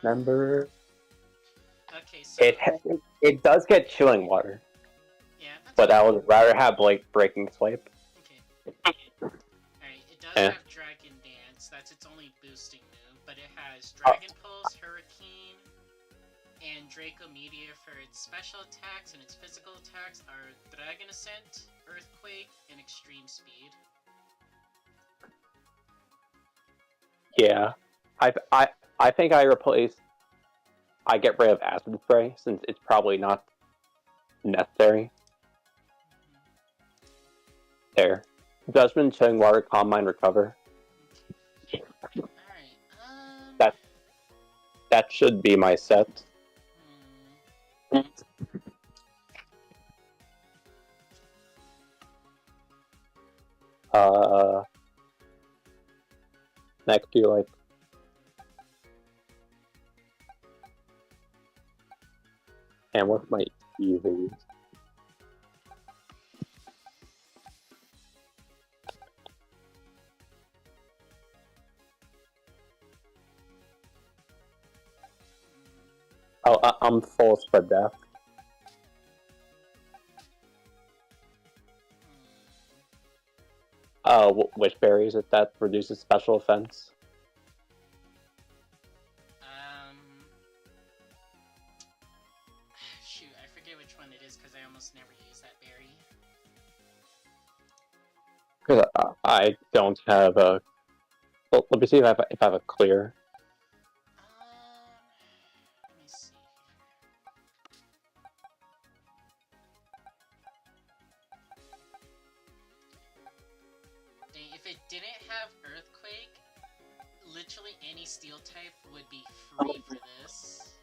remember. Okay, so It does get chilling water, yeah, that's but fine. I would rather have like breaking swipe. Okay. Alright, it does Eh. have Dragon Dance. That's its only boosting move, but it has Dragon Pulse, Hurricane, and Draco Meteor for its special attacks, and its physical attacks are Dragon Ascent, Earthquake, and Extreme Speed. Yeah, I think I get rid of Acid Spray since it's probably not necessary. There, Judgment, Chilling Water, Calm Mind, Recover. Alright, That should be my set. Next to like. And what's my easy? Oh, I'm full spread death. Which berries if that reduces special offense? Shoot, I forget which one it is because I almost never use that berry. Because I don't have a. Well, let me see if I have a clear. Let me see. If it didn't have Earthquake, literally any steel type would be free for this.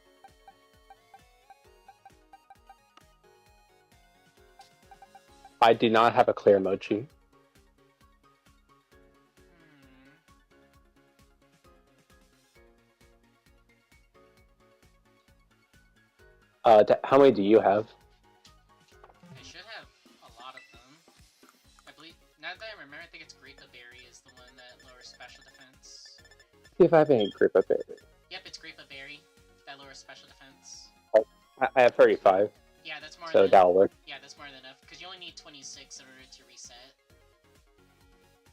I do not have a clear mochi. How many do you have? I should have a lot of them. I believe, now that I remember, I think it's Grape Berry is the one that lowers special defense. See if I have any Grape Berry. Yep, it's Grape Berry that lowers special defense. Oh, I have 35. Yeah, that's more so than that'll work. Yeah, that's more than enough, because you only need 26 in order to reset.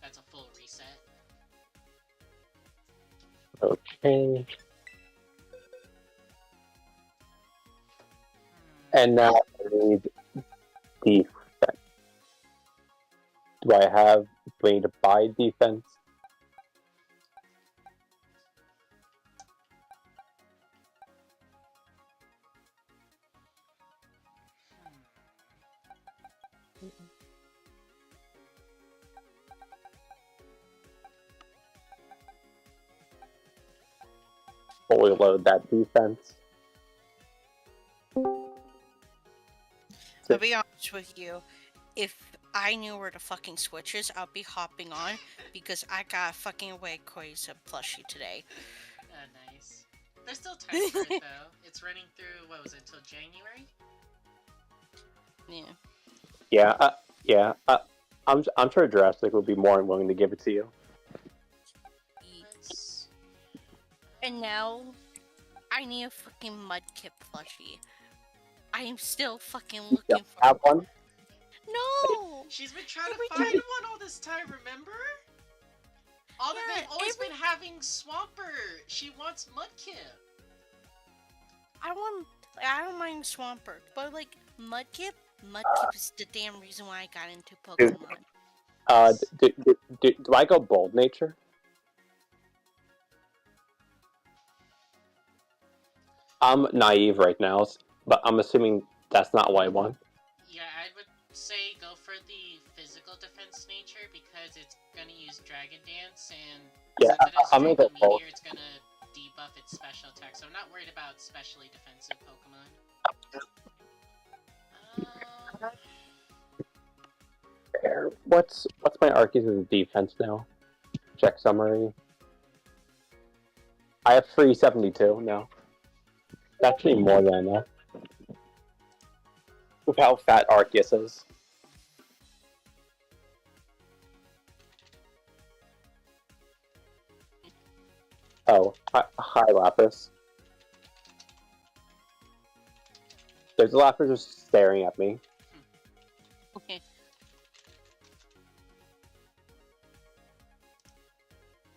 That's a full reset. Okay. And now I need defense. Do I need to buy defense? Fully load that defense. I'll be honest with you. If I knew where the fucking switch is, I'll be hopping on because I got fucking Rayquaza plushie today. Nice. There's still time for it though. It's running through, what was it, until January? Yeah. I'm sure Jurassic would be more than willing to give it to you. And now, I need a fucking Mudkip plushie. I am still fucking looking for have one. No! She's been trying to find one all this time, remember? They've always been having Swampert. She wants Mudkip. I don't mind Swampert, but like Mudkip is the damn reason why I got into Pokemon. Do I go bold nature? I'm naive right now, but I'm assuming that's not what I want. Yeah, I would say go for the physical defense nature because it's gonna use Dragon Dance, and since it has I'm gonna go bold. Meteor, it's gonna debuff its special attack, so I'm not worried about specially defensive Pokemon. What's my Arceus' defense now? Check summary. I have 372 now. That's actually more than enough. With how fat Arceus is. Oh, hi Lapis. There's a lot of people just staring at me. Okay.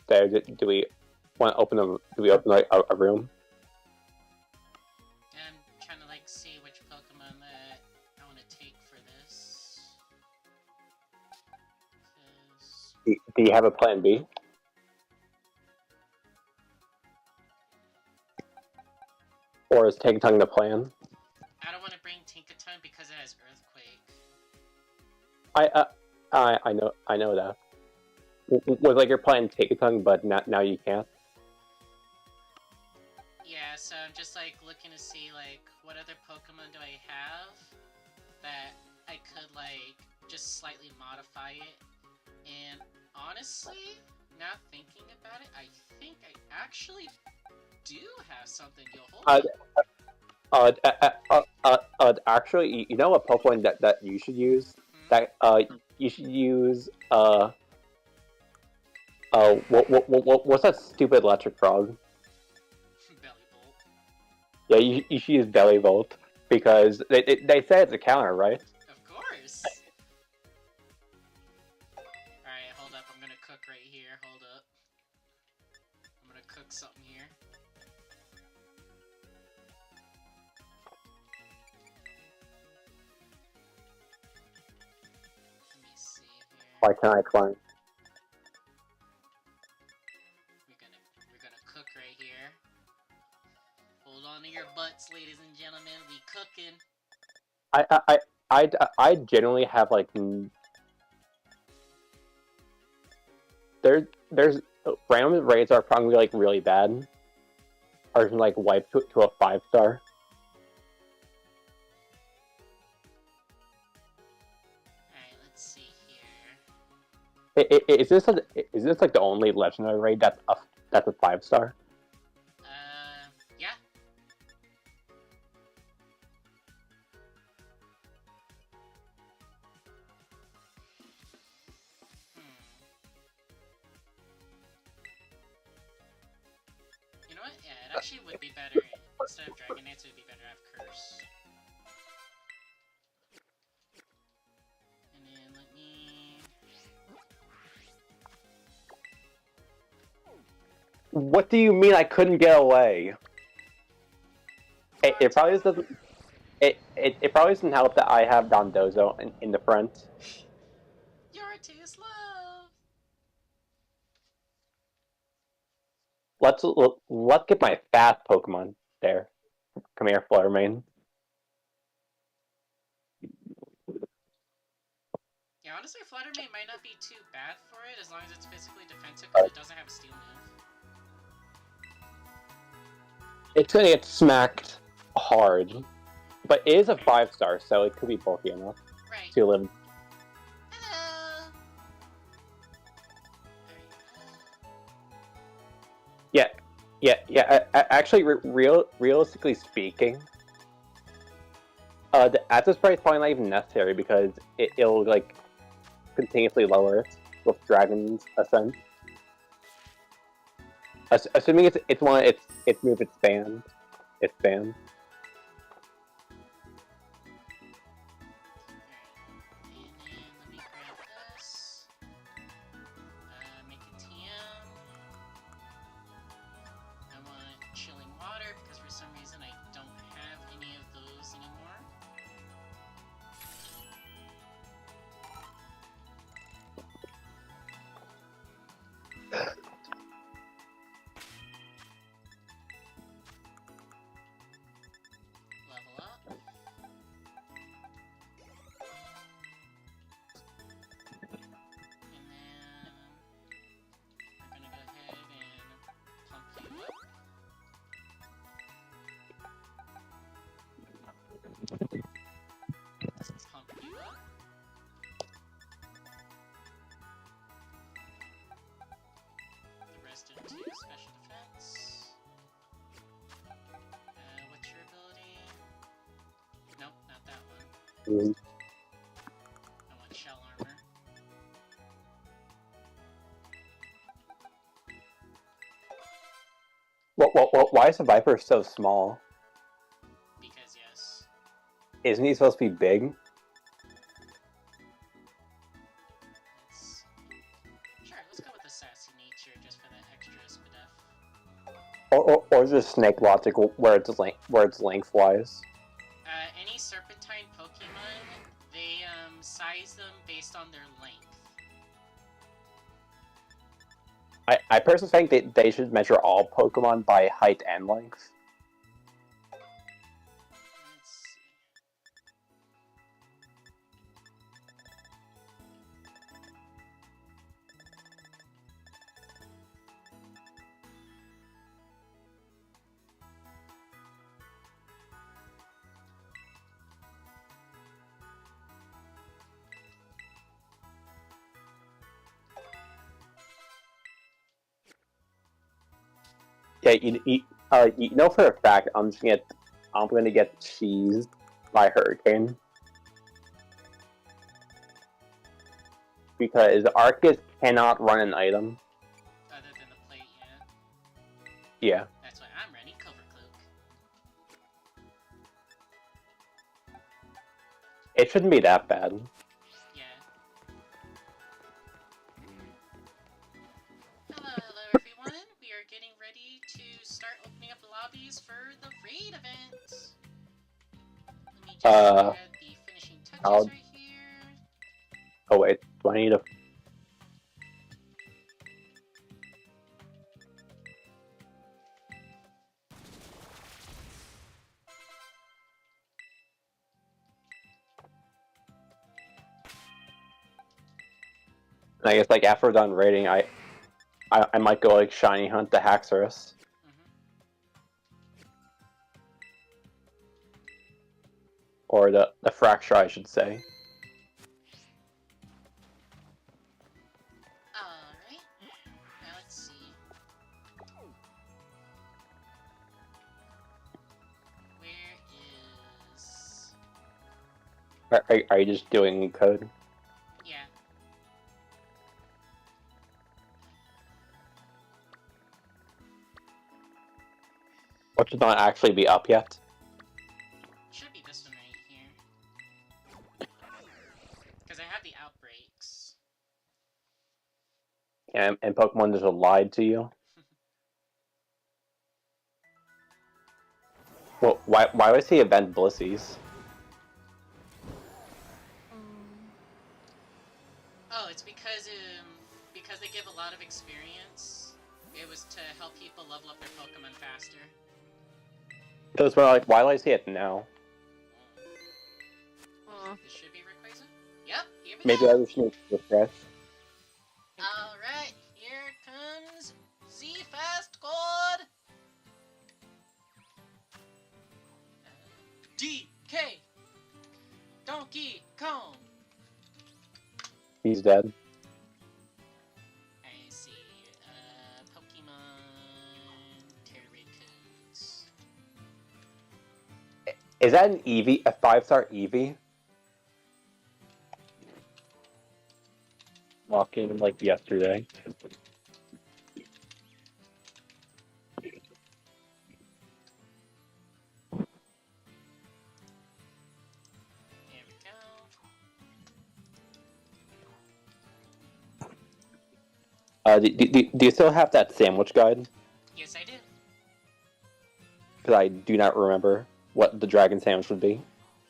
There, do we want to open a? Do we open like a room? I'm trying to like see which Pokemon that I want to take for this. 'Cause Do you have a plan B? Or is Tinkaton the plan? I don't want to bring Tinkaton because it has Earthquake. I know that. Was like you're playing Tinkaton, but now you can't. Yeah, so I'm just like looking to see like what other Pokemon do I have that I could like just slightly modify it. And honestly, now thinking about it, I think I actually do have something. Yo, hold up. Actually, you know what Pokemon that you should use? That you should use what's that stupid electric frog? Bellybolt. Yeah, you should use Bellybolt because they say it's a counter, right? Of course. Alright, hold up. I'm gonna cook right here. Hold up. I'm gonna cook something here. Let me see here. Why can't I climb? We're gonna cook right here. Hold on to your butts, ladies and gentlemen. We cooking. I generally have like there's random raids are probably like really bad, or can like wipe to a 5-star. Alright, let's see here. Is this like the only legendary raid that's a 5-star? Yeah. You know what? Yeah, it actually would be better. Instead of Dragonite, it would be better to have Curse. And then let me... What do you mean I couldn't get away? It probably doesn't. It probably doesn't help that I have Dondozo in the front. You're too slow! Let's get my fast Pokemon there. Come here, Fluttermane. Yeah, honestly, Fluttermane might not be too bad for it as long as it's physically defensive because it doesn't have a steel move. It's gonna get smacked hard, but it is a 5-star, so it could be bulky enough to live. Hello! Yeah. Actually, realistically speaking, the access price probably not even necessary because it'll like continuously lower it with Dragon's Ascent. Assuming it's one its move it's banned. It's banned. And then let me grab this. Make a TM. I want chilling water because for some reason I don't have any of those anymore. Level up. And then we're gonna go ahead and pump you up. Pump you up. The rest into special defense. What's your ability? Nope, not that one. I want shell armor. Why is the Viper so small? Because yes. Isn't he supposed to be big? Sure, let's go with the sassy nature just for that extra spuff. Or is it snake logic where it's lengthwise? Any serpentine Pokemon, they size them based on their length. I personally think that they should measure all Pokemon by height and length. Let's see. Yeah, you know for a fact I'm gonna get cheesed by Hurricane because Arceus cannot run an item. Other than the plate, yeah. Yeah. That's why I'm running Cover Cloak. It shouldn't be that bad. Yeah. Hello everyone. We are getting ready to start opening up the lobbies for the raid event. Let me just add the finishing touches right here. Oh wait, do I need a... I guess like after we're done raiding, I might go like shiny hunt the Haxorus. Or the Fracture, I should say. Alright. Now let's see. Where is... Are you just doing code? Yeah. Which should not actually be up yet. Should be this one right here. Because I have the outbreaks. And Pokemon just lied to you. Well, why was he event Blissies? Oh, it's because they give a lot of experience. It was to help people level up their Pokemon faster. So it's more like, why do I see it now? This should be Rayquaza? Yep, here we Maybe go! I just need to refresh. Alright, here comes Z-Fast God! DK! Donkey Kong! He's dead. I see, Pokemon Terracos. Is that an Eevee? A 5-star Eevee? Walked in like yesterday. Here we go. Do you still have that sandwich guide? Yes, I do. Because I do not remember what the dragon sandwich would be.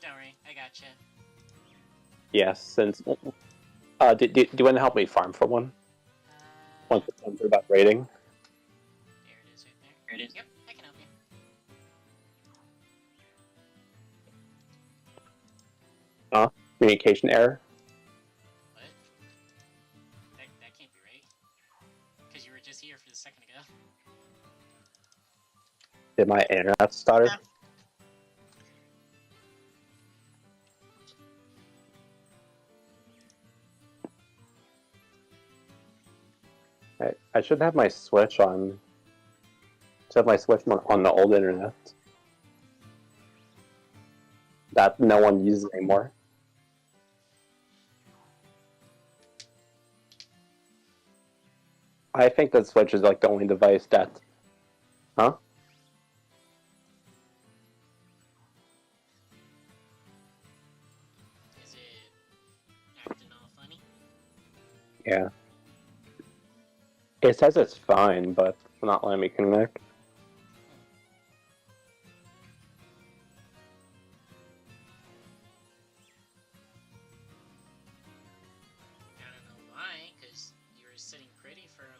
Don't worry, I gotcha. Yes, since... do you want to help me farm for one? Once we're about raiding? There it is right there. There it is. Yep, I can help you. Communication error? What? That can't be right. Because you were just here for a second ago. Did my internet stutter? I should have my Switch on... should have my Switch on the old internet. That no one uses anymore. I think the Switch is like the only device that... Huh? Yeah. It says it's fine, but it's not letting me connect. I don't know why, because you were sitting pretty for a moment.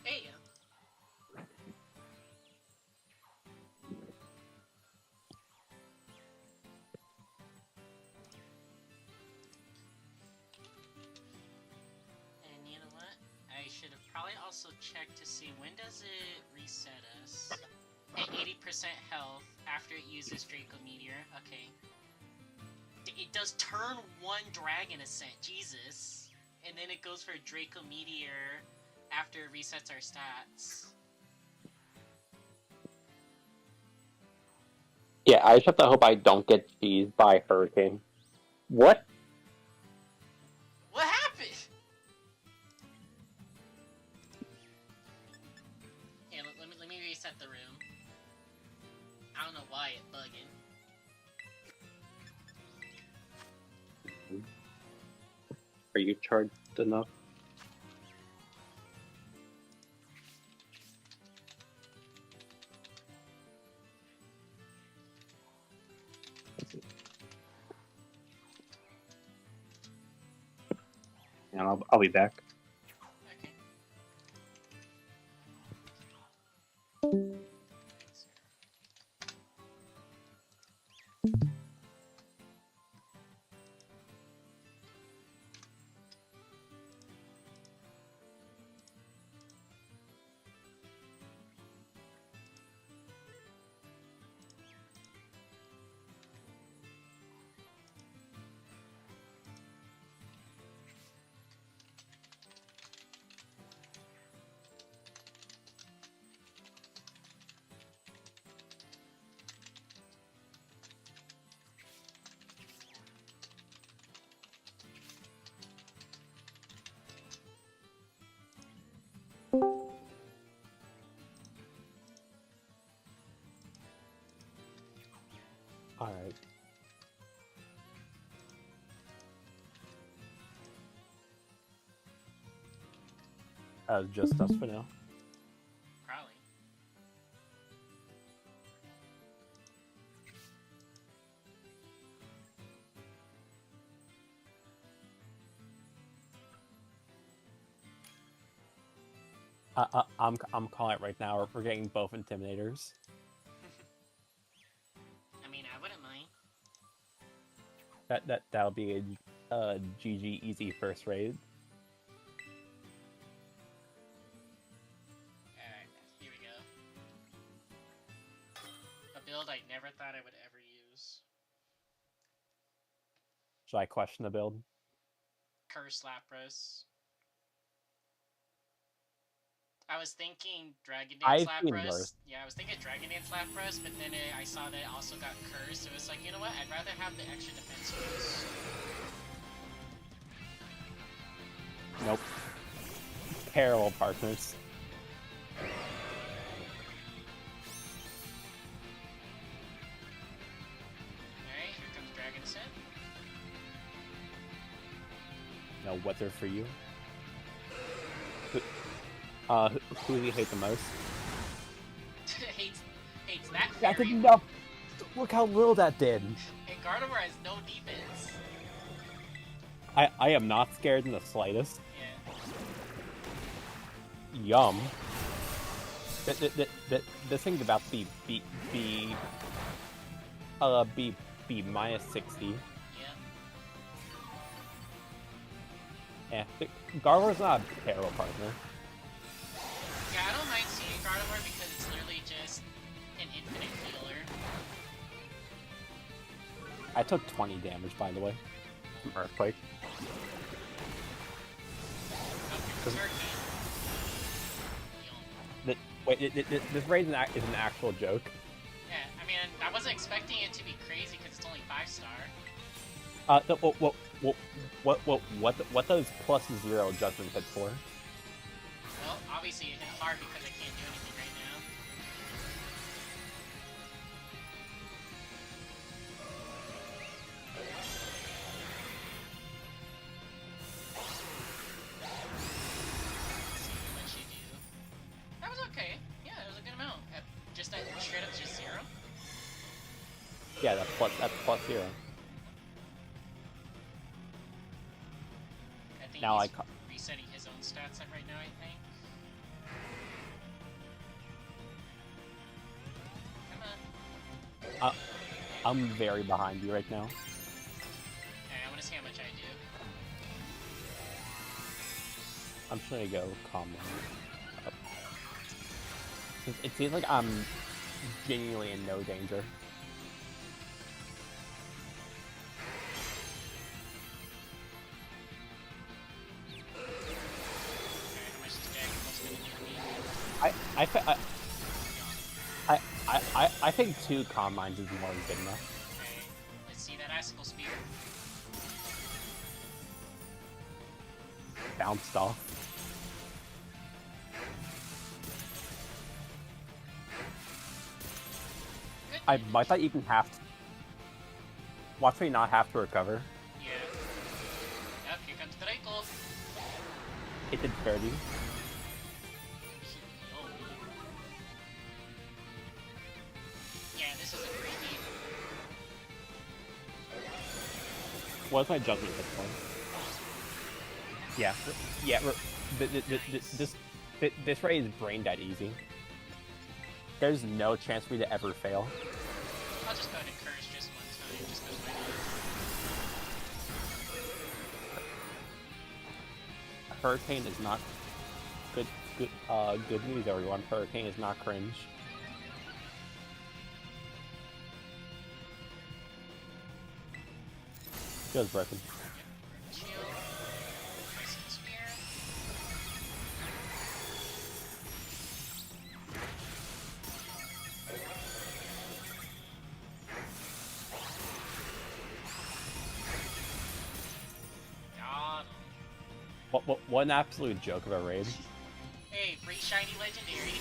Hey, and you know what? I should have probably also checked to see when does it reset us. At 80% health after it uses Draco Meteor. Okay. It does turn 1 Dragon Ascent, Jesus. And then it goes for Draco Meteor after it resets our stats. Yeah, I just have to hope I don't get cheesed by Hurricane. What? What happened? Yeah, let me reset the room. I don't know why it's bugging. Are you charged enough? And I'll be back. Okay. Alright. Just us for now. Probably. I'm calling it right now. We're getting both Intimidators. I mean, I wouldn't mind. That'll be a GG easy first raid. Alright, here we go. A build I never thought I would ever use. Should I question the build? Curse Lapras. I was thinking Dragon Dance Lapras. Yeah, I was thinking Dragon Dance Lapras, but then I saw that it also got Cursed, so it's like, you know what? I'd rather have the extra defense boost. Nope. Terrible partners. Alright, here comes Dragon Ascent. No weather for you. Who do you hate the most? hates that That fairy. did enough. Look how little that did. And Gardevoir has no defense. I am not scared in the slightest. Yeah. Yum. The thing about B minus 60. Yeah. Yeah, Gardevoir's not a terrible partner. Yeah, I don't mind seeing Gardevoir because it's literally just an infinite healer. I took 20 damage, by the way, from Earthquake. This raid is an actual joke. Yeah, I mean, I wasn't expecting it to be crazy because it's only 5-star. What does +0 judgment hit for? obviously it hit hard because I can't do anything right now. Let's see what much you do. That was okay. Yeah, that was a good amount. Just that straight up just 0? Yeah, that's plus 0. I think Now he's resetting his own stats up right now, I think. Come on. I'm very behind you right now. Okay, I want to see how much I do. I'm just gonna go calm down. It seems like I'm genuinely in no danger. Okay, how much is Dragon Pulse gonna do me? I think 2 Calm Minds is more than good enough. Okay, let's see that Icicle Spear. Bounced off. Good. I might not even have to. Watch me not have to recover. Yeah. Yep, here comes the Rayquaza. It did 30. Oh. Yeah, this is a creepy. What's my judgment at this point? Yeah, this Ray is brain dead easy. There's no chance for me to ever fail. I'll just go ahead and curse just one time, just because why not? Hurricane is not good news, everyone. Hurricane is not cringe. Feels broken. Yep, shield. Icicle Spear. Got him. What an absolute joke of a raid. Hey, free shiny legendary.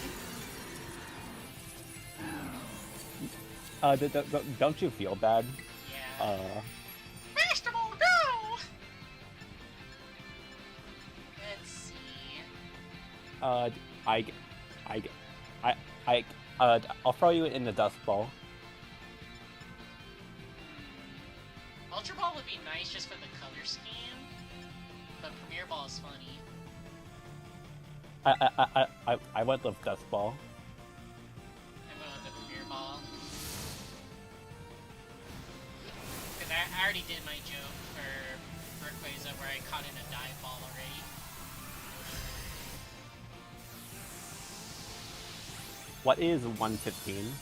Don't you feel bad? Yeah. Vegetable, go! Let's see. I'll throw you in the dust ball. Ultra Ball would be nice just for the color scheme, but Premier Ball is funny. I went with dust ball. I'm going with the Premier Ball. Because I already did my joke for Rayquaza where I caught in a dive ball already. What is 115?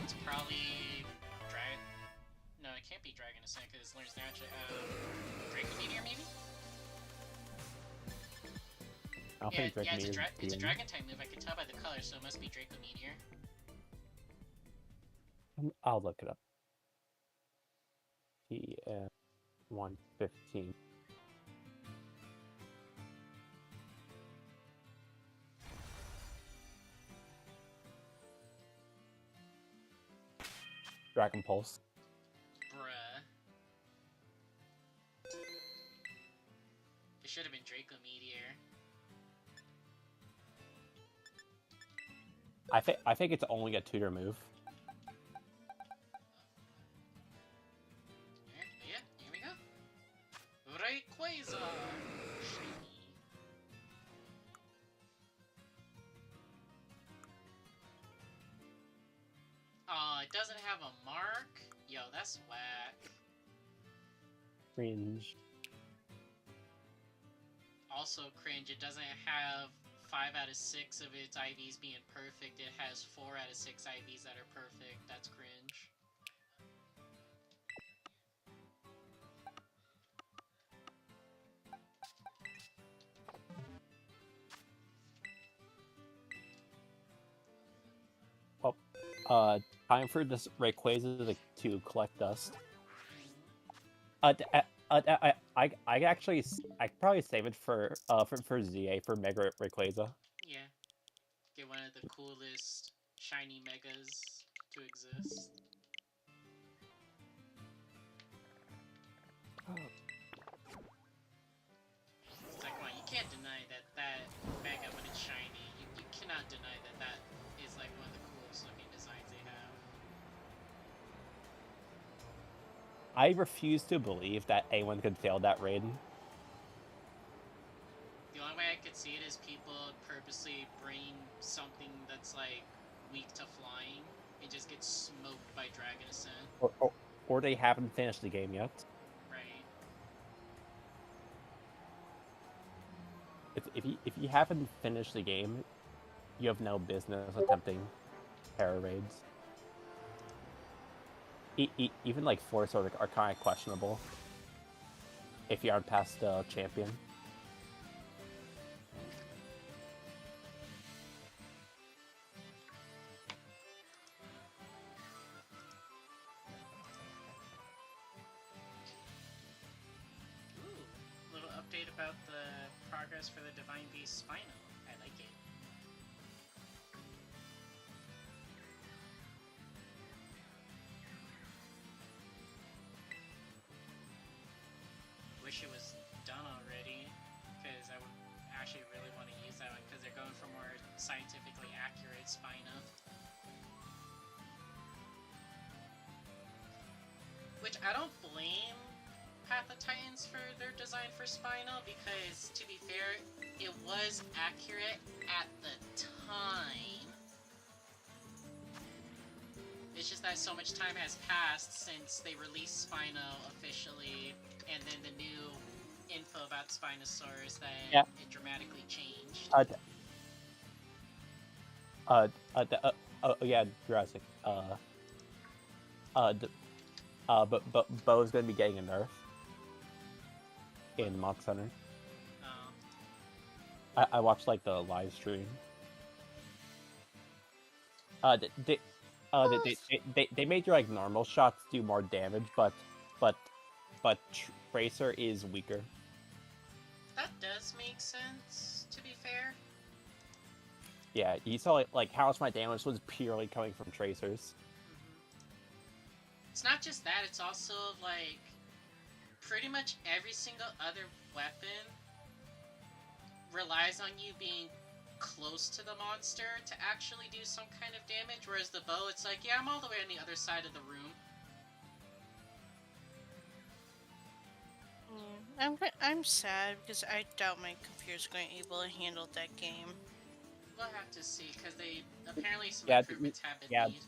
It's probably Dragon. No, it can't be Dragon Ascent because it learns naturally. Draco Meteor maybe? I don't Yeah, think Draco it's a, Meteor it's a Dragon type move. I can tell by the color, so it must be Draco Meteor. I'll look it up. TF 115. Dragon Pulse. Bruh. It should have been Draco Meteor. I think it's only a tutor move. Yeah, here we go. Rayquaza! Shiny. Aw, it doesn't have a mark? Yo, that's whack. Cringe. Also cringe, it doesn't have 5 out of 6 of its IVs being perfect. It has 4 out of 6 IVs that are perfect. That's cringe. Time for this Rayquaza to collect dust. I actually I could probably save it for ZA for Mega Rayquaza. Yeah. Get one of the coolest shiny megas to exist. It's like, well, you can't deny that mega when it's shiny. You cannot deny that is like one of the coolest looking designs they have. I refuse to believe that anyone could fail that raid. The only way I could see it is people purposely bring something that's like weak to flying and just get smoked by Dragon Ascent. Or they haven't finished the game yet. Right. If you haven't finished the game, you have no business attempting terror raids. Even like four sort of are kind of questionable if you aren't past the champion. Ooh, little update about the progress for the Divine Beast Spino. I like it. Wish it was done already, because I would actually really want to use that one, because they're going for more scientifically accurate Spino. Which I don't blame Path of Titans for their design for Spino, because to be fair, it was accurate at the time. It's just that so much time has passed since they released Spino officially, and then the new info about Spinosaurus that it dramatically changed. Yeah, Jurassic. But Bo's gonna be getting a nerf in Mock Center. Oh. I watched like the live stream. They made your like normal shots do more damage, but Tracer is weaker. That does make sense, to be fair. Yeah, you saw like how much my damage was purely coming from Tracers. It's not just that, it's also like pretty much every single other weapon relies on you being close to the monster to actually do some kind of damage, whereas the bow, it's like, yeah, I'm all the way on the other side of the room. I'm sad because I doubt my computer's going to be able to handle that game. We'll have to see, because they apparently some improvements have been made.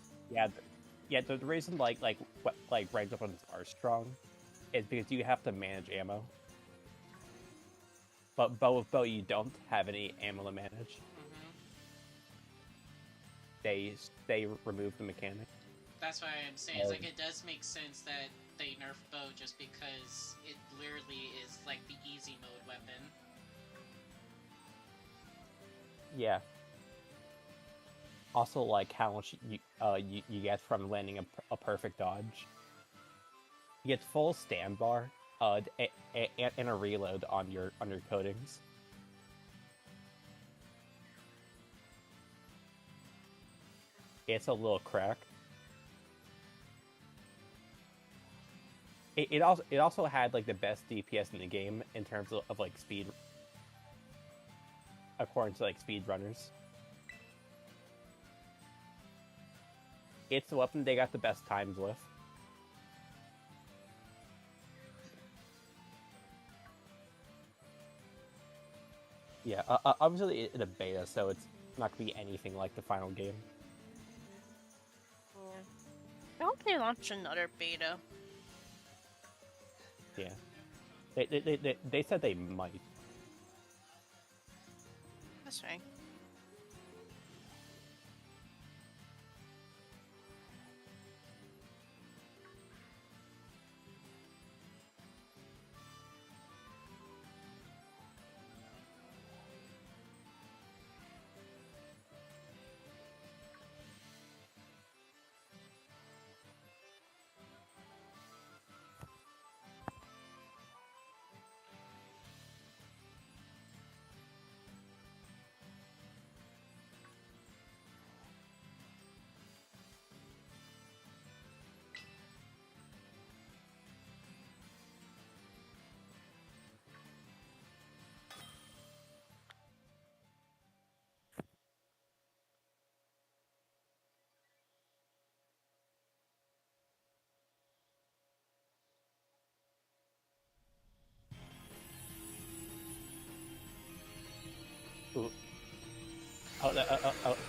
Yeah. The reason like ranked weapons are strong is because you have to manage ammo. But with bow, you don't have any ammo to manage. They remove the mechanic. That's why I'm saying, like, it does make sense that they nerf bow just because it literally is like the easy mode weapon. Yeah. Also, like how much you get from landing a perfect dodge. You get full stand bar, and a reload on your coatings. It's a little crack. It also had like the best DPS in the game in terms of like speed, according to like speedrunners. It's the weapon they got the best times with. Yeah, obviously it's a beta, so it's not gonna be anything like the final game. I hope they launch another beta. Yeah, they said they might. That's right.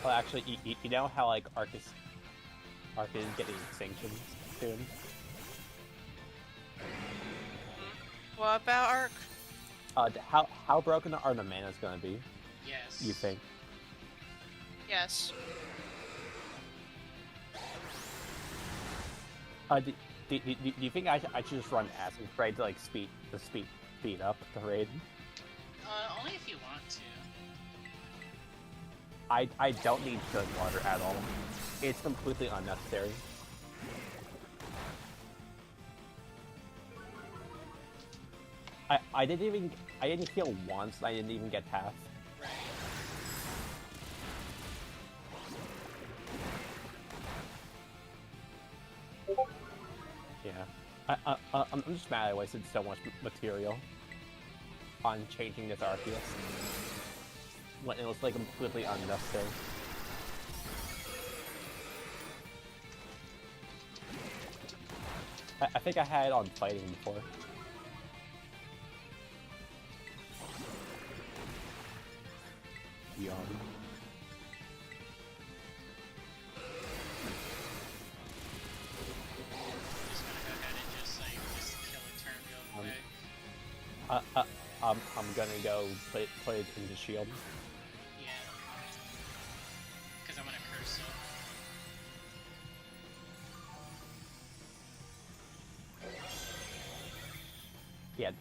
Actually, you know how like Arc is getting extinction soon. What about Arc? How broken are the mana's gonna be? Yes. You think? Yes. Do you think I should just run Acid Spray to like speed up the raid? Only if you want to. I don't need good water at all. It's completely unnecessary. I didn't heal once. And I didn't even get half. Right. Yeah. I'm just mad I wasted so much material on changing this Arceus when it was like completely unnecessary. I think I had it on fighting before. Yawn. Just gonna go ahead and just kill a turn real quick. I'm gonna go put it into shield. Yeah. Because I want to curse it. Yeah,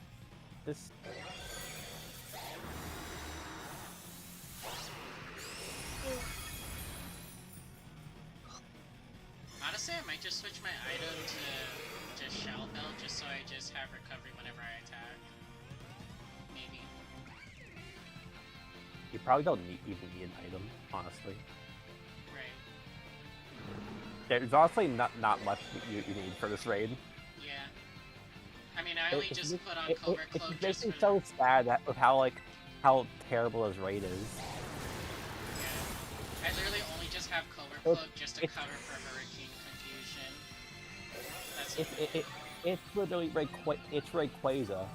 this. Honestly, I might just switch my item to just Shell Belt, just so I just have recovery whenever I attack. Maybe. You probably don't even need an item, honestly. Right. There's honestly not much you need for this raid. Yeah. I mean, I only just put on Covert Cloak It's just basically for... so sad that with how terrible his raid is. Yeah. I literally only just have Covert Cloak just to cover for Hurricane Confusion. That's it. It's literally it's Rayquaza.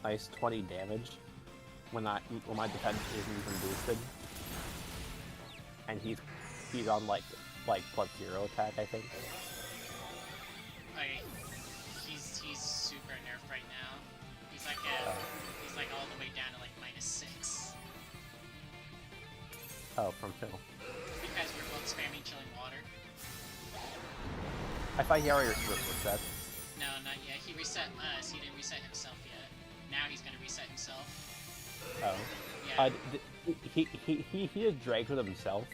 Nice 20 damage when my defense isn't even boosted, and he's on like +0 attack, I think. He's super nerfed right now. He's like all the way down to like -6. Oh, from Phil. Because we're both spamming chilling water. I thought he already reset. No, not yet. He reset us. He didn't reset himself yet. Now he's gonna reset himself. Oh. Yeah. He just dragged with himself.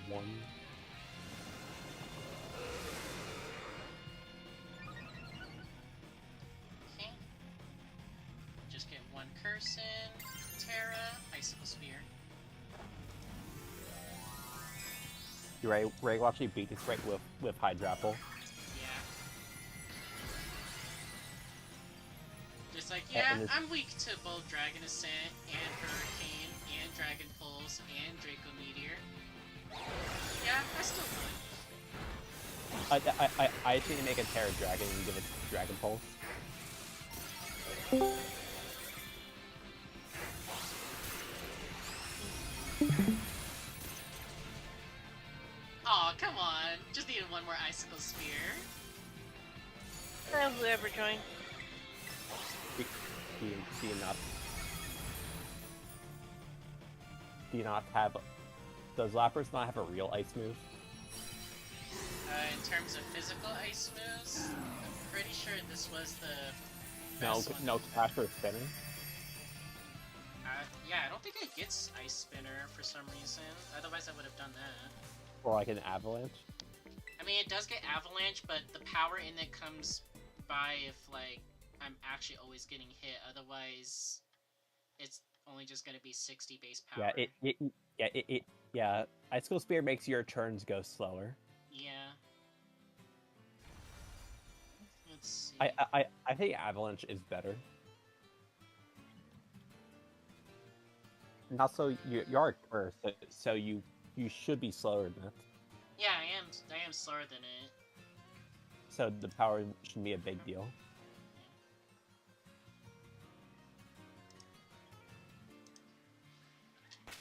One. Okay. Just get one curse in. Terra, Icicle Spear. Ray will actually beat this fight with Hydrapple. Yeah. Just like, yeah, I'm weak to both Dragon Ascent and Hurricane and Dragon Pulse and Draco Meteor. Yeah, I still would. I just need to make a Terra Dragon and give it Dragon Pulse. Aw, come on. Just needed one more Icicle Spear. I'll ever join. Do you not have... Does Lapras not have a real ice move? In terms of physical ice moves, I'm pretty sure this was the No, best one. no Crash or Spinner? Yeah, I don't think it gets Ice Spinner for some reason. Otherwise I would have done that. Or like an Avalanche? I mean, it does get Avalanche, but the power in it comes by if, like, I'm actually always getting hit. Otherwise, it's only just gonna be 60 base power. Yeah, Icicle Spear makes your turns go slower. Yeah. Let's see. I think Avalanche is better. And also, you are Earth, so you should be slower than it. Yeah, I am slower than it. So the power shouldn't be a big deal.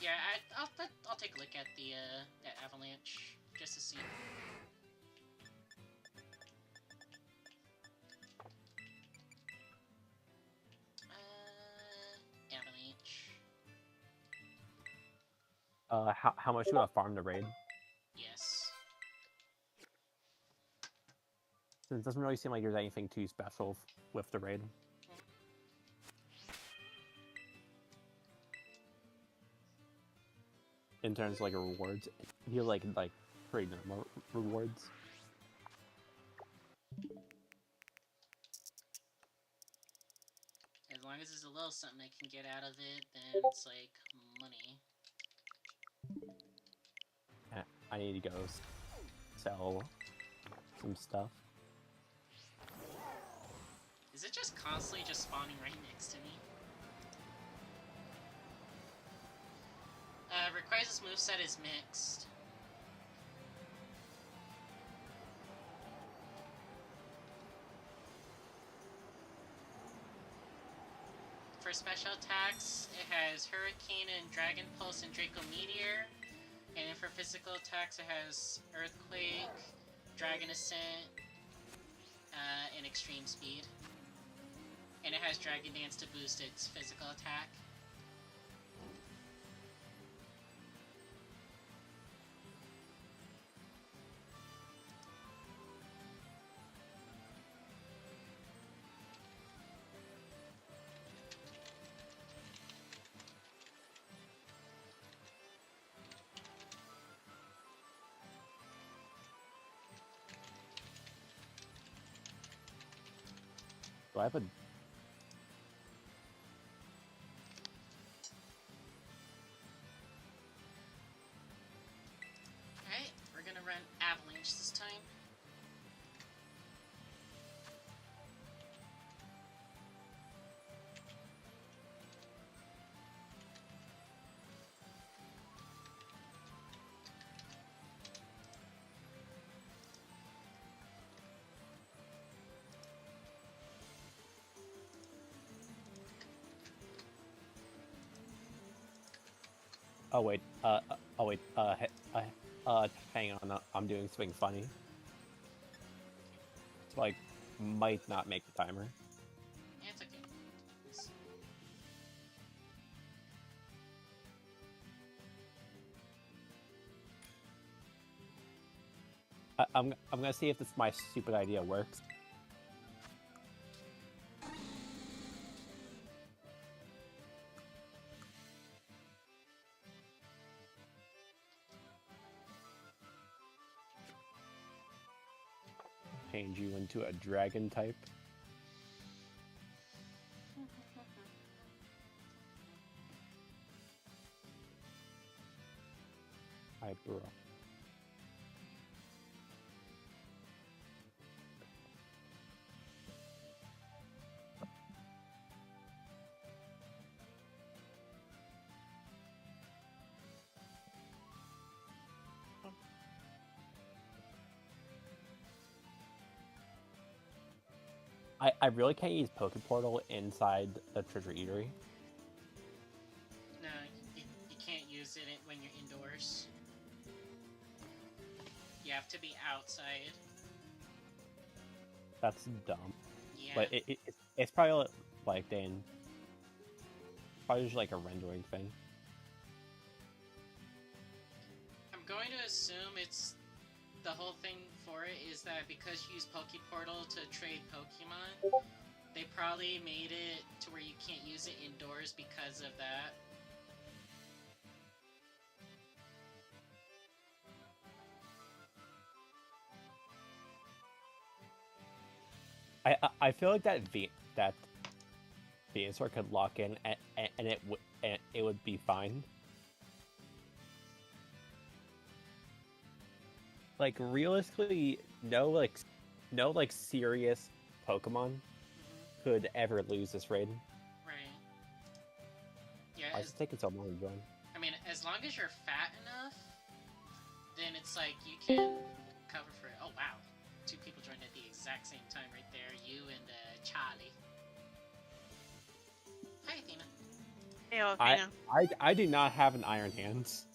Yeah, I'll take a look at the at Avalanche just to see. Avalanche. How much you want to farm the raid? Yes. It doesn't really seem like there's anything too special with the raid. In terms of like rewards, you like pretty normal rewards. As long as there's a little something I can get out of it, then it's like money. I need to go sell some stuff. Is it just constantly just spawning right next to me? Rayquaza's moveset is mixed. For special attacks, it has Hurricane and Dragon Pulse and Draco Meteor. And for physical attacks, it has Earthquake, Dragon Ascent, and Extreme Speed. And it has Dragon Dance to boost its physical attack. Do I have a... Alright, we're gonna run Avalanche this time. Oh wait, hang on, I'm doing something funny. So I might not make the timer. Yeah, it's okay. I'm gonna see if this my stupid idea works. Change you into a dragon type. Hi, bro. I really can't use Poke Portal inside the Treasure Eatery. No, you can't use it when you're indoors. You have to be outside. That's dumb. Yeah. But it's probably like then probably just like a rendering thing. I'm going to assume it's the whole thing for it is that because you use Poke Portal to trade Pokemon, they probably made it to where you can't use it indoors because of that. I feel like that Venusaur could lock in and it would be fine. Like realistically, no serious Pokemon could ever lose this raid. Right. Yeah. Why is it taking so long to join? I mean, as long as you're fat enough, then it's like you can cover for it. Oh wow, 2 people joined at the exact same time right there. You and Charlie. Hi, Athena. Hey, Athena. I do not have an iron hands.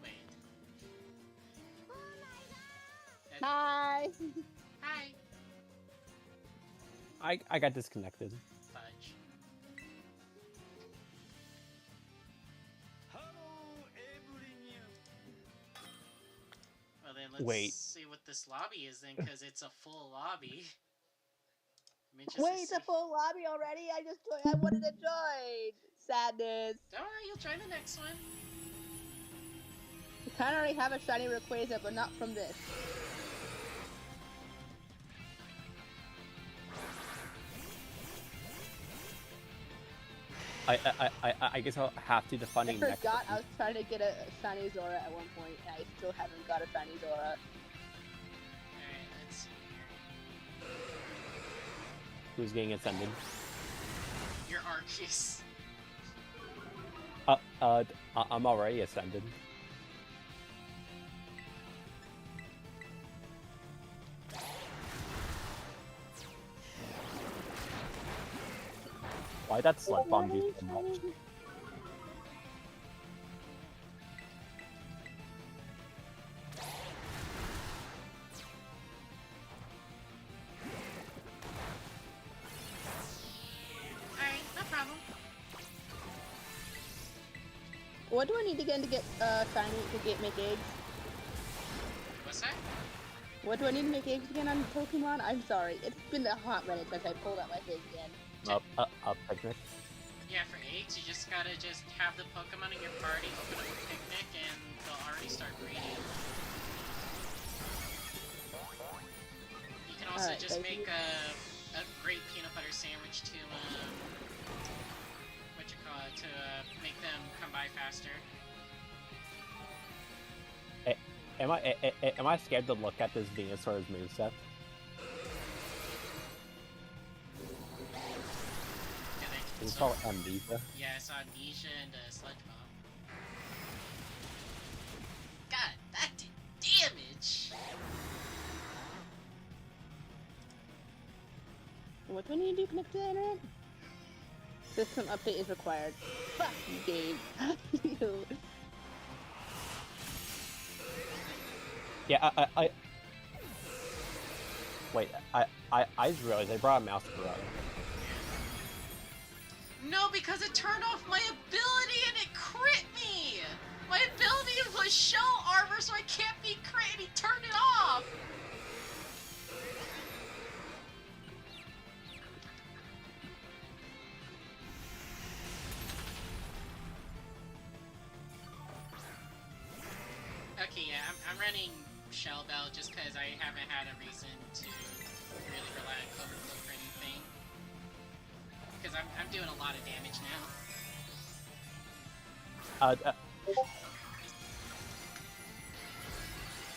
Wait. Hi. Hi. I got disconnected. Fudge. Well then, let's see what this lobby is then, because it's a full lobby. Wait, it's a full lobby already? I wanted to join. Sadness. Don't worry, you'll join the next one. I kind of already have a shiny Rayquaza, but not from this. I guess I'll have to defend I next. forgot I was trying to get a shiny Zora at one point, and I still haven't got a shiny Zora. Alright, let's see here. Who's getting ascended? Your Arceus. I'm already ascended. Why that slug bomb do so much? Alright, no problem. What do I need again to get shiny to make eggs? What's that? What do I need to make eggs again on Pokemon? I'm sorry, it's been a hot minute since I pulled out my thing again. Picnic. Yeah, for eggs, you just gotta have the Pokemon in your party open up a picnic, and they'll already start breeding. You can also just make a great peanut butter sandwich to make them come by faster. Am I scared to look at this Venusaur's moveset? It's called Amnesia. Yeah, I saw Amnesia and Sludge Bomb. God, that did damage! What do I need to do to connect to the internet? System update is required. Fuck you, game. Fuck you. Yeah, wait, I just realized I brought a mouse to Corrado. No, because it turned off my ability and it crit me! My ability was shell armor, so I can't be crit, and he turned it off! Okay, yeah, I'm running Shell Bell just because I haven't had a reason to really rely on Overflow for anything. Because I'm doing a lot of damage now.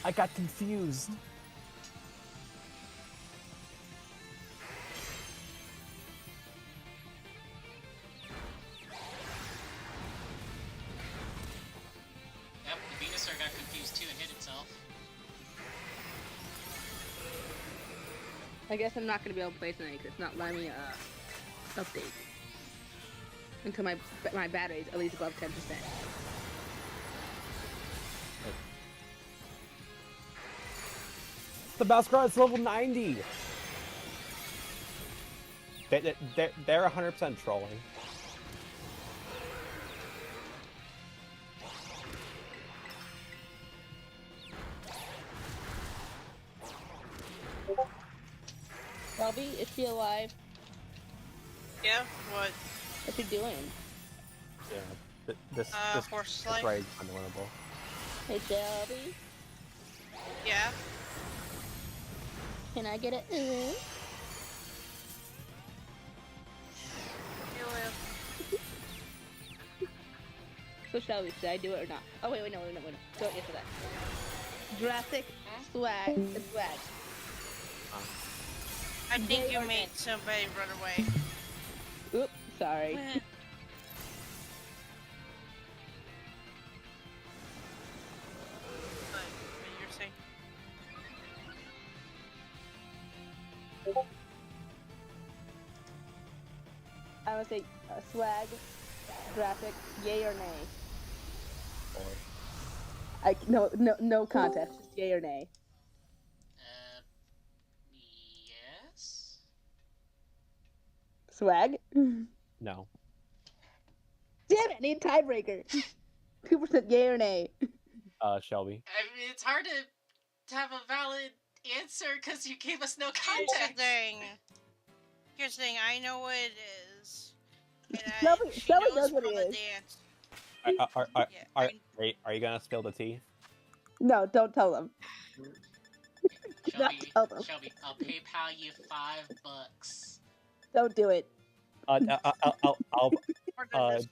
I got confused. Yep, the Venusaur got confused too and hit itself. I guess I'm not gonna be able to play tonight because it's not letting me update until my battery is at least above 10%. The Basquat's level 90! They're 100% trolling. Shelby, is she alive? Yeah, what? What's she doing? Yeah, this horse raid is unwinnable. Hey, Shelby, Yeah? can I get a You will. So Shelby, should I do it or not? Oh wait, no. Don't answer that. Jurassic swag, the swag. I think Yay you or made nay? somebody run away. Oops, sorry. Meh. What you're saying? I would say swag, graphic, yay or nay. No contest, just yay or nay. Yes. Swag. No. Damn it! I need a tiebreaker. 2% yay or nay. Shelby. I mean, it's hard to have a valid answer because you gave us no Here's the context. thing. Here's the thing. I know what it is, and she Shelby knows knows what from it the is. dance. Are you gonna spill the tea? No, don't tell them. Shelby, tell them. Shelby, I'll PayPal you $5. Don't do it. I'll More than just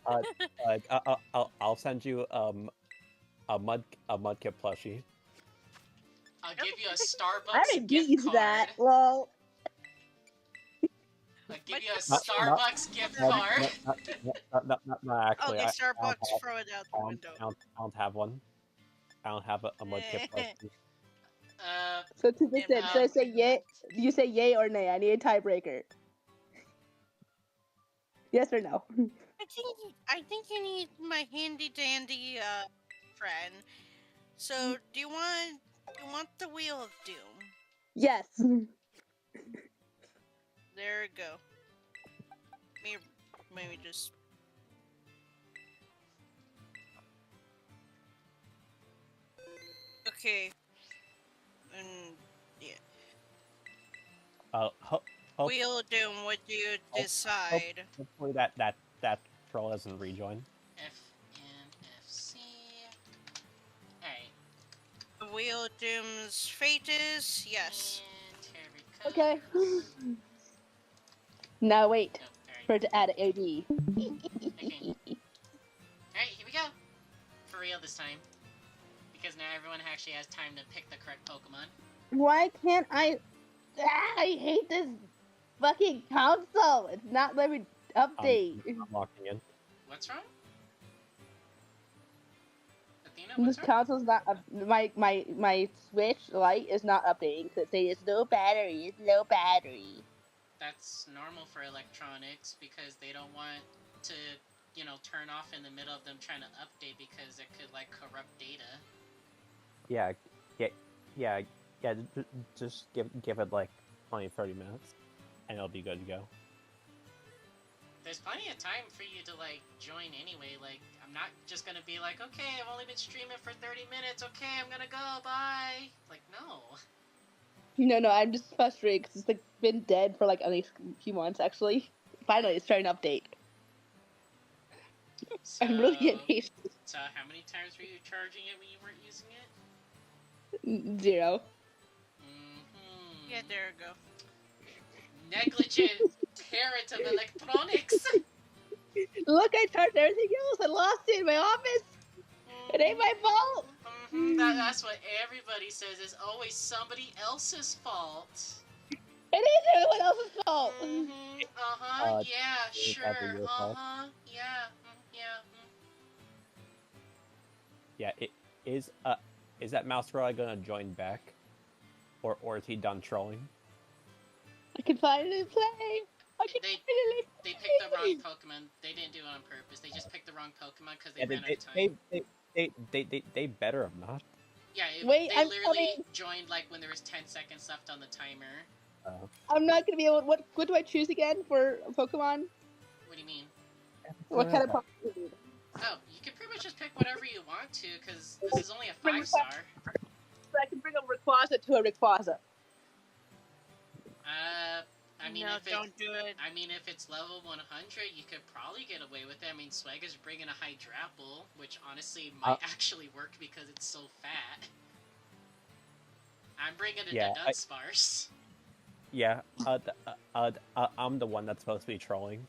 $5. I'll send you a mudkip plushie. I'll give you a I Starbucks already gift beat card. that. Well, I'll give you a Not- Starbucks gift card. No, actually, Okay, I Starbucks, throw it out the window. I don't have one. I don't have a mudkip plushie. so 2%. So I say yay. You say yay or nay. I need a tiebreaker. Yes or no? I think you need my handy dandy friend. So do you want the Wheel of Doom? Yes. There we go. Maybe just. Okay. And yeah. Wheel of Doom, what do you decide? Hopefully that troll doesn't rejoin. FNFC. Alright. The Wheel of Doom's fate is yes. Okay. Now wait Oh, for it to add AD. okay. Alright, here we go. For real this time. Because now everyone actually has time to pick the correct Pokemon. Why can't I? I hate this fucking console. It's not letting me update. I'm locking in. What's wrong? Athena, This what's wrong? console's not. My Switch Lite is not updating because it says it's no battery. It's no battery. That's normal for electronics because they don't want to, turn off in the middle of them trying to update because it could, corrupt data. Yeah. Just give it like 20-30 minutes, and it'll be good to go. There's plenty of time for you to, join anyway. I'm not just gonna be like, okay, I've only been streaming for 30 minutes, okay, I'm gonna go, bye. No. No, I'm just frustrated because it's been dead for at least a few months actually. Finally, it's trying to update. So, I'm really impatient. So how many times were you charging it when you weren't using it? 0. Mm-hmm. Yeah, there we go. Negligent parent of electronics. Look, I charged everything else. I lost it in my office. It ain't my fault. Mm-hmm. That's what everybody says. It's always somebody else's fault. It ain't everyone else's fault. Mm-hmm. Uh-huh. Yeah. Sure. Uh-huh. Yeah. Yeah. Yeah. Is that Mouse Roy gonna join back, or is he done trolling? I can finally play. They picked the wrong Pokemon. They didn't do it on purpose. They just picked the wrong Pokemon because they ran out of time. They better have not. Yeah, Wait, they I'm literally coming. joined when there was 10 seconds left on the timer. I'm not gonna be able. What do I choose again for Pokemon? What do you mean? What kind of Pokemon? Oh, you can pretty much just pick whatever you want to, because this is only a 5-star. So I can bring a Rayquaza to a Rayquaza. I mean, no, if don't do it. I mean, if it's level 100, you could probably get away with it. I mean, Swagger's bringing a Hydrapple, which honestly might actually work because it's so fat. I'm bringing a Dunsparce. Yeah. I'm the one that's supposed to be trolling.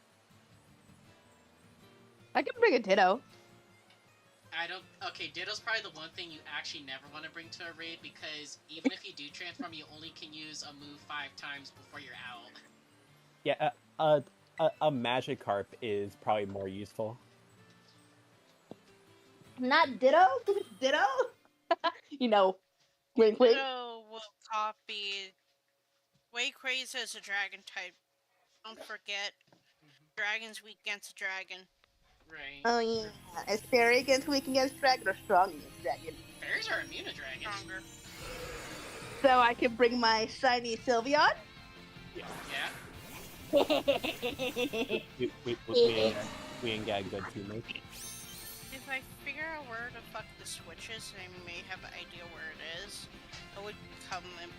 I can bring a Ditto. I don't. Okay, Ditto's probably the one thing you actually never want to bring to a raid because even if you do transform, you only can use a move 5 times before you're out. Yeah, a Magikarp is probably more useful. Not Ditto? Ditto? You know, wink wink. Ditto will copy. Rayquaza is a dragon type. Don't forget, dragon's weak against a dragon. Right. Oh yeah. Is fairy against weak against dragon or strong against dragon? Fairies are immune to dragon. Stronger. So I can bring my shiny Sylveon? Yeah. We ain't got a good teammate. If I figure out where the fuck the switch is, I may have an idea where it is. I would come and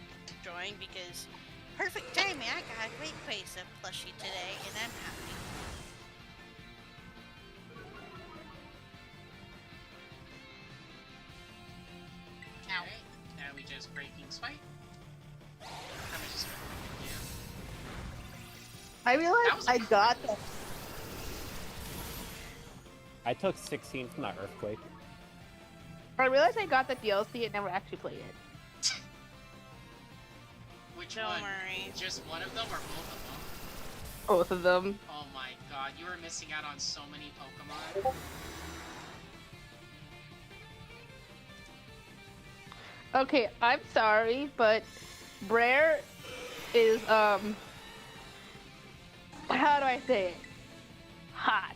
join because perfect timing. I got a Rayquaza plushie today, and I'm happy. Ow. Alright, now we just breaking swipe. How much is it? I realized I got the from that earthquake. I realized I got the DLC and never actually played it. Which Don't one? worry. Just one of them or both of them? Both of them. Oh my god, you were missing out on so many Pokemon. Okay, I'm sorry, but Brer is how do I say it? Hot.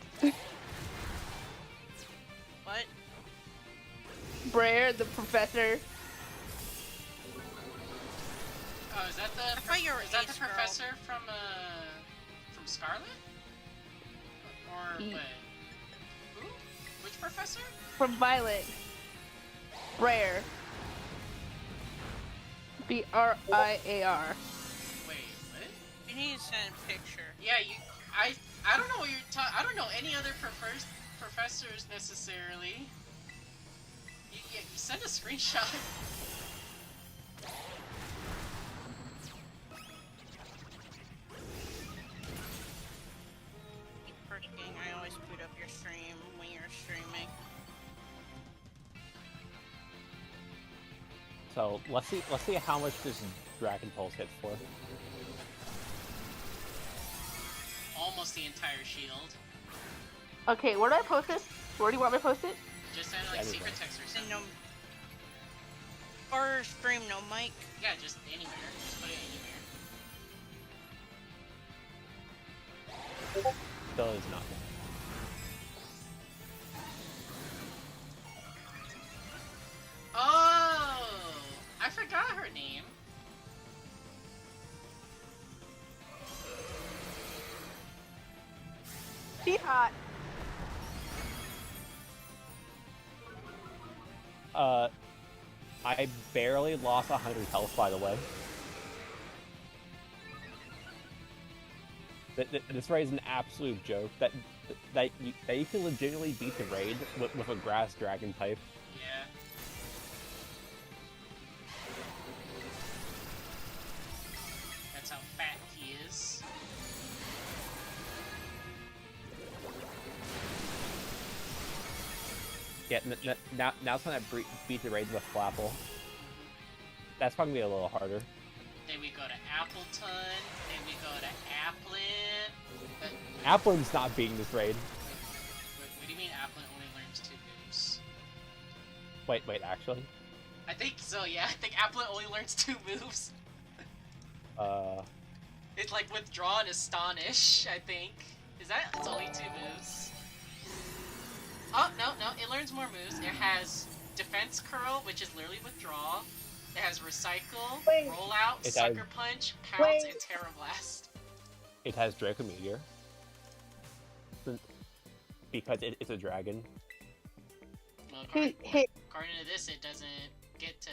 What? Brer, the professor. Oh, is that the? I thought you were is that the Ace Girl. professor from Scarlet? Or Ye- what? Who? Which professor? From Violet. Brer. Briar. Wait, what? You need to send a picture. Yeah, I don't know what you're talking. I don't know any other professors necessarily. You send a screenshot. Keep forgetting I always boot up your stream when you're streaming. So let's see how much this Dragon Pulse hits for. Almost the entire shield. Okay, where do I post this? Where do you want me to post it? Just send like Everywhere. secret text or And something. no. Or stream no mic. Yeah, just anywhere. Just put it anywhere. Still is not. Oh, I forgot her name. She's hot. I barely lost 100 health, by the way. This raid is an absolute joke. That you can legitimately beat the raid with a grass dragon type. Yeah. That's how fat he is. Yeah, now it's gonna beat the raid with Flapple. That's probably gonna be a little harder. Then we go to Appleton. Then we go to Applin. Applin's not beating this raid. What do you mean Applin only learns 2 moves? Wait, actually. I think so, yeah. I think Applin only learns 2 moves. It's like Withdraw and Astonish, I think. It's only 2 moves. Oh, no, it learns more moves. It has Defense Curl, which is literally Withdraw. It has Recycle, Wait. Rollout, It Sucker has- Punch, Pounce, Wait. and Terra Blast. It has Draco Meteor. Because it's a dragon. Well, Hey, according to this, it doesn't get to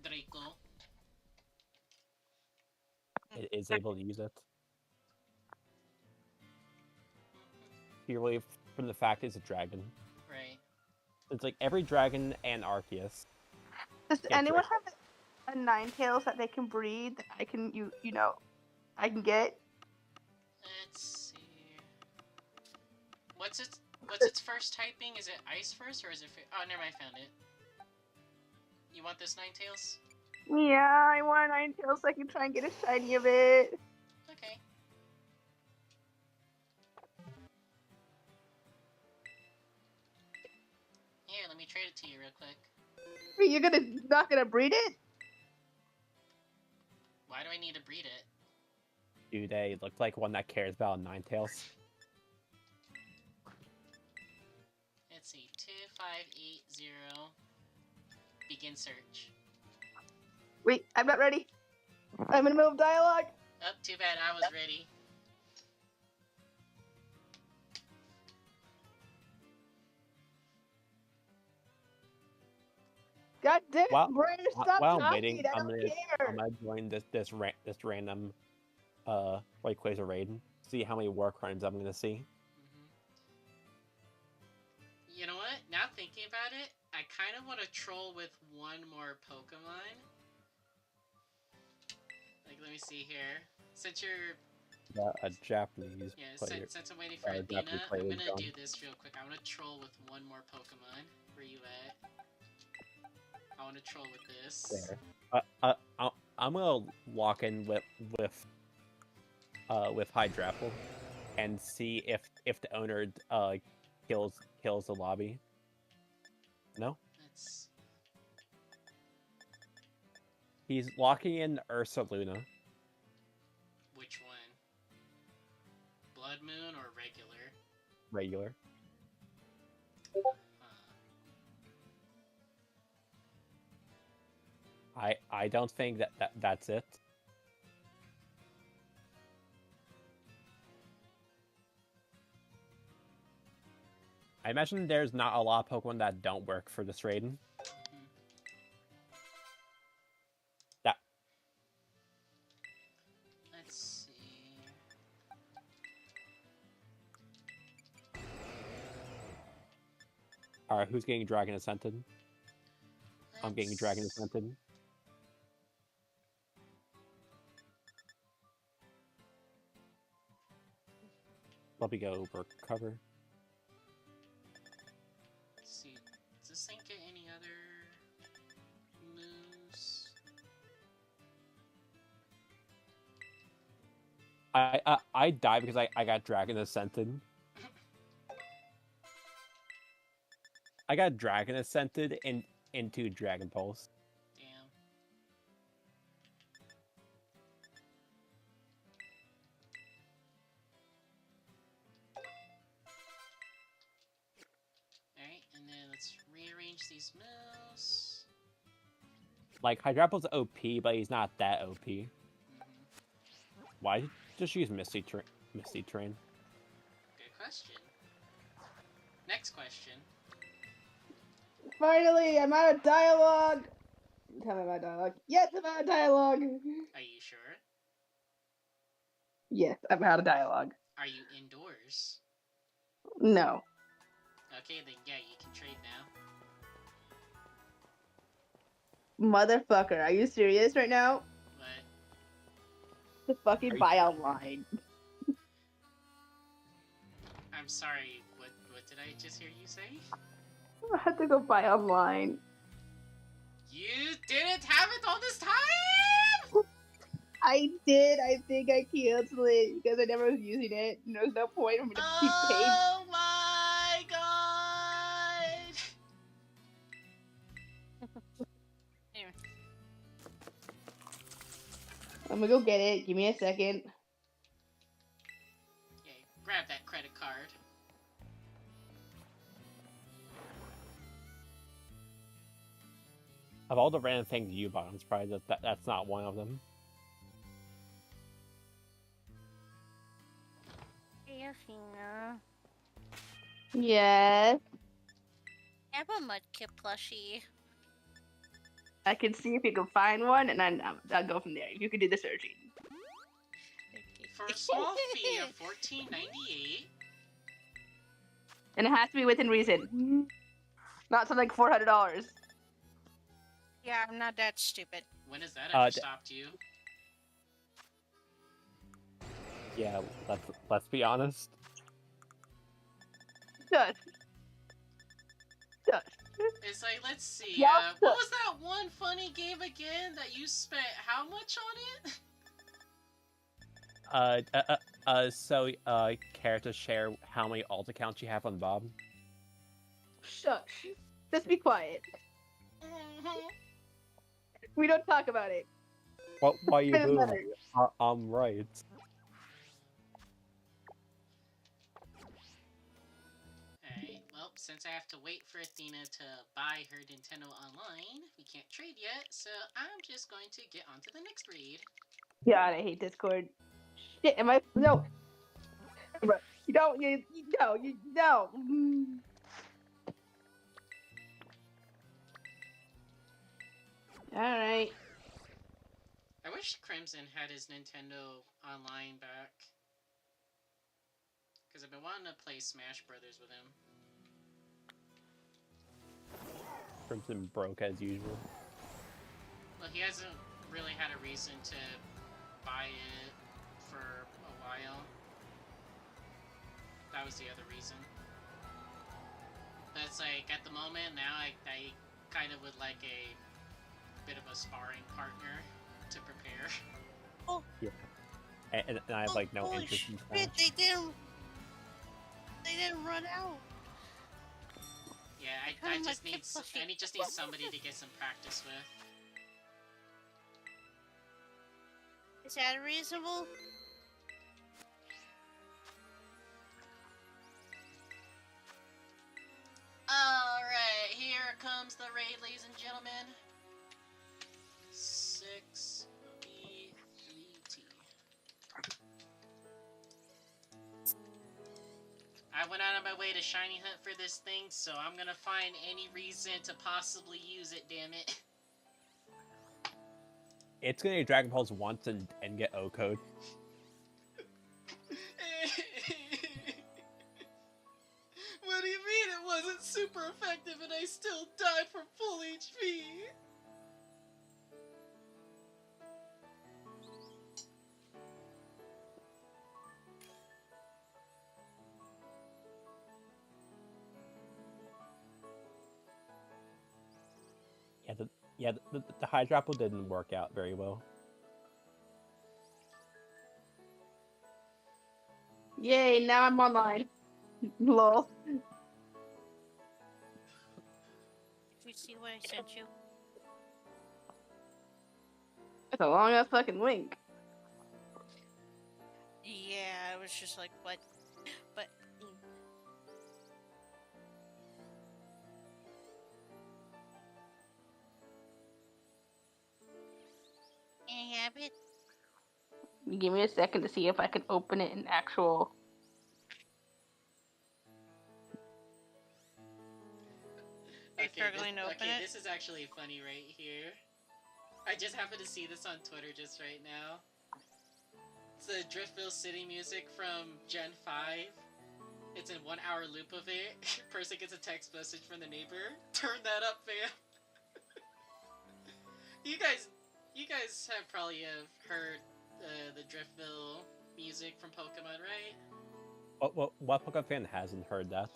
Draco. It is able to use it. Purely from the fact it's a dragon. Right. It's like every dragon and Arceus. does Yeah, anyone correct. have a Ninetales that they can breed that I can I can get? Let's see. What's its What's its first typing? Is it ice first, or is it... Oh, never mind, I found it. You want this Ninetales? Yeah, I want a Ninetales so I can try and get a shiny of it. Okay. Here, let me trade it to you real quick. Wait, you're not gonna breed it? Why do I need to breed it? Do they look like one that cares about Ninetales? Let's see, 2580. Begin search. Wait, I'm not ready. I'm in the middle of dialogue. Oh, too bad, I was ready. God damn it, While- Brain, stop While I'm talking. waiting, I don't care. I'm gonna join this random Rayquaza raid. See how many war crimes I'm gonna see. You know what? Now thinking about it, I kind of want to troll with one more Pokemon. Like, let me see here. Since you're... A Japanese Yeah, player. since I'm waiting for Japanese Athena, player I'm gonna John. do this real quick. I want to troll with one more Pokemon. Where you at? I want to troll with this. There. I'm gonna walk in with Hydrapple and see if the owner kills the lobby. No, Let's... he's locking in Ursa Luna. Which one? Blood Moon or regular? Regular. I don't think that's it. I imagine there's not a lot of Pokemon that don't work for this raid. That. Let's see. Alright, who's getting Dragon Ascended? I'm getting Dragon Ascended. Let me go recover. Let's see. Does this thing get any other moves? I died because I got Dragon Ascended. I got Dragon Ascended into Dragon Pulse. Damn. Alright, and then let's rearrange these moves. Like, Hydrapple's OP, but he's not that OP. Mm-hmm. Why just use Misty Train? Good question. Next question. Finally, I'm out of dialogue. Tell me about dialogue. Yes, I'm out of dialogue. Are you sure? Yes, I'm out of dialogue. Are you indoors? No. Okay, then yeah, you can trade now. Motherfucker, are you serious right now? What? To fucking buy online. I'm sorry, what did I just hear you say? I had to go buy online. You didn't have it all this time?! I did. I think I canceled it because I never was using it. And there's no point for me to keep paying. Oh my god! I'm gonna go get it. Give me a second. Okay, grab that credit card. Of all the random things you bought, I'm surprised that's not one of them. Hey, Athena. Yes. I have a Mudkip plushie. I can see if you can find one, and I'll go from there. You can do the searching. For a small fee of $14.98. And it has to be within reason. Not something like $400. Yeah, I'm not that stupid. When has that ever d- stopped you? Yeah, let's be honest. Shush. Shush. It's like, let's see, Y'all what was that one funny game again that you spent how much on it? So, care to share how many alt accounts you have on Bob? Shush. Just be quiet. We don't talk about it. Why you Finish do? letter. I'm right. Alright, well, since I have to wait for Athena to buy her Nintendo Online, we can't trade yet, so I'm just going to get on to the next read. God, I hate Discord. Shit, am I? No. You don't. You don't. All right. I wish Crimson had his Nintendo Online back. Because I've been wanting to play Smash Brothers with him. Crimson broke as usual. Well, he hasn't really had a reason to buy it for a while. That was the other reason. But it's like, at the moment, now I kind of would like a bit of a sparring partner to prepare. Oh. Yeah. And I have like no interest in Smash. They didn't run out. Yeah, I just need somebody to get some practice with. Is that reasonable? Alright, here comes the raid, ladies and gentlemen. 6B3T. I went out of my way to shiny hunt for this thing, so I'm gonna find any reason to possibly use it, damn it. It's gonna Dragon Pulse once and get O code. What do you mean it wasn't super effective and I still died from full HP? The Hydrapple didn't work out very well. Yay! Now I'm online. Lol. Did you see what I sent you? That's a long ass fucking link. Yeah, I was just like, what? But. Can I have it? Give me a second to see if I can open it in actual. Are you struggling to open it? This is actually funny right here. I just happened to see this on Twitter just right now. It's the Driftville City music from Gen 5. It's in 1 hour loop of it. Person gets a text message from the neighbor. Turn that up, fam. You guys have probably heard the Driftville music from Pokemon, right? What Pokemon fan hasn't heard that?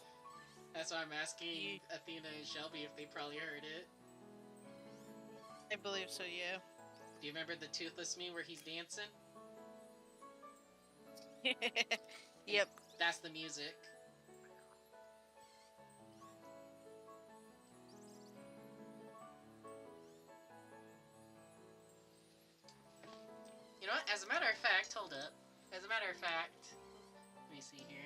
That's why I'm asking Athena and Shelby if they probably heard it. I believe so, yeah. Do you remember the Toothless meme where he's dancing? Yep. That's the music. You know what? As a matter of fact, hold up. As a matter of fact, let me see here.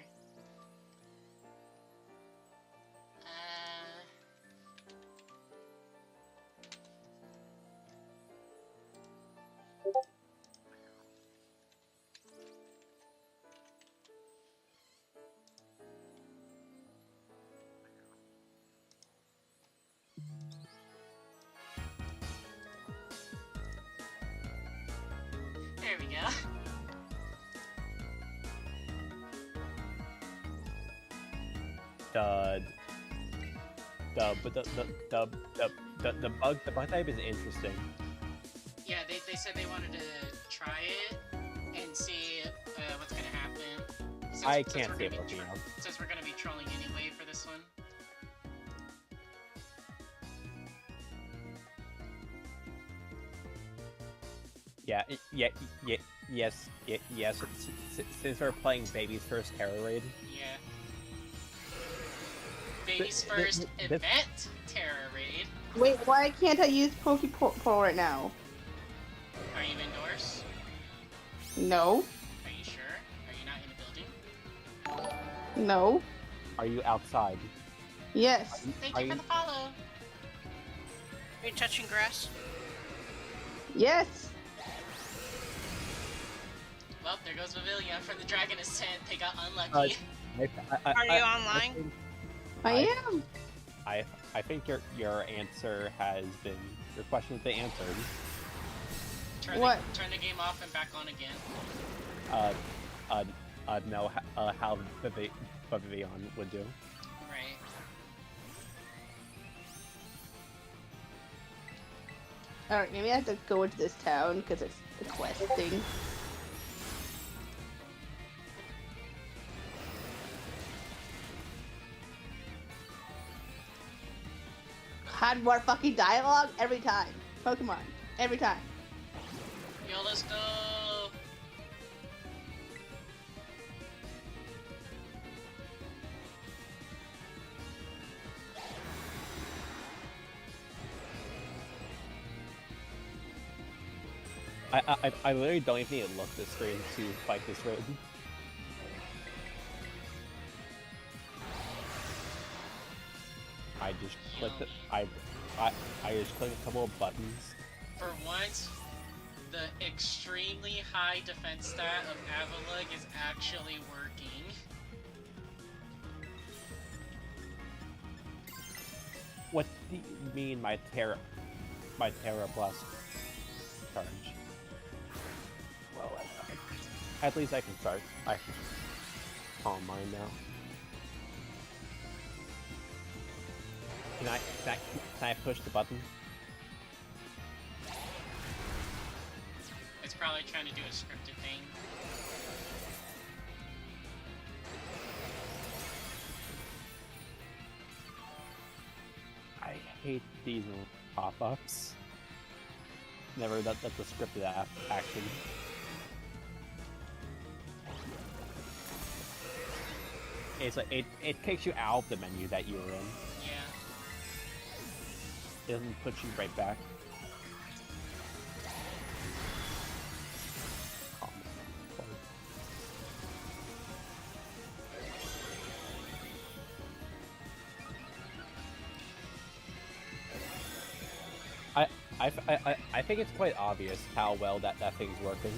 There we go. The bug type is interesting. Yeah, they said they wanted to try it and see what's gonna happen. I can't see it working out. Since we're gonna be trolling anyway for this one. Yes. Since we're playing Baby's first Terror Raid. Yeah. Baby's first event Terror Raid. Wait, why can't I use Pokepole right now? Are you indoors? No. Are you sure? Are you not in the building? No. Are you outside? Yes. Thank you for the follow. Are you touching grass? Yes. Well, there goes Pavilia from the Dragon Ascent. They got unlucky. Are you online? I am. I think your answer has been, your question has been answered. Turn the game off and back on again. No, how Pavilion would do. Right. Alright, maybe I have to go into this town because it's the quest thing. Had more fucking dialogue every time. Pokemon. Every time. Yo, let's go! I literally don't even need to look this screen to fight this raid. I just clicked it. I just clicked a couple of buttons. For once, the extremely high defense stat of Avalugg is actually working. What do you mean my Terra Plus charge? Well, at least I can start. I can calm mine now. Can I push the button? It's probably trying to do a scripted thing. I hate these pop-ups. Never that's a scripted action. It's like it takes you out of the menu that you were in. Yeah. It doesn't put you right back. I think it's quite obvious how well that thing's working.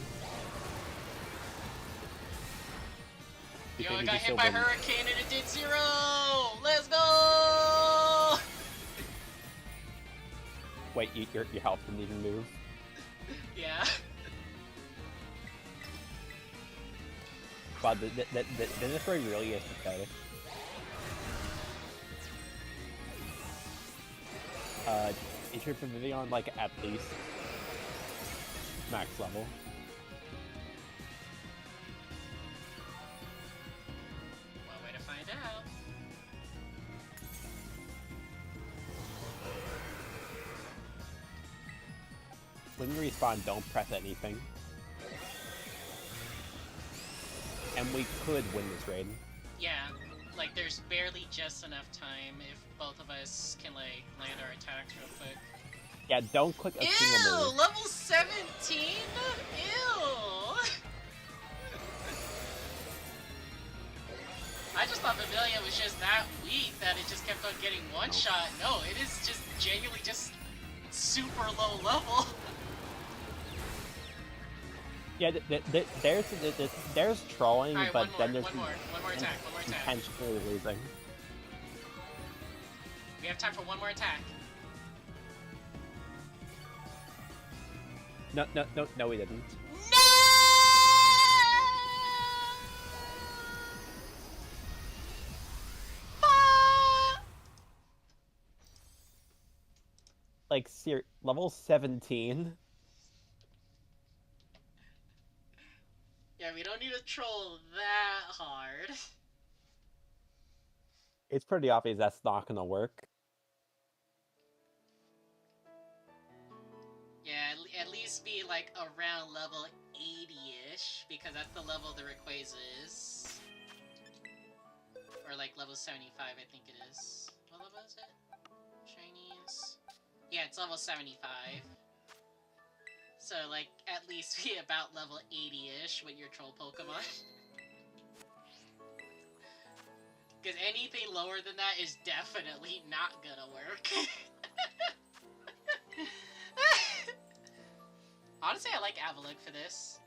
Yo, I got hit by Hurricane and it did 0! Let's go! Wait, your health didn't even move? Yeah. Wow, this raid really is pathetic. Is your Pavilion like at least max level? One way to find out. When you respawn, don't press anything. And we could win this raid. Yeah, like there's barely just enough time if both of us can like land our attacks real quick. Yeah, don't click a single move. Ew! Level 17? Ew! I just thought Pavilion was just that weak that it just kept on getting one shot. No, it is just genuinely just super low level. Yeah, there's trolling, Right, but then there's one more attack. intentionally losing. We have time for one more attack. No, we didn't. No! Like, Yeah, level 17? we we don't need to troll that hard. It's pretty obvious that's not gonna work. Yeah, at least be like around level 80-ish, because that's the level the Rayquaza is. Or like level 75, I think it is. What level is it? Shinies? Yeah, it's level 75. So like, at least be about level 80-ish with your troll Pokemon. Because anything lower than that is definitely not gonna work. Honestly, I like Avalugg for this.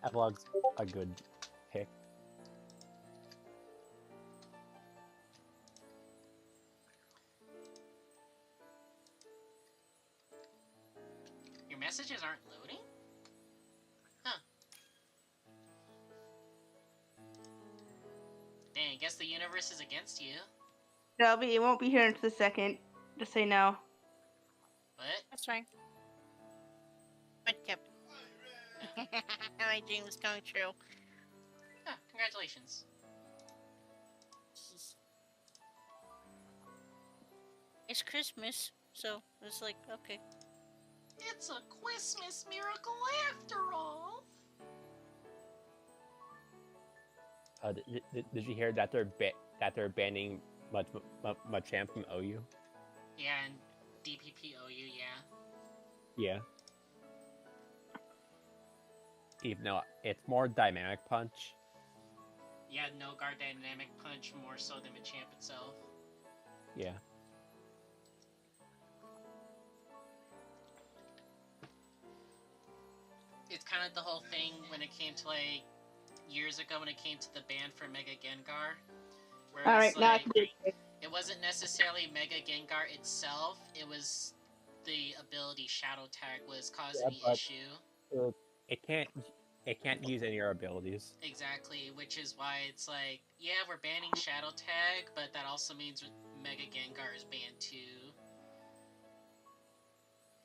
Avalugg's a good pick. Your messages aren't loading? Huh. Dang, I guess the universe is against you. It won't be here until the second. Just say no. What? That's fine. But yep. My dream was coming true. Huh, congratulations. It's Christmas, so it's like, okay. It's a Christmas miracle after all. Did you hear that they're banning Machamp from OU? Yeah, and DPPOU, yeah. Yeah. Even though it's more Dynamic Punch. Yeah, no guard dynamic punch more so than Machamp itself. Yeah. It's kind of the whole thing when it came to like years ago when it came to the ban for Mega Gengar. Where it was like, it wasn't necessarily Mega Gengar itself, it was the ability Shadow Tag was causing the issue. It can't use any of your abilities. Exactly, which is why it's like, yeah, we're banning Shadow Tag, but that also means Mega Gengar is banned too.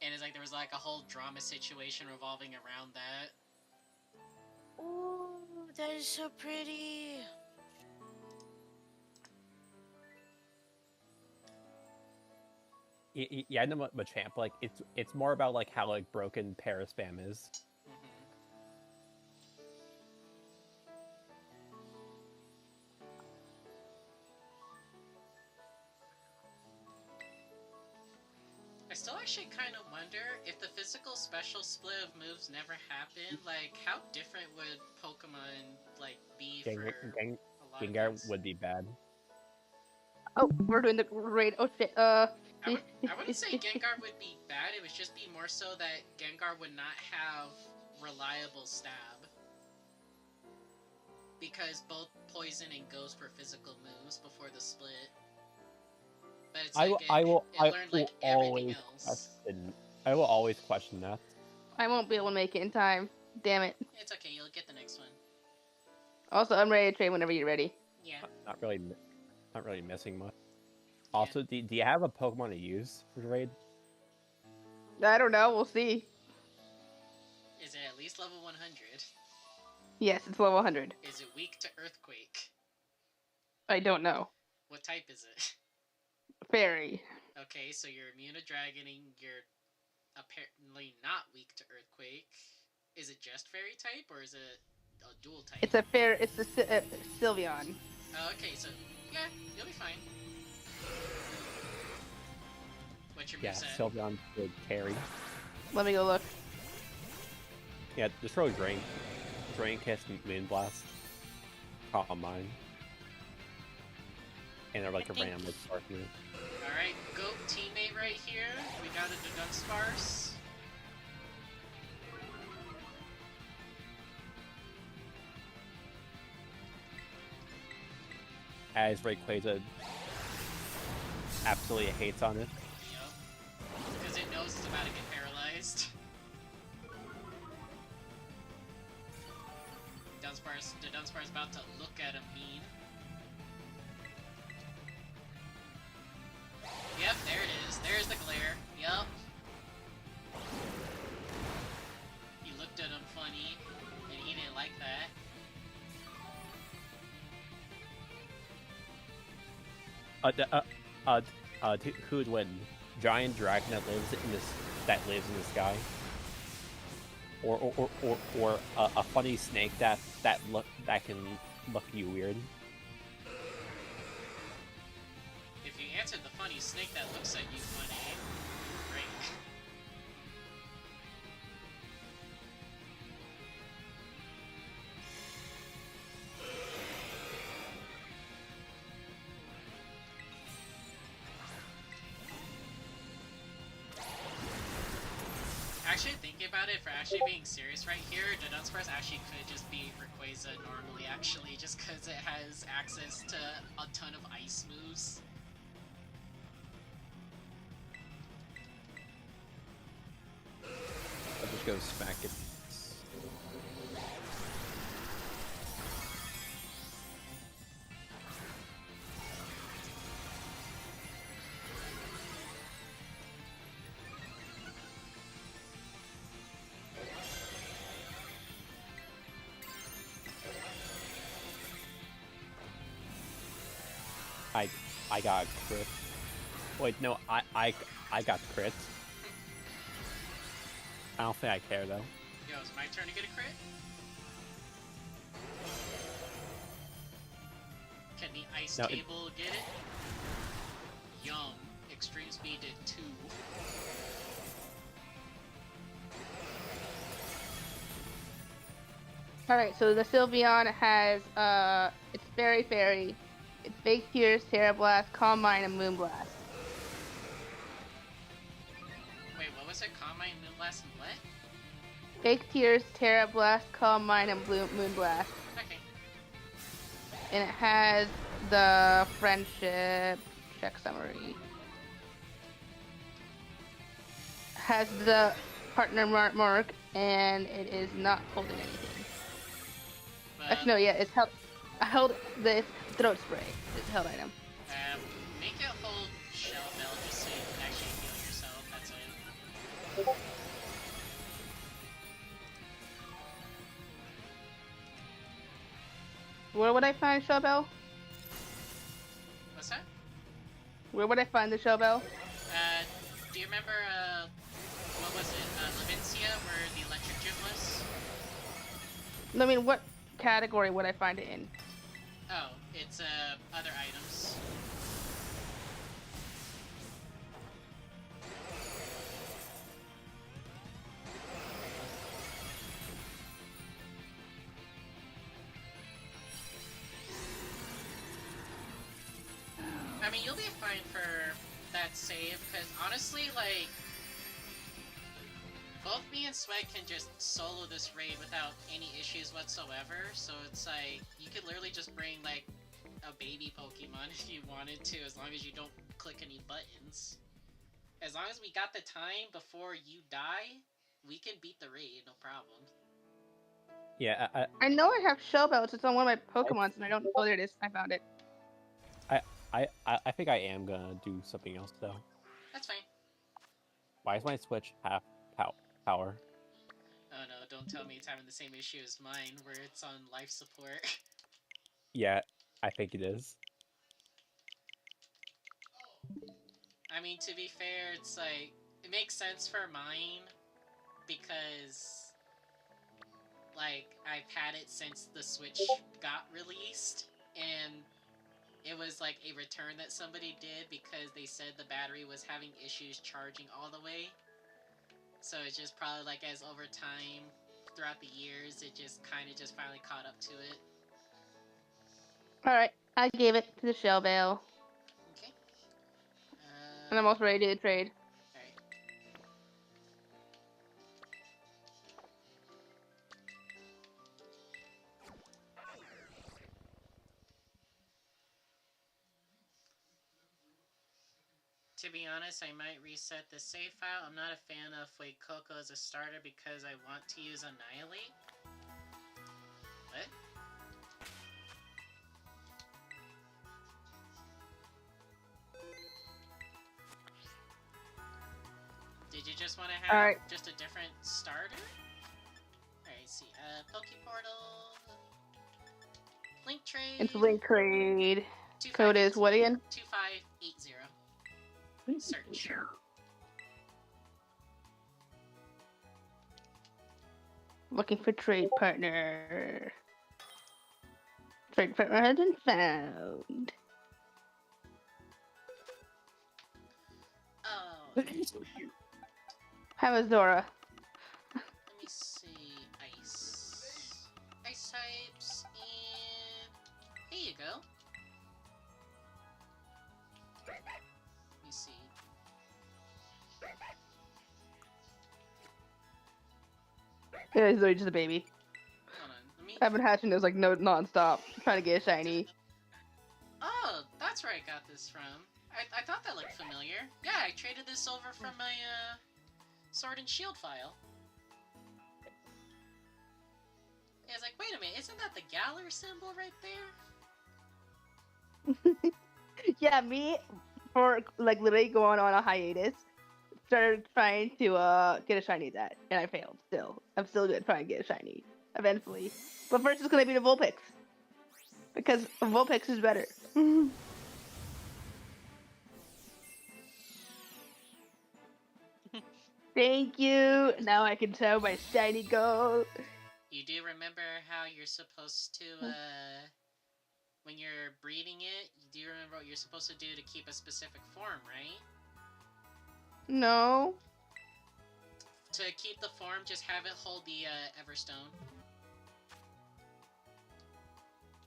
And it's like there was like a whole drama situation revolving around that. Oh, that is so pretty. Yeah, I know Machamp, like, it's more about, like, how, like, broken Paraspam is. I still actually kind of wonder if the physical special split of moves never happened, like, how different would Pokemon, like, be for a lot Gengar of things? would be bad. Oh, we're doing the raid. Oh shit. I wouldn't say Gengar would be bad, it would just be more so that Gengar would not have reliable stab. Because both Poison and Ghost were physical moves before the split. But it's like I will everything else. I will always question that. I won't be able to make it in time. Damn it. It's okay, you'll get the next one. Also, I'm ready to trade whenever you're ready. Yeah. Not really missing much. Also, do you have a Pokemon to use for the raid? I don't know. We'll see. Is it at least level 100? Yes, it's level 100. Is it weak to Earthquake? I don't know. What type is it? Fairy. Okay, so you're immune to Dragoning, you're apparently not weak to Earthquake. Is it just Fairy type, or is it a dual type? It's a Sylveon. Oh, okay, so, yeah, you'll be fine. What's your moveset? Yeah, Sylveon would carry. Let me go look. Yeah, just throw Drain Kiss and Moonblast. Calm Mind. And they're like a random like spark move. Alright, GOAT teammate right here. We got a Dunsparce. As Rayquaza absolutely hates on it. Yep. Because it knows it's about to get paralyzed. The Dunsparce about to look at him mean. Yep, there it is. There's the glare. Yep. He looked at him funny. Who would win? Giant dragon that lives in the sky, or a funny snake that can look you weird. If you answered the funny snake that looks at you funny, great. Actually, thinking about it, for actually being serious right here, the Dunsparce actually could just be Rayquaza normally, actually, just because it has access to a ton of ice moves. I'll just go smack it. I got crit. Wait, no, I got crit. I don't think I care though. Yo, it's my turn to get a crit? Can the ice table get it? Yum. Extreme speed did 2. Alright, so the Sylveon has, it's Fairy Fairy, it's Fake Tears, Terra Blast, Calm Mind, and Moonblast. Wait, what was it? Calm Mind, Moonblast, and what? Fake Tears, Terra Blast, Calm Mind, and Moonblast. Okay. And it has the Friendship check summary. Has the partner mark, and it is not holding anything. Actually, no, yeah, it's held. I held the throat spray. It's a held item. Make it hold Shell Bell just so you can actually heal yourself. That's it. Where would I find Shellbell? What's that? Where would I find the Shellbell? Do you remember, what was it, Levincia, where the electric gym was? I mean, what category would I find it in? Oh, it's, other items. I mean, you'll be fine for that save, because honestly, like, both me and Swag can just solo this raid without any issues whatsoever, so it's like, you could literally just bring, like, a baby Pokemon if you wanted to, as long as you don't click any buttons. As long as we got the time before you die, we can beat the raid, no problem. Yeah, I know I have Shellbell. It's on one of my Pokemons, and I don't. Oh, there it is. I found it. I think I am gonna do something else though. That's fine. Why is my Switch half power? Oh no, don't tell me it's having the same issue as mine, where it's on life support. Yeah, I think it is. I mean, to be fair, it's like, it makes sense for mine, because, like, I've had it since the Switch got released, and it was like a return that somebody did because they said the battery was having issues charging all the way. So it's just probably like, as over time, throughout the years, it just kind of just finally caught up to it. Alright, I gave it to the Shellbell. Okay. And I'm almost ready to do the trade. Alright. To be honest, I might reset the save file. I'm not a fan of Fuecoco as a starter because I want to use Annihilate. What? Did you just want to have just a different starter? Alright, see. Pokeportal. Link trade. It's Link Trade. Code is what again? 2580. Search. Looking for trade partner. Trade partner has been found. Oh. How is Zora? Let me see. Ice. Ice types, and here you go. Let me see. Yeah, he's just a baby. Hold on. Let me. I've been hatching those like non-stop, trying to get a shiny. Oh, that's where I got this from. I thought that looked familiar. Yeah, I traded this over from my Sword and Shield file. Yeah, I was like, wait a minute, isn't that the Galar symbol right there? Yeah, me for like literally going on a hiatus, started trying to get a shiny that, and I failed. Still, I'm still gonna try and get a shiny eventually, but first it's gonna be the Vulpix because Vulpix is better. Thank you. Now I can tell my shiny gold. You do remember how you're supposed to when you're breeding it, you do remember what you're supposed to do to keep a specific form, right? No. To keep the form, just have it hold the Everstone.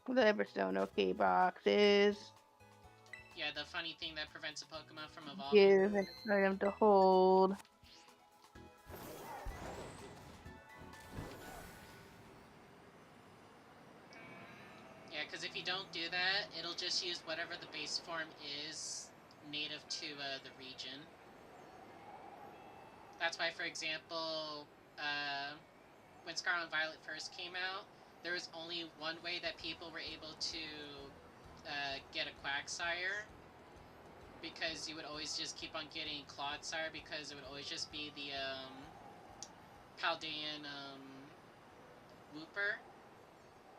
The Everstone, okay, boxes. Yeah, the funny thing that prevents a Pokemon from evolving. Give an item to hold. Yeah, because if you don't do that, it'll just use whatever the base form is native to the region. That's why, for example, when Scarlet and Violet first came out, there was only one way that people were able to get a Quagsire, because you would always just keep on getting Clodsire, because it would always just be the Paldean Wooper.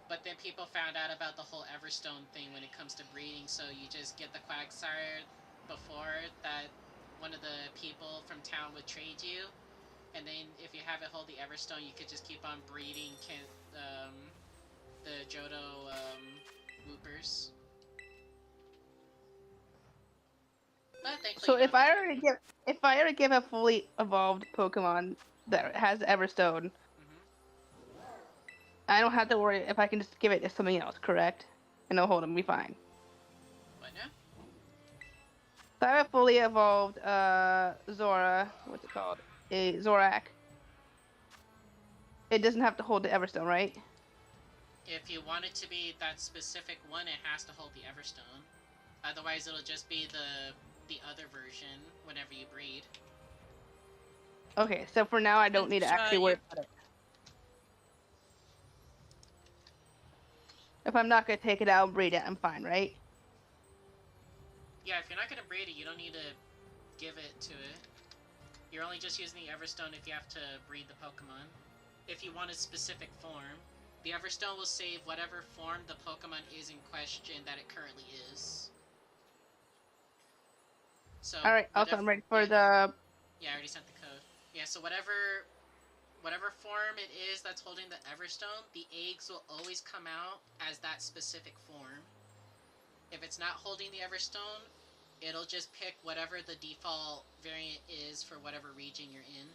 But then people found out about the whole Everstone thing when it comes to breeding, so you just get the Quagsire before that one of the people from town would trade you, and then if you have it hold the Everstone, you could just keep on breeding the Johto Woopers. So if I already give a fully evolved Pokemon that has Everstone, I don't have to worry if I can just give it to something else, correct? And it'll hold them, be fine. What now? So I have a fully evolved Zora, what's it called? A Zorak. It doesn't have to hold the Everstone, right? If you want it to be that specific one, it has to hold the Everstone. Otherwise, it'll just be the other version whenever you breed. Okay, so for now I don't need to actually worry about it. If I'm not gonna take it out and breed it, I'm fine, right? Yeah, if you're not gonna breed it, you don't need to give it to it. You're only just using the Everstone if you have to breed the Pokemon. If you want a specific form, the Everstone will save whatever form the Pokemon is in question that it currently is. So alright, also I'm ready for the... Yeah, I already sent the code. Yeah, so whatever form it is that's holding the Everstone, the eggs will always come out as that specific form. If it's not holding the Everstone, it'll just pick whatever the default variant is for whatever region you're in.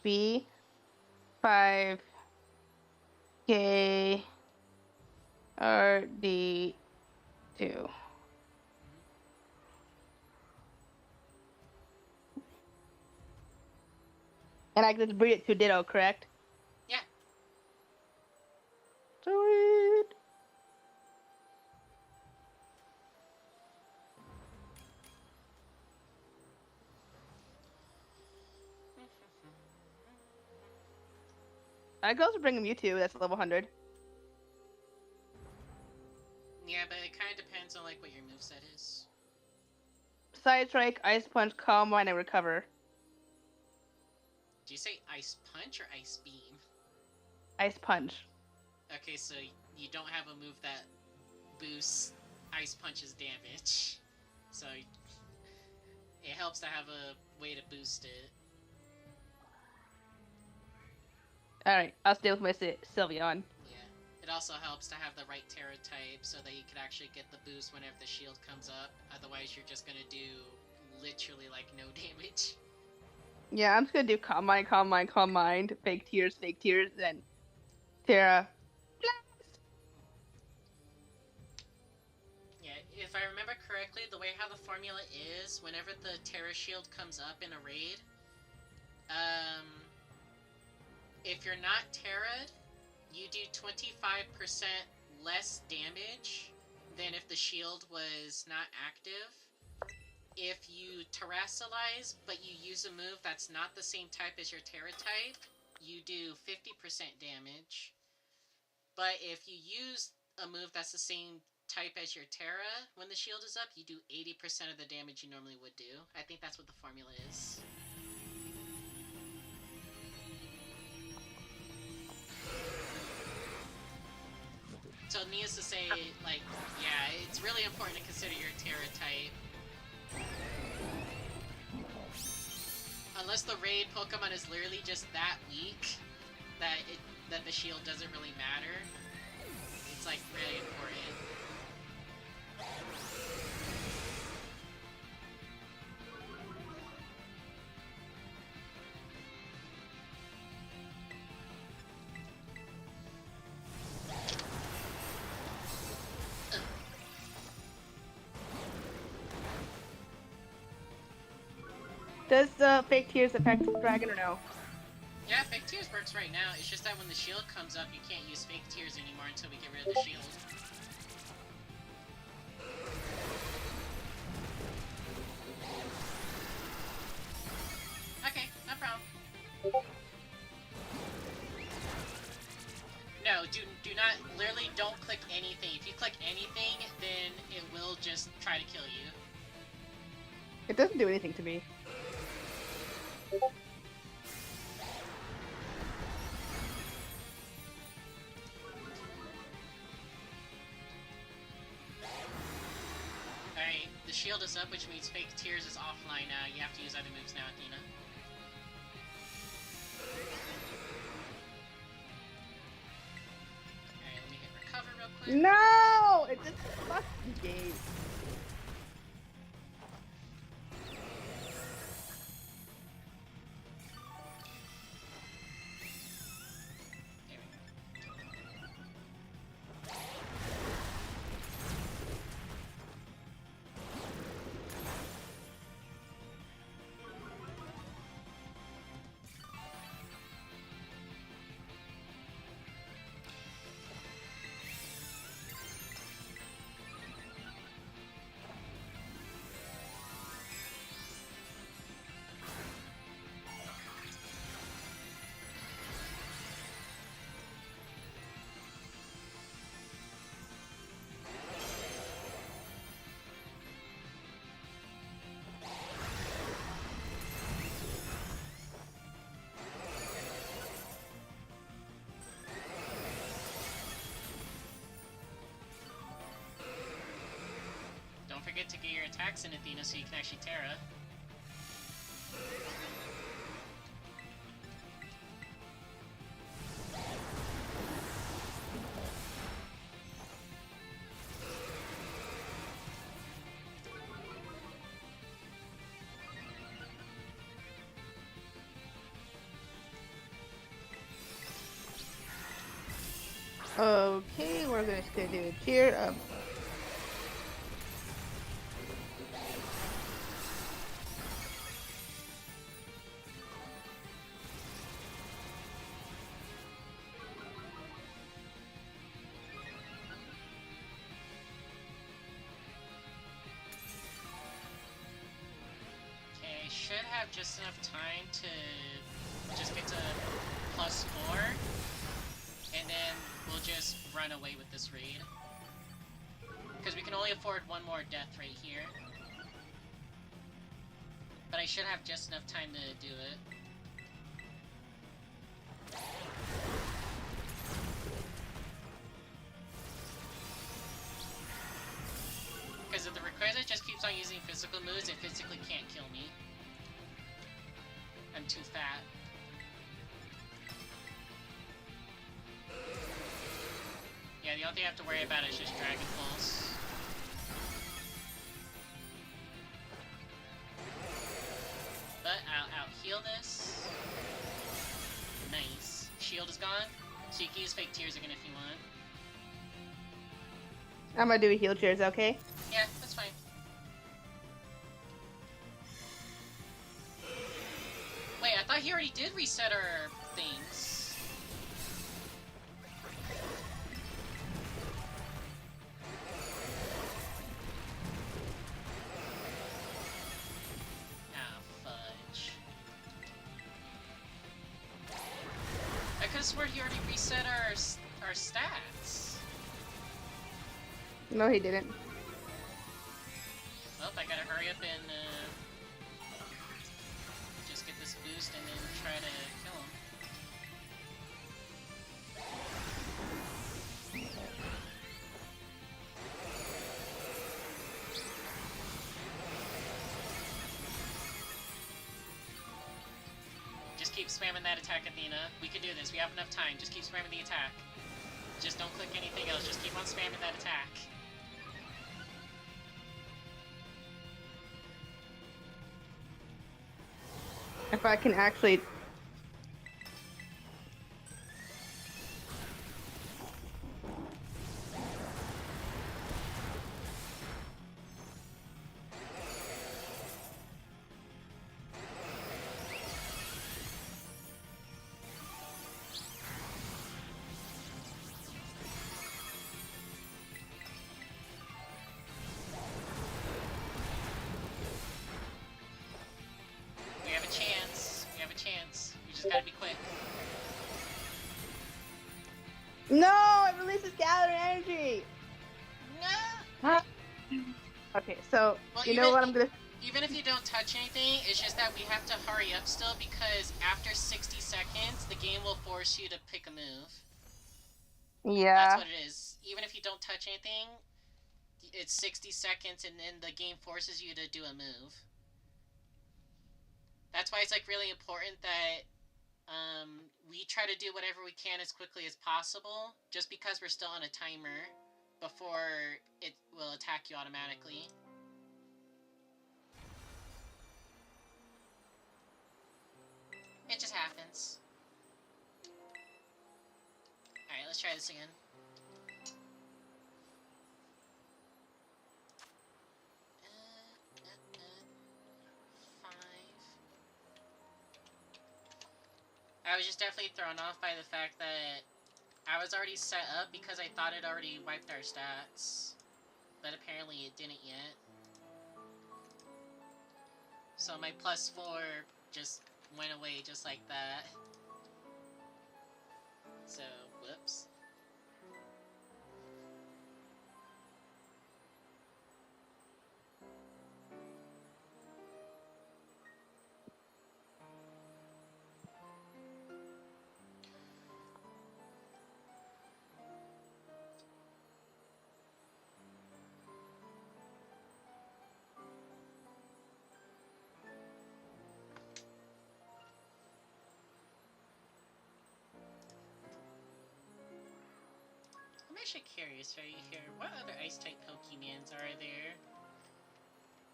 B5KRD2. And I can just breed it to Ditto, correct? Yeah. Sweet. I could also bring him Mewtwo, that's level 100. Yeah, but it kind of depends on like what your moveset is. Side Strike, Ice Punch, Calm Mind, and Recover. Do you say Ice Punch or Ice Beam? Ice Punch. Okay, so you don't have a move that boosts Ice Punch's damage. So it helps to have a way to boost it. Alright, I'll stay with my Sylveon. Yeah. It also helps to have the right Terra type so that you can actually get the boost whenever the shield comes up. Otherwise, you're just gonna do literally like no damage. Yeah, I'm just gonna do Calm Mind, Calm Mind, Calm Mind, Fake Tears, then Terra. Yeah, if I remember correctly, the way how the formula is, whenever the Terra shield comes up in a raid, if you're not Terra'd, you do 25% less damage than if the shield was not active. If you Terrasilize, but you use a move that's not the same type as your Terra type, you do 50% damage. But if you use a move that's the same type as your Terra when the shield is up, you do 80% of the damage you normally would do. I think that's what the formula is. So needless to say, like, yeah, it's really important to consider your Terra type. Unless the raid Pokemon is literally just that weak that the shield doesn't really matter. It's like really important. Does Fake Tears affect Dragon or no? Yeah, Fake Tears works right now. It's just that when the shield comes up, you can't use Fake Tears anymore until we get rid of the shield. Okay, no problem. No, do not, literally don't click anything. If you click anything, then it will just try to kill you. It doesn't do anything to me. Alright, the shield is up, which means Fake Tears is offline now. You have to use other moves now, Athena. Alright, let me hit recover real quick. No! It just fucking game. Don't forget to get your attacks in, Athena, so you can actually Terra. Okay, we're gonna do a cheer. Okay, should have just enough time to just get to +4, and then we'll just run away with this raid. Because we can only afford one more death right here. But I should have just enough time to do it. too fat. Yeah, the only thing I have to worry about is just Dragon Pulse. But I'll heal this. Nice. Shield is gone, so you can use Fake Tears again if you want. I'm gonna do a heal cheers, okay? Yeah, that's fine. Wait, I thought he already did reset our things. Ah, fudge. I could've sworn he already reset our stats. No, he didn't. Well, I gotta hurry up and just get this boost and then try to kill him. Just keep spamming that attack, Athena. We can do this. We have enough time. Just keep spamming the attack. Just don't click anything else. Just keep on spamming that attack. If I can actually... We have a chance. We have a chance. We just gotta be quick. No! I released this gathering energy! No! Huh? Okay, so, Well, you know what I'm gonna... Even if you don't touch anything, it's just that we have to hurry up still because after 60 seconds, the game will force you to pick a move. Yeah. That's what it is. Even if you don't touch anything, it's 60 seconds and then the game forces you to do a move. That's why it's like really important that we try to do whatever we can as quickly as possible, just because we're still on a timer before it will attack you automatically. It just happens. Alright, let's try this again. I was just definitely thrown off by the fact that I was already set up because I thought it already wiped our stats. But apparently it didn't yet. So my +4 just went away just like that. So, whoops. I'm actually curious right here, what other Ice-type Pokemons are there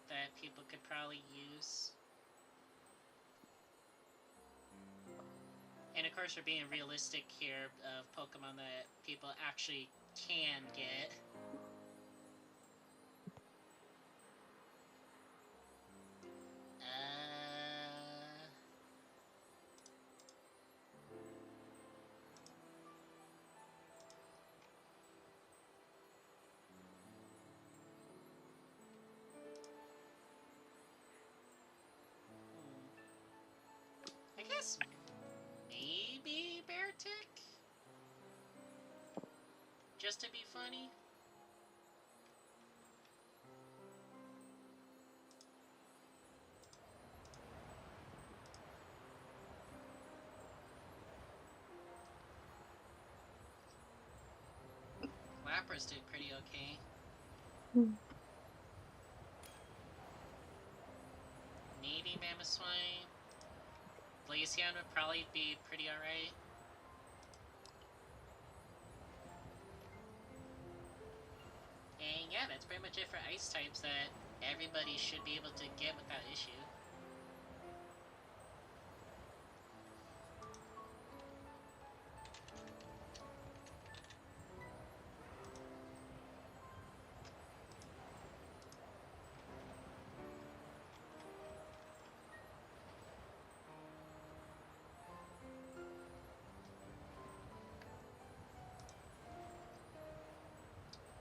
that people could probably use? And of course we're being realistic here of Pokemon that people actually can get. I guess maybe Beartic? Just to be funny? Lapras did pretty okay. Maybe Mamoswine. Glaceon would probably be pretty alright. And yeah, that's pretty much it for ice types that everybody should be able to get without issue.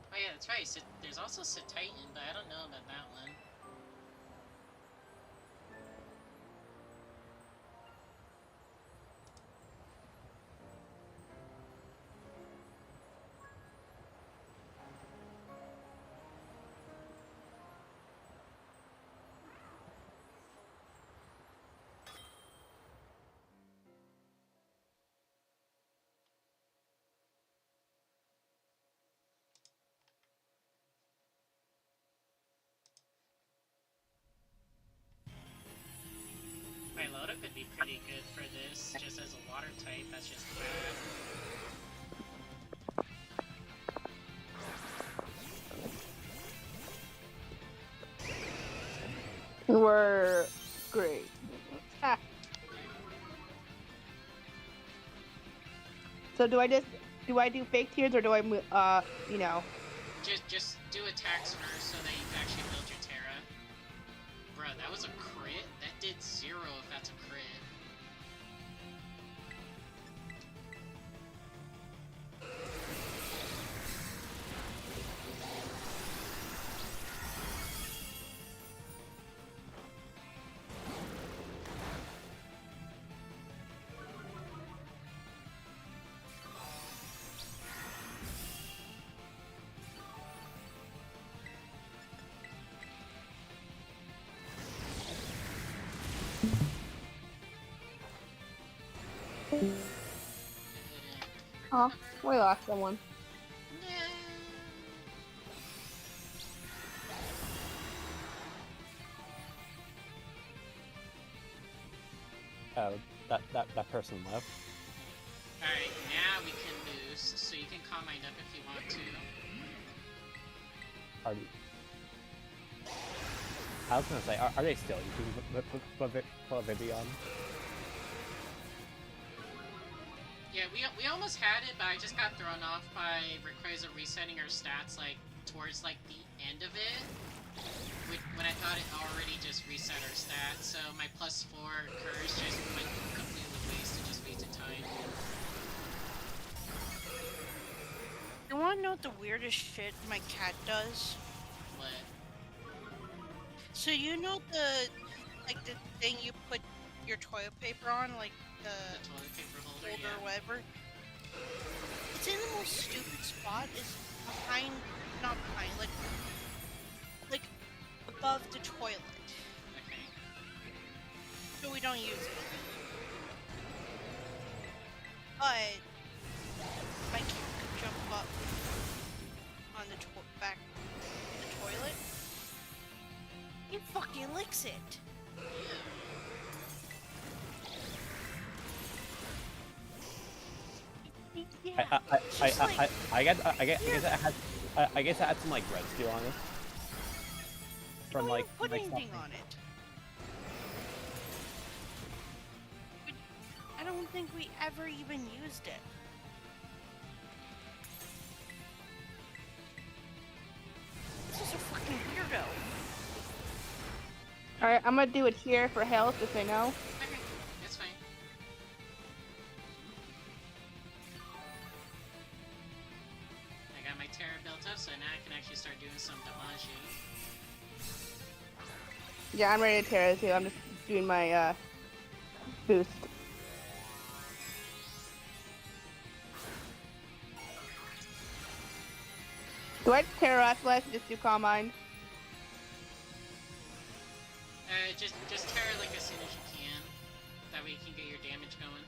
Oh yeah, that's right. There's also Titan, but I don't know about that one. Milotic could be pretty good for this, just as a water type. That's just bad. We're great. Ah. So do I do fake tears or do I you know? Just do attacks first so that you can actually build your Terra. Bruh, that was a crit? That did 0 if that's a crit. Oh, we lost someone. Oh, that person left. Alright, now we can boost, so you can Calm Mind up if you want to. I was gonna say, are they still using Vivian? Yeah, we almost had it, but I just got thrown off by Rayquaza resetting her stats, like, towards, like, the end of it. When I thought it already just reset her stats, so my +4 curse just went completely wasted, just wasted time. You wanna know what the weirdest shit my cat does? What? So you know the thing you put your toilet paper on, like the toilet paper holder, yeah. or whatever? It's in the most stupid spot. It's behind, not behind, like above the toilet. Okay. So we don't use it. But my cat could jump up on the back of the toilet. It fucking licks it. Yeah. I guess it had some like residue on it. From like put anything something. on it. I don't think we ever even used it. This is a fucking weirdo. Alright, I'm gonna do a cheer for health if they know. Okay, that's fine. I got my Terra built up, so now I can actually start doing some damage. Yeah, I'm ready to tear it too. I'm just doing my boost. Do I terrorize less? Just do Calm Mind? Just Terra like as soon as you can. That way you can get your damage going.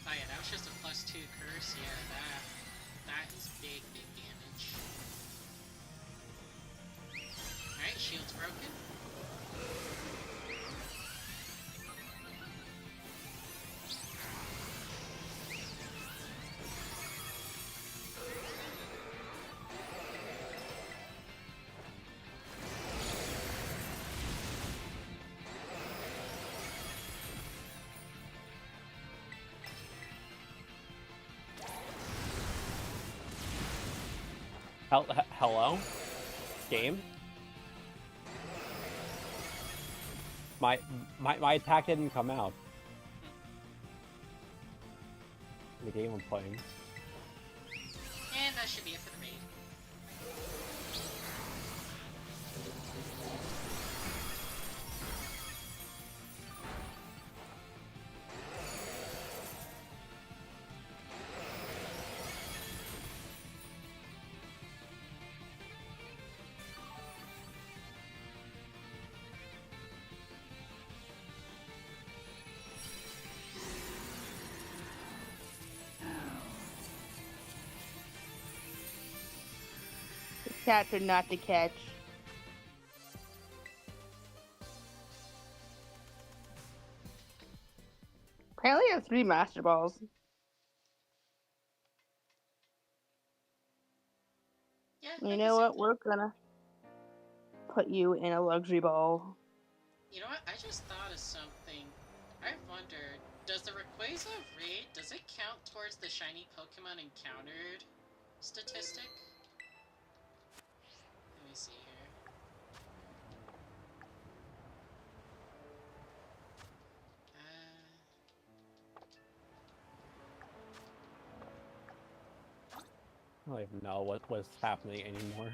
Oh yeah, that was just a +2 curse, yeah, that is big damage. Alright, shield's broken. Hello? Game? My attack didn't come out. The game I'm playing. And that should be it for the raid. Catch or not to catch. Apparently I have 3 Master Balls. Yeah, you know what? We're gonna put you in a luxury ball. You know what? I just thought of something. I wondered, does the Rayquaza raid, does it count towards the shiny Pokemon encountered statistic? Let me see here. I don't even know what's happening anymore.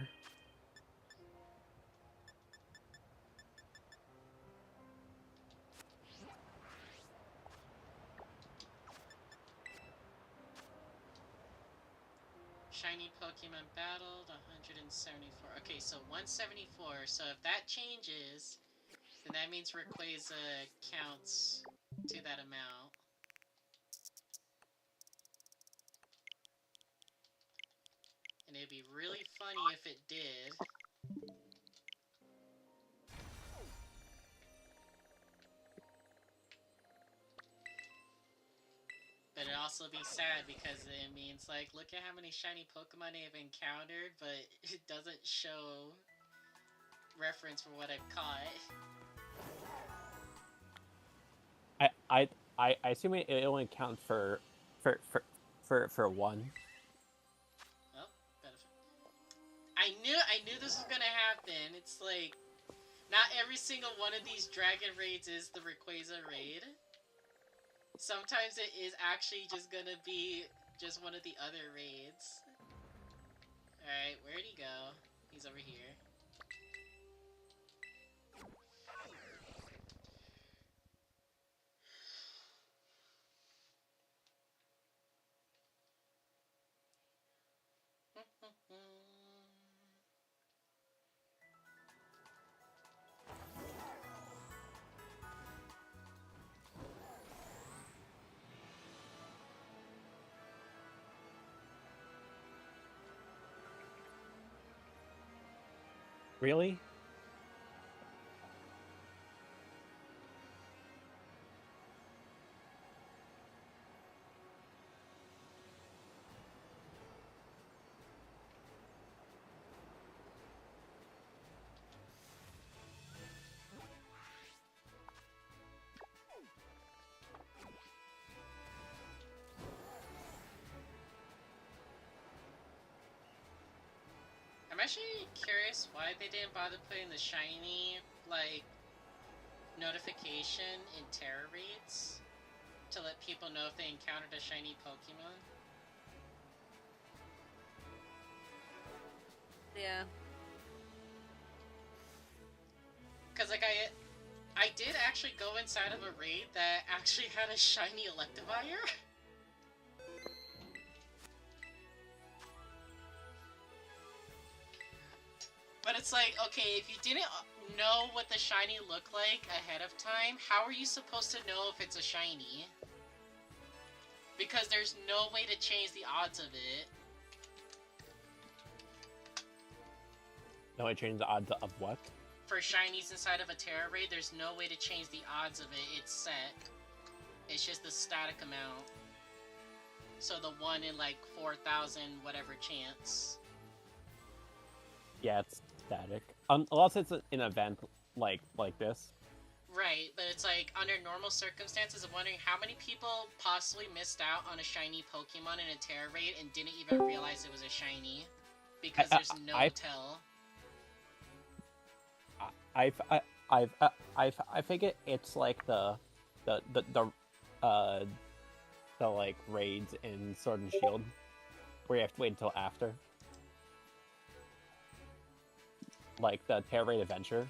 Shiny Pokemon battled, 174. Okay, so 174. So if that changes, then that means Rayquaza counts to that amount. And it'd be really funny if it did. But it'd also be sad because it means, like, look at how many shiny Pokemon they've encountered, but it doesn't show reference for what I've caught. I assume it only counts for one. Oh, benefit. I knew this was gonna happen. It's like, not every single one of these dragon raids is the Rayquaza raid. Sometimes it is actually just gonna be just one of the other raids. Alright, where'd he go? He's over here. Really? I'm actually curious why they didn't bother putting the shiny, like, notification in Terra raids to let people know if they encountered a shiny Pokemon. Yeah. Because, like, I did actually go inside of a raid that actually had a shiny Electivire. But it's like, okay, if you didn't know what the shiny looked like ahead of time, how are you supposed to know if it's a shiny? Because there's no way to change the odds of it. No way to change the odds of what? For shinies inside of a Terra raid, there's no way to change the odds of it. It's set. It's just the static amount. So the 1 in like 4,000 whatever chance. Yeah, it's static. Unless it's an event like this. Right, but it's like, under normal circumstances, I'm wondering how many people possibly missed out on a shiny Pokemon in a Terra raid and didn't even realize it was a shiny. Because there's no tell. I think it's like the like raids in Sword and Shield, where you have to wait until after. Like the Terra Raid Adventure.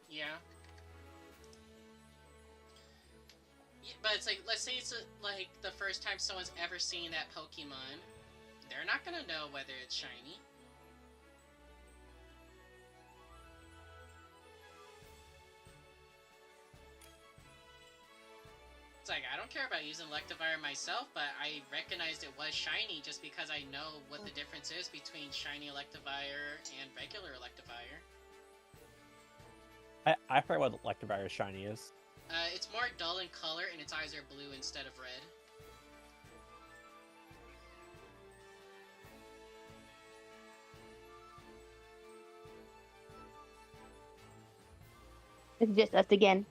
Yeah. But it's like, let's say it's like the first time someone's ever seen that Pokemon. They're not gonna know whether it's shiny. It's like, I don't care about using Electivire myself, but I recognized it was shiny just because I know what the difference is between shiny Electivire and regular Electivire. I forget what Electivire's shiny is. It's more dull in color and its eyes are blue instead of red. It's just us again.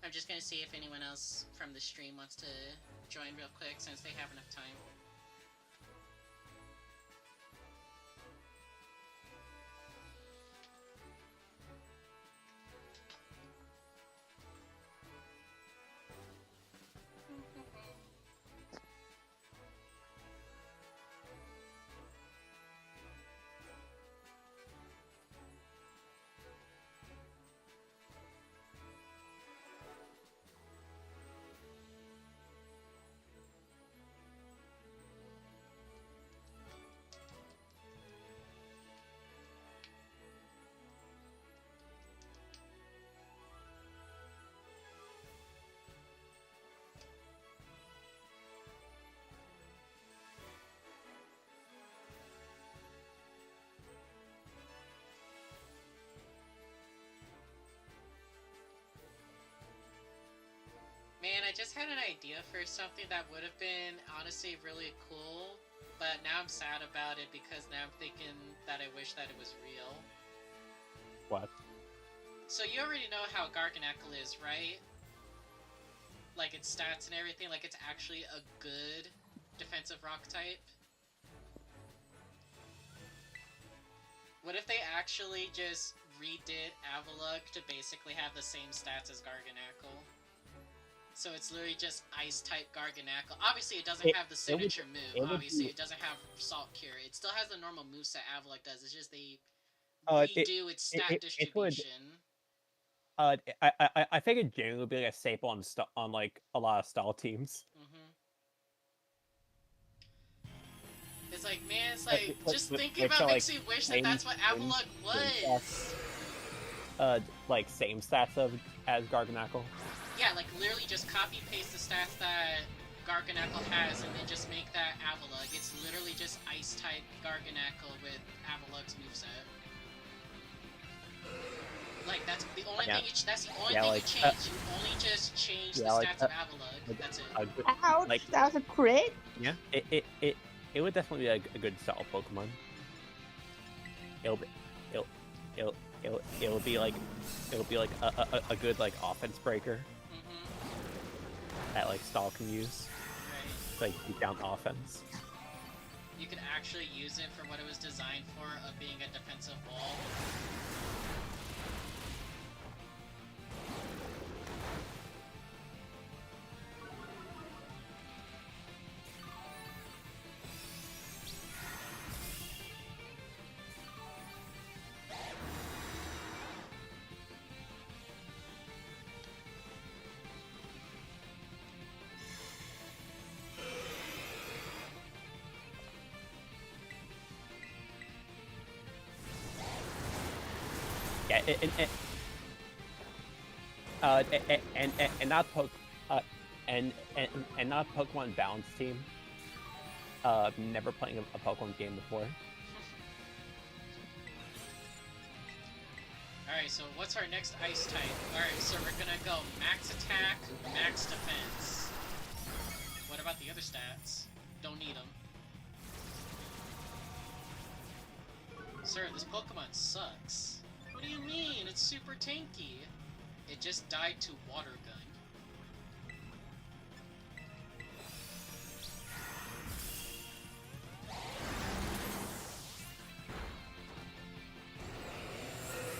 I'm just gonna see if anyone else from the stream wants to join real quick since they have enough time. Man, I just had an idea for something that would have been honestly really cool, but now I'm sad about it because now I'm thinking that I wish that it was real. What? So you already know how Garganacl is, right? Like its stats and everything, like it's actually a good defensive rock type. What if they actually just redid Avalugg to basically have the same stats as Garganacl? So it's literally just Ice-type Garganacl. Obviously, it doesn't have the signature move. Obviously, it doesn't have Salt Cure. It still has the normal moveset Avalugg does. It's just they redo its stat distribution. I think it generally would be like a staple on like a lot of stall teams. It's like, man, it's like, just thinking about makes me wish that that's what Avalugg was. Like same stats as Garganacl. Yeah, like literally just copy paste the stats that Garganacl has and then just make that Avalugg. It's literally just Ice type Garganacl with Avalugg's moveset. Like that's the only thing. That's the only thing you change. You only just change the stats of Avalugg. That's it. Ouch! Like, that was a crit. Yeah, it would definitely be a good stall Pokemon. It'll be like a good like offense breaker that like stall can use, to, like beat down offense. You could actually use it for what it was designed for, of being a defensive wall. And not and not a Pokemon balance team. Never playing a Pokemon game before. Alright, so what's our next ice type? Alright, so we're gonna go max attack, max defense. What about the other stats? Don't need them. Sir, this Pokemon sucks. What do you mean? It's super tanky. It just died to Water Gun.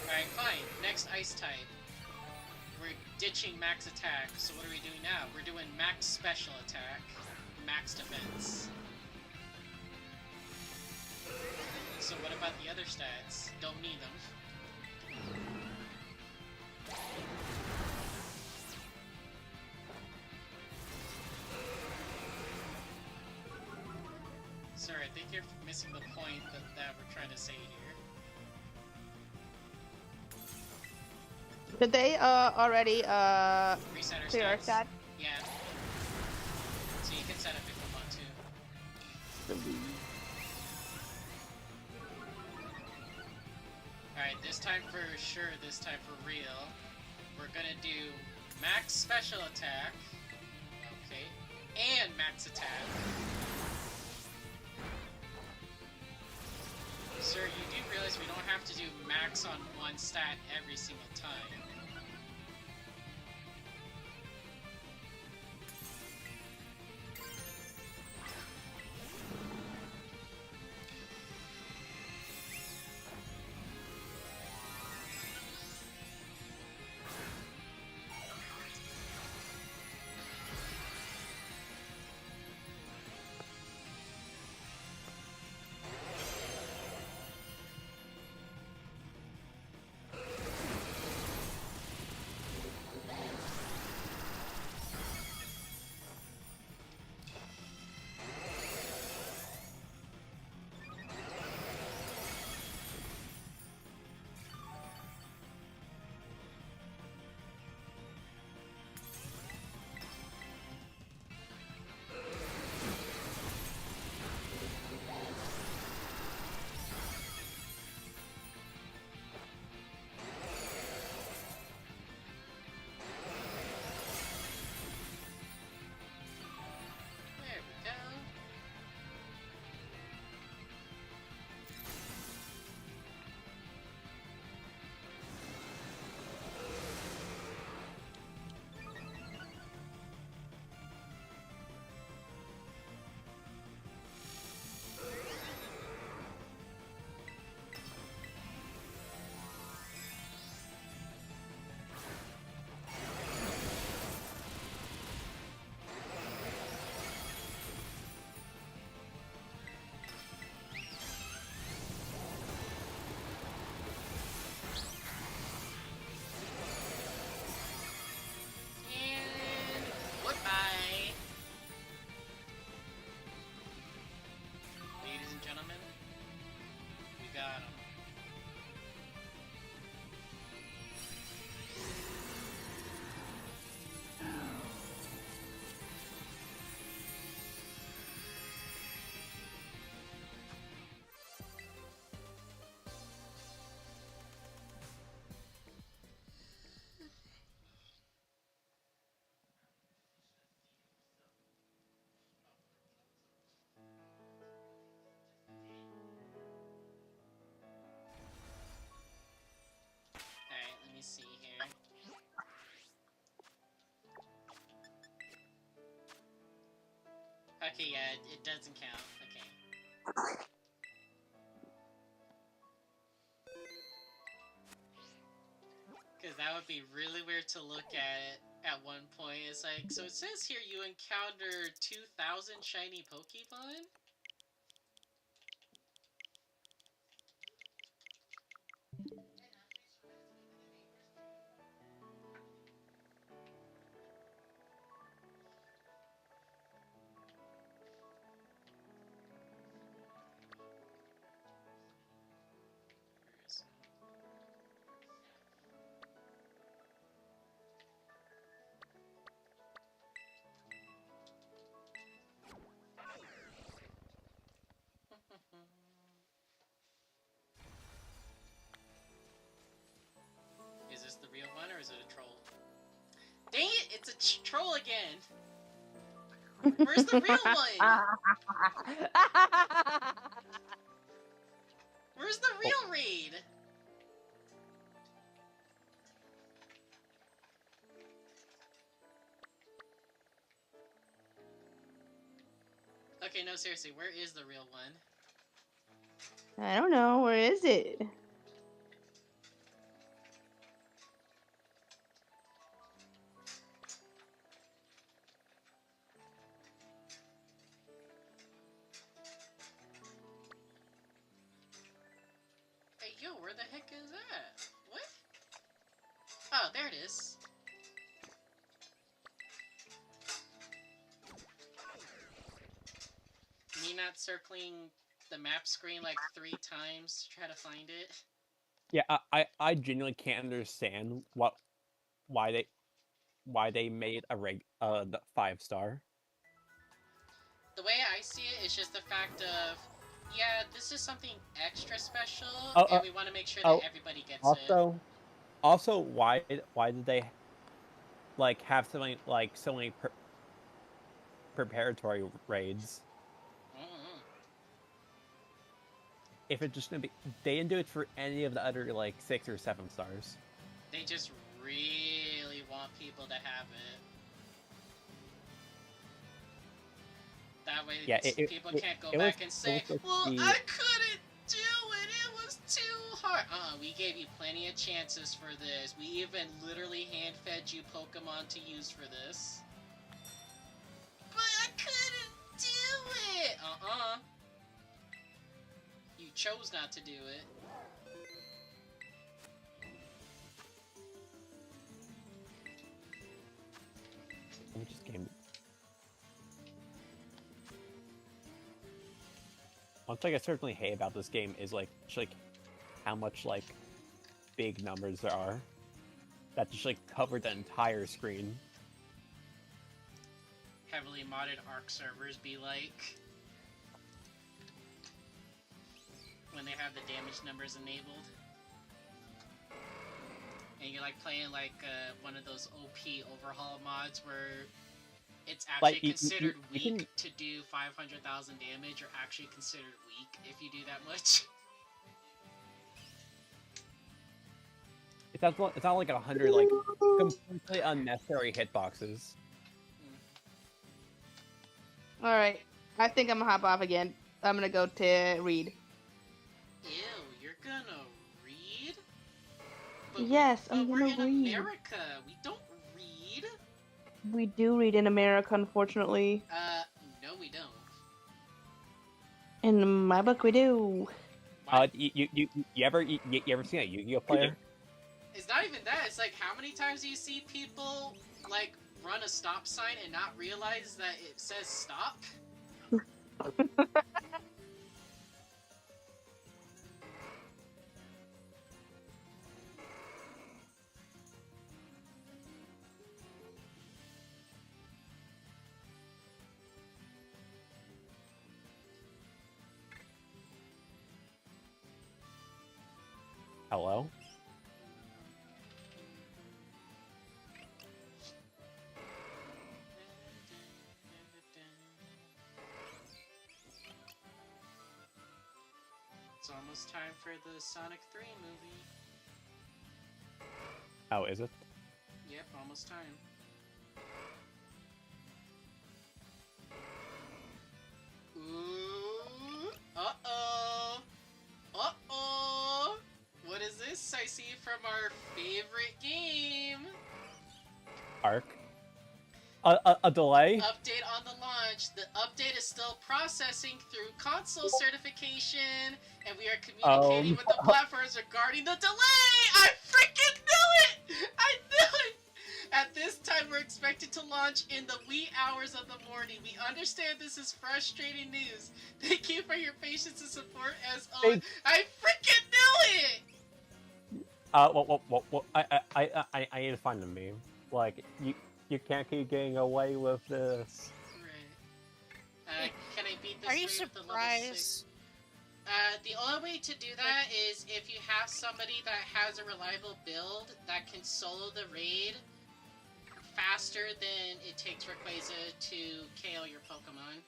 Alright, fine. Next ice type. We're ditching max attack, so what are we doing now? We're doing max special attack, max defense. So what about the other stats? Don't need them. Sir, I think you're missing the point that we're trying to say here. Did they already Reset our clear our stats? stat? Yeah. So you can set up if you want to. Alright, this time for sure, this time for real. We're gonna do max special attack. Okay. And max attack. Sir, you do realize we don't have to do max on one stat every single time. See here. Okay, yeah, it doesn't count. Okay. Because that would be really weird to look at one point. It's like, so it says here you encountered 2,000 shiny Pokemon? real again? Where's the real one? Where's the real raid? Okay, no, seriously, where is the real one? I don't know. Where is it? Hey, yo, where the heck is that? What? Oh, there it is. Me not circling the map screen like 3 times to try to find it. Yeah, I genuinely can't understand why they made a the 5-star. The way I see it is just the fact of, yeah, this is something extra special, and we want to make sure that everybody gets it. Also, why did they like have so many preparatory raids? If it's just gonna be, they didn't do it for any of the other like 6 or 7 stars. They just really want people to have it. That way, people can't go back and say, "Well, I couldn't do it. It was too hard." We gave you plenty of chances for this. We even literally hand-fed you Pokemon to use for this. But I couldn't do it. You chose not to do it. Let me just game. One thing I certainly hate about this game is like how much like big numbers there are that just like cover the entire screen. Heavily modded ARC servers be like when they have the damage numbers enabled. And you're like playing like one of those OP overhaul mods where it's actually considered weak to do 500,000 damage, or actually considered weak if you do that much. It's not like 100 like completely unnecessary hitboxes. All right, I think I'm gonna hop off again. I'm gonna go to read. Ew, you're gonna read? But yes, I'm gonna read. We're in America. We don't read. We do read in America, unfortunately. No, we don't. In my book, we do. You ever seen a Yu-Gi-Oh player? It's not even that. It's like, how many times do you see people like run a stop sign and not realize that it says stop? Hello? It's almost time for the Sonic 3 movie. Oh, is it? Yep, almost time. Ooh. Uh-oh. Uh-oh. What is this I see from our favorite game? Arc. A delay? Update on the launch. The update is still processing through console certification, and we are communicating with the platforms regarding the delay! I freaking knew it! I knew it! At this time, we're expected to launch in the wee hours of the morning. We understand this is frustrating news. Thank you for your patience and support as always. I freaking knew it! I need to find the meme. Like, you can't keep getting away with this. Right. Can I beat this? Are you surprised? The only way to do that is if you have somebody that has a reliable build that can solo the raid faster than it takes Rayquaza to KO your Pokemon.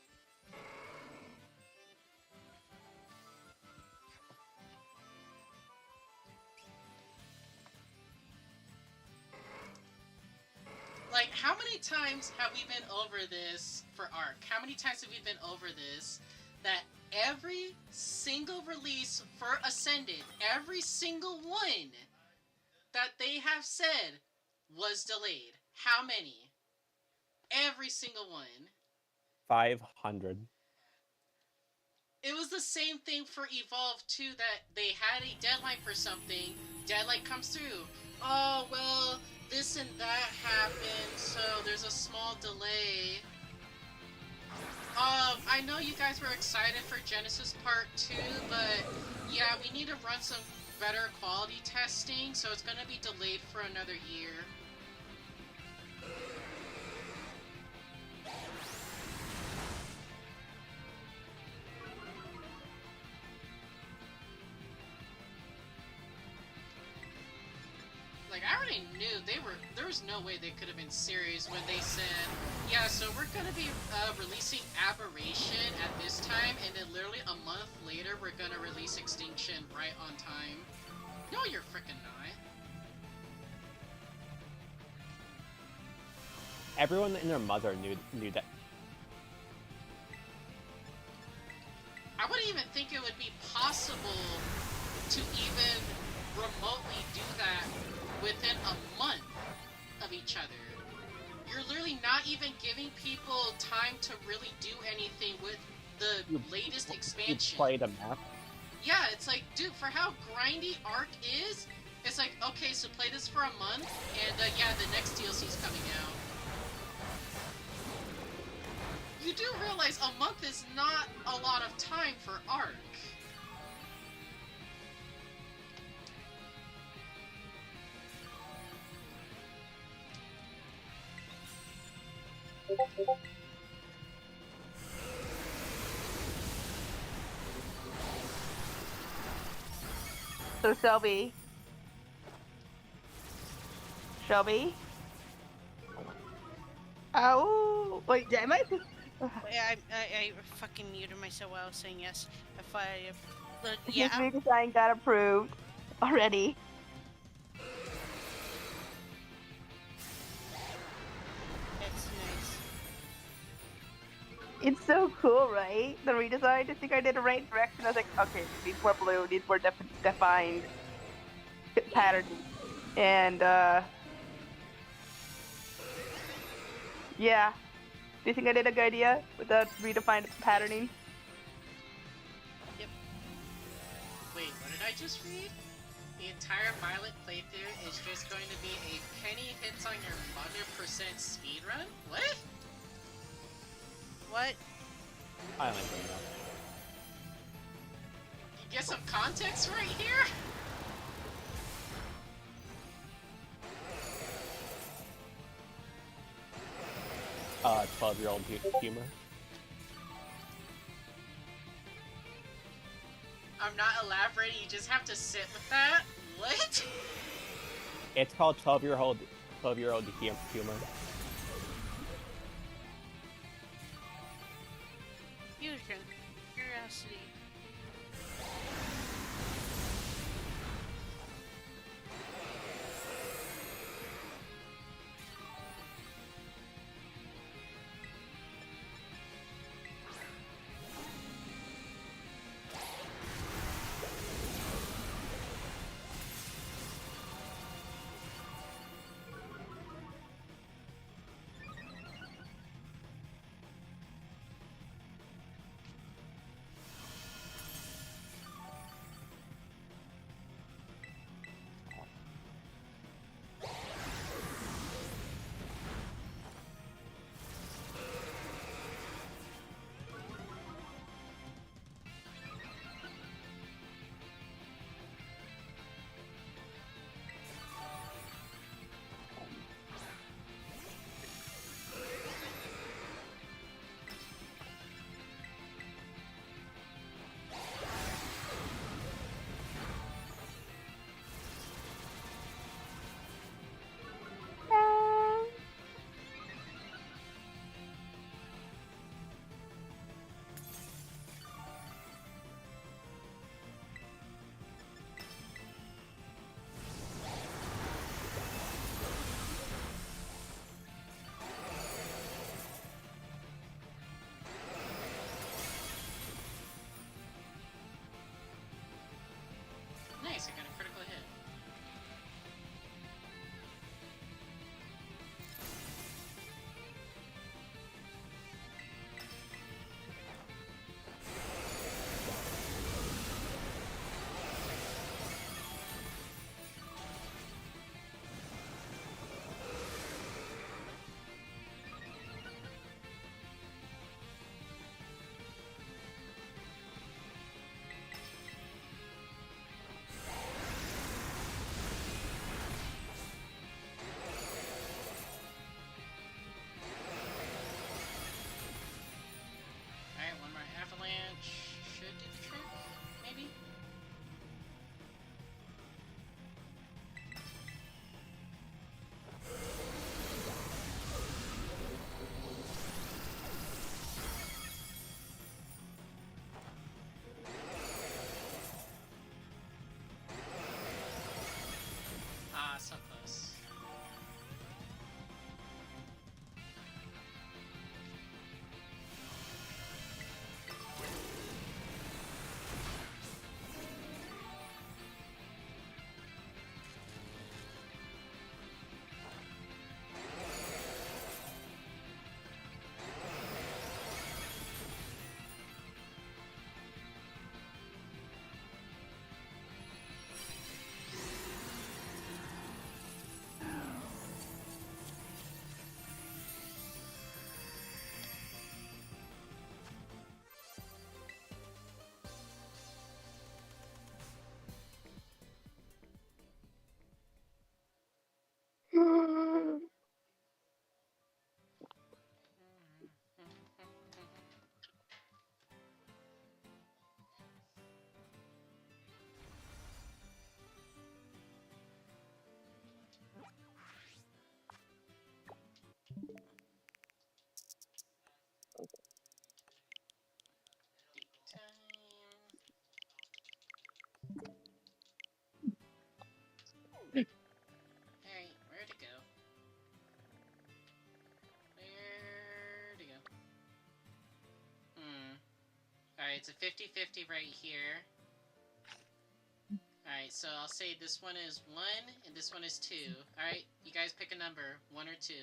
Like, how many times have we been over this for Arc? How many times have we been over this? That every single release for Ascended, every single one that they have said was delayed. How many? Every single one. 500. It was the same thing for Evolve too, that they had a deadline for something, deadline comes through. Oh, well, this and that happened, so there's a small delay. I know you guys were excited for Genesis Part 2, but yeah, we need to run some better quality testing, so it's gonna be delayed for another year. Like, I already knew there was no way they could have been serious when they said, yeah, so we're gonna be releasing Aberration at this time, and then literally a month later we're gonna release Extinction right on time. No, you're freaking not. Everyone and their mother knew that. I wouldn't even think it would be possible to even remotely do that within a month of each other. You're literally not even giving people time to really do anything with the latest expansion. You played a map. Yeah, it's like, dude, for how grindy Arc is, it's like, okay, so play this for a month, and yeah, the next DLC's coming out. You do realize a month is not a lot of time for Arc. So Shelby? Oh, wait, am I? Yeah, I fucking muted myself while I was saying yes. If I, His yeah. redesign got approved already. It's nice. It's so cool, right? The redesign. I think I did the right direction. I was like, okay, these more blue, these more defined patterns, and yeah. Do you think I did a good idea with the redefined patterning? Yep. Wait, what did I just read? The entire Violet playthrough is just going to be a penny hits on your mother % speedrun? What? What? I don't think so. You get some context right here? 12-year-old humor. I'm not elaborating, you just have to sit with that? What? It's called 12-year-old humor. Fusion. Curiosity. Alright, it's a 50-50 right here. Alright, so I'll say this one is 1 and this one is 2. Alright, you guys pick a number, 1 or 2.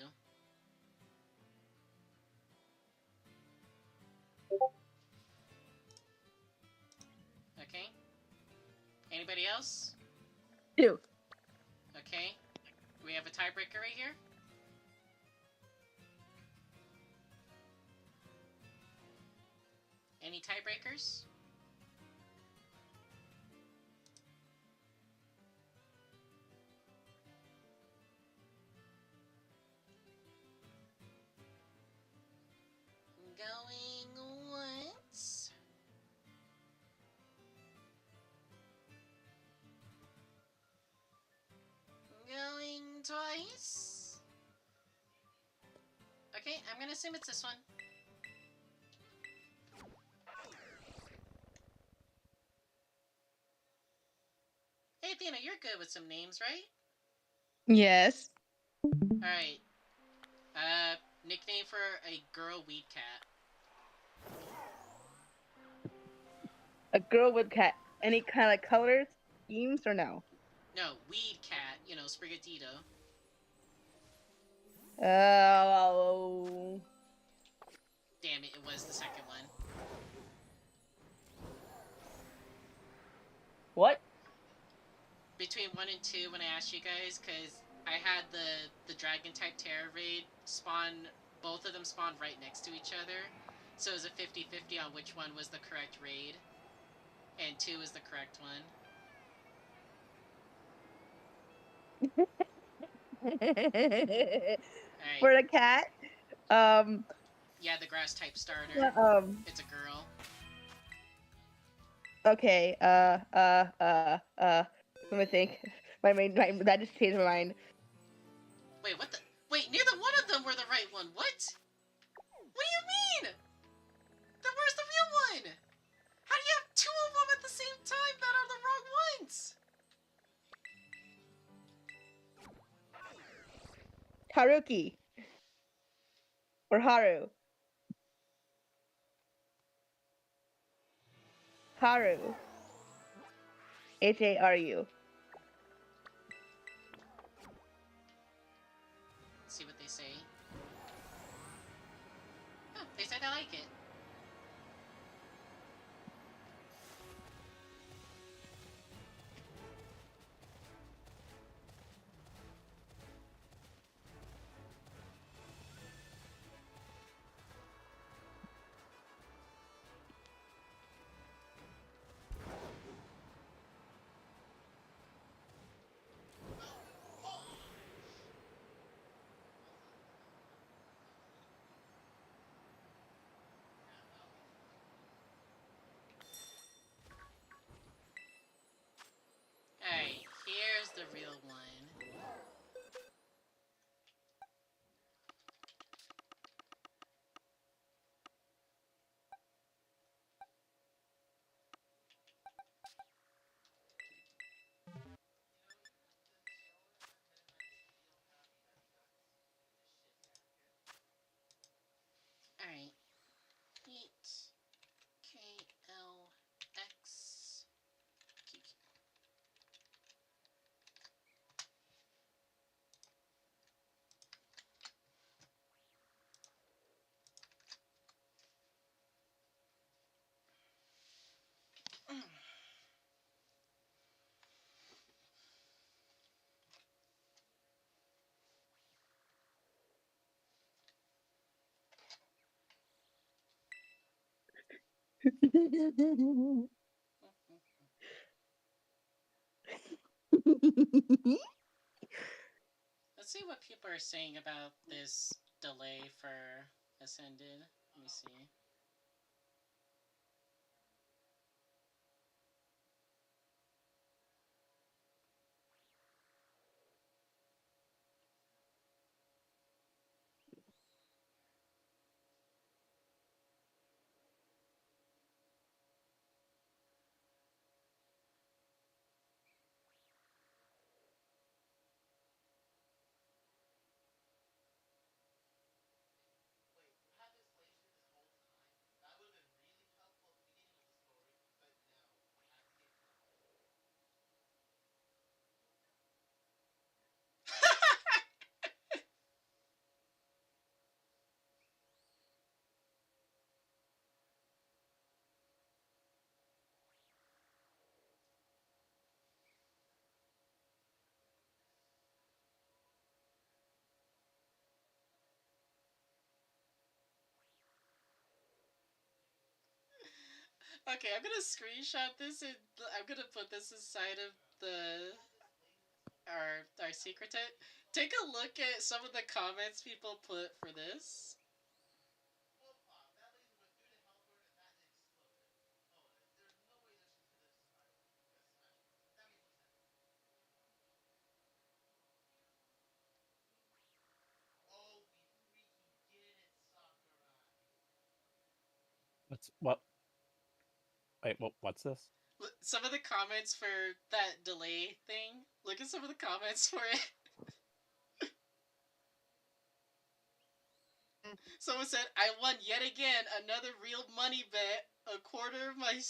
Okay. Anybody else? 2. Okay. We have a tiebreaker right here? Any tiebreakers? Going once. Going twice. Okay, I'm gonna assume it's this one. Hey, Athena, you're good with some names, right? Yes. Alright. Nickname for a girl weed cat. A girl with cat. Any kind of colors, schemes, or no? No, weed cat. You know, Sprigatito. Oh. Damn it, it was the second one. What? Between 1 and 2 when I asked you guys, because I had the dragon type Terra raid spawn, both of them spawned right next to each other. So it was a 50-50 on which one was the correct raid. And 2 is the correct one. For the cat? Yeah, the grass type starter. It's a girl. Okay, let me think. That just changed my mind. Wait, what the? Wait, neither one of them were the right one. What? What do you mean? Then where's the real one? How do you have 2 of them at the same time that are the wrong ones? Haruki. Or Haru. Haru. Haru. Let's see what they say. Oh, they said I like it. Alright, here's the real one. Alright. Eat KLX. Let's see what people are saying about this delay for Ascended. Let me see. Okay, I'm gonna screenshot this and I'm gonna put this inside of our secret. Take a look at some of the comments people put for this. What? Wait, what's this? Some of the comments for that delay thing. Look at some of the comments for it. Someone said, I won yet again another real money bet. A quarter of my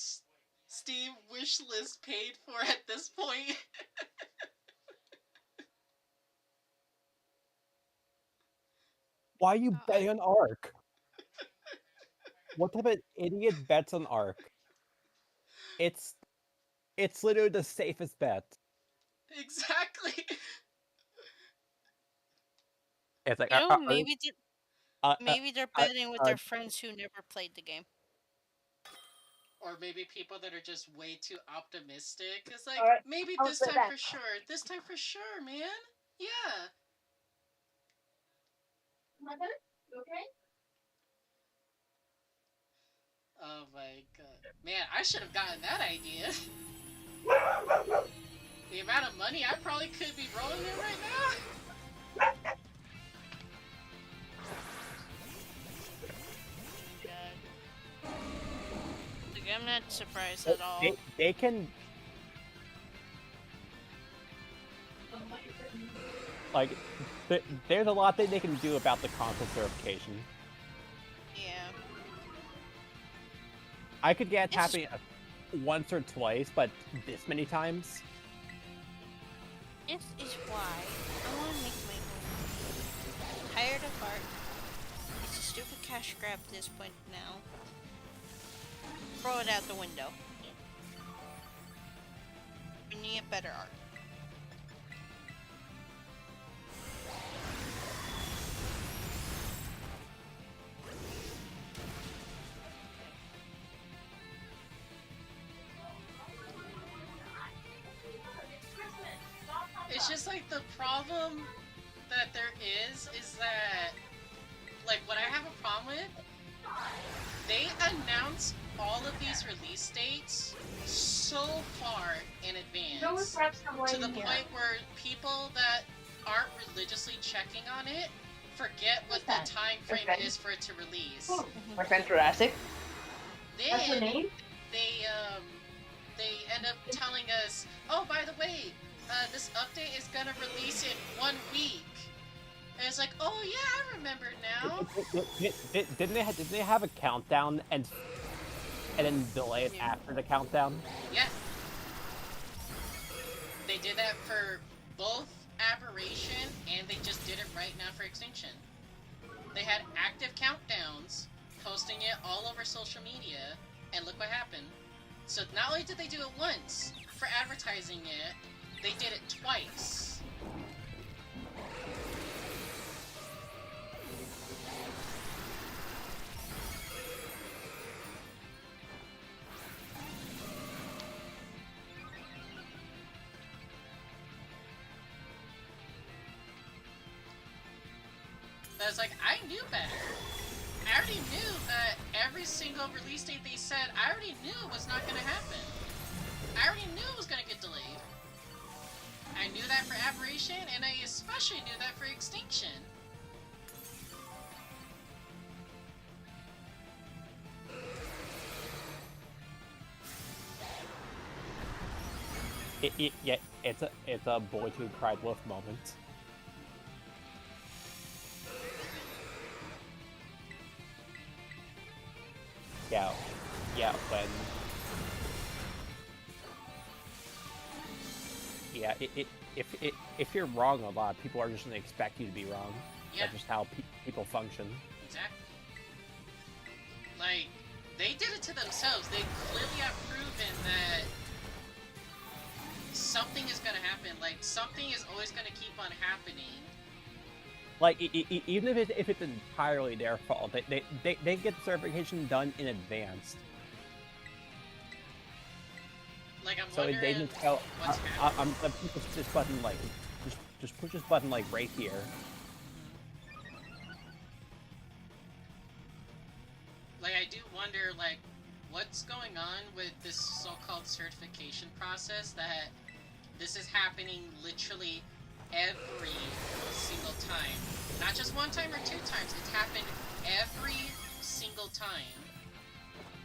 Steam wish list paid for at this point. Why are you betting on Ark? What type of idiot bets on Ark? It's literally the safest bet. Exactly. It's like, maybe they're betting with their friends who never played the game. Or maybe people that are just way too optimistic. It's like, maybe this time for sure. This time for sure, man. Yeah. Mother, you okay? Oh my god. Man, I should have gotten that idea. The amount of money I probably could be rolling in right now. I'm not surprised at all. They can, like, there's a lot that they can do about the console certification. Yeah. I could get happy once or twice, but this many times? This is why I want to make my own. I'm tired of art. It's a stupid cash grab at this point now. Throw it out the window. We need better art. It's just like the problem that there is that, like, what I have a problem with, they announce all of these release dates so far in advance to the point where people that aren't religiously checking on it forget what the time frame is for it to release. My friend Jurassic. Then That's her name? They end up telling us, oh, by the way, this update is gonna release in 1 week. And it's like, oh yeah, I remember now. Didn't they have a countdown and then delay it after the countdown? Yeah. They did that for both Aberration and they just did it right now for Extinction. They had active countdowns, posting it all over social media, and look what happened. So not only did they do it once for advertising it, they did it twice. But it's like, I knew better. I already knew that every single release date they said, I already knew it was not going to happen. I already knew it was going to get delayed. I knew that for Aberration, and I especially knew that for Extinction. Yeah, it's a boy who cried wolf moment. Yeah, when... Yeah, if you're wrong a lot, people are just going to expect you to be wrong. Yeah. That's just how people function. Exactly. Like, they did it to themselves. They clearly have proven that something is going to happen. Like, something is always going to keep on happening. Like, even if it's entirely their fault, they get the certification done in advance. Like, I'm So wondering they didn't tell. what's happening. I'm push this button like, just push this button like right here. Like, I do wonder, like, what's going on with this so-called certification process that this is happening literally every single time. Not just one time or two times, it's happened every single time.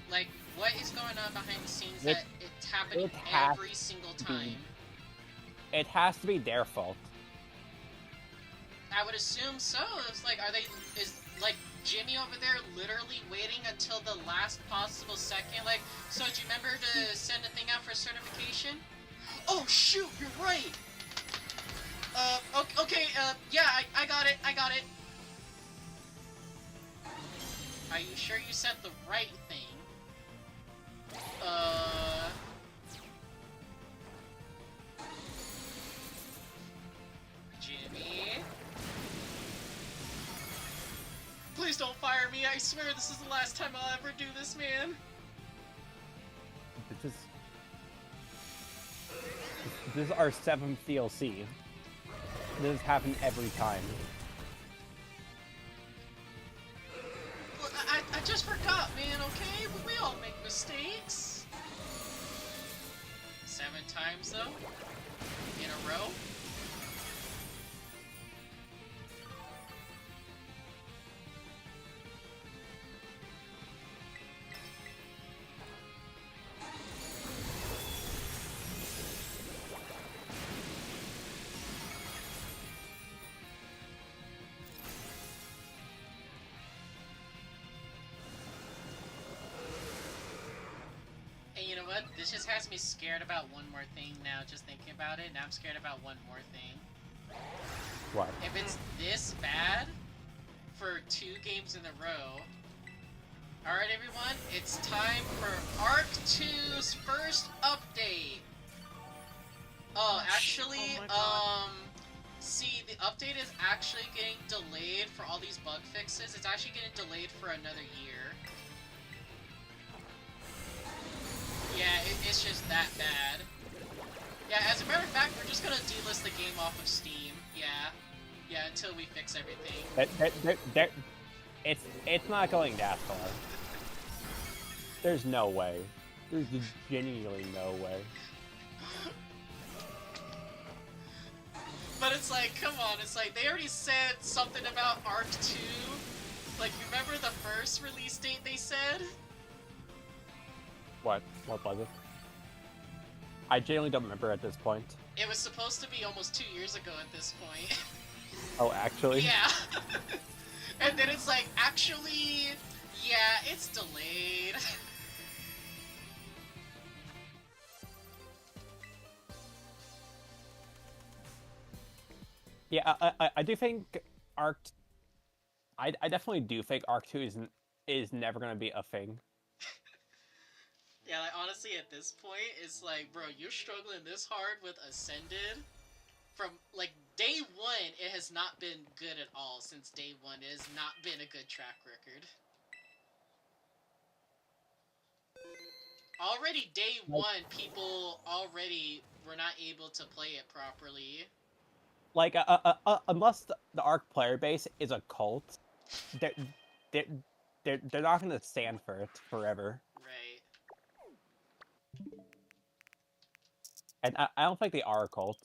Like, what is going on behind the scenes that it's happening every single time? It has to be their fault. I would assume so. It's like, is Jimmy over there literally waiting until the last possible second? Like, so do you remember to send a thing out for certification? Oh shoot, you're right! Okay, yeah, I got it. Are you sure you said the right thing? Jimmy? Please don't fire me, I swear this is the last time I'll ever do this, man. This is our 7th DLC. This has happened every time. Well, I just forgot, man, okay? We all make mistakes. 7 times, though? In a row? You know what? This just has me scared about one more thing now, just thinking about it. Now I'm scared about one more thing. What? If it's this bad for 2 games in a row... Alright everyone, it's time for Arc 2's first update! Oh, actually, see, the update is actually getting delayed for all these bug fixes. It's actually getting delayed for another year. Yeah, it's just that bad. Yeah, as a matter of fact, we're just gonna delist the game off of Steam. Yeah, until we fix everything. It's not going that far. There's no way. There's genuinely no way. But it's like, come on, it's like, they already said something about Arc 2. Like, remember the first release date they said? What was it? I genuinely don't remember at this point. It was supposed to be almost 2 years ago at this point. Oh, actually? Yeah. And then it's like, actually, yeah, it's delayed. Yeah, I do think Arc... I definitely do think Arc 2 is never gonna be a thing. Yeah, like, honestly, at this point, it's like, bro, you're struggling this hard with Ascended. From, like, day 1, it has not been good at all. Since day 1, it has not been a good track record. Already, day 1, people already were not able to play it properly. Like, unless the Arc player base is a cult, they're not gonna stand for it forever. Right. And I don't think they are a cult.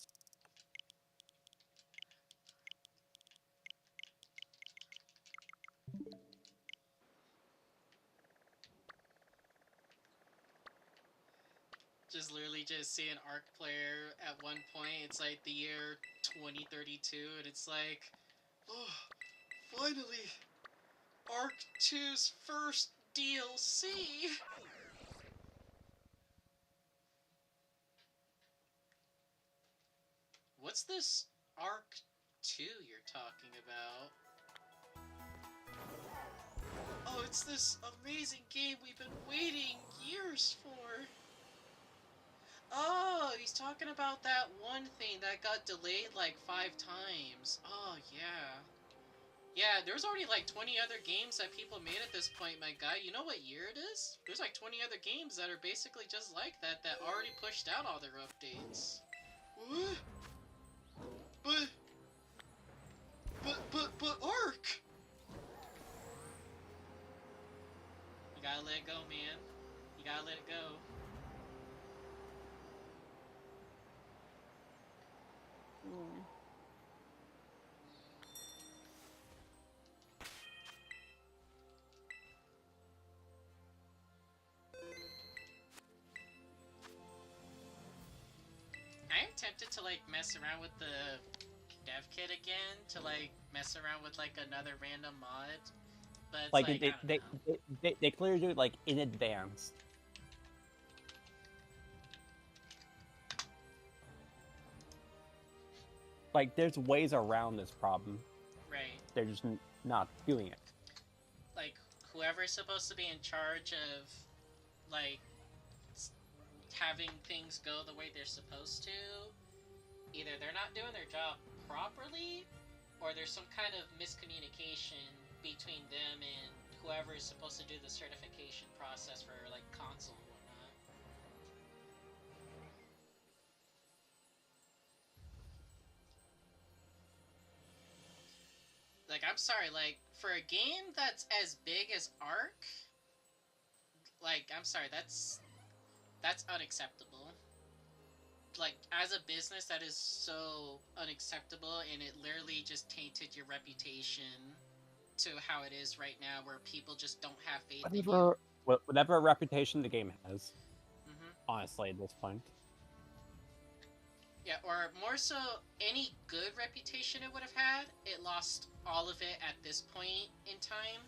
Just literally just see an Arc player at one point, it's like the year 2032, and it's like, oh, finally, Arc 2's first DLC! What's this Arc 2 you're talking about? Oh, it's this amazing game we've been waiting years for! Oh, he's talking about that one thing that got delayed like 5 times. Oh, yeah. Yeah, there's already like 20 other games that people made at this point, my guy. You know what year it is? There's like 20 other games that are basically just like that already pushed out all their updates. What? But Ark! You gotta let it go, man. You gotta let it go. Yeah. I am tempted to like mess around with the dev kit again, to like mess around with like another random mod, but it's Like, they clearly do it like in advance. Like, there's ways around this problem. Right. They're just not doing it. Like, whoever's supposed to be in charge of, like, having things go the way they're supposed to, either they're not doing their job properly, or there's some kind of miscommunication between them and whoever is supposed to do the certification process for, like, console and whatnot. Like, I'm sorry, like, for a game that's as big as Ark, like, I'm sorry, that's unacceptable. Like, as a business, that is so unacceptable, and it literally just tainted your reputation to how it is right now, where people just don't have faith in you. Whatever reputation the game has, Mm-hmm. honestly, at this point. Yeah, or more so, any good reputation it would have had, it lost all of it at this point in time.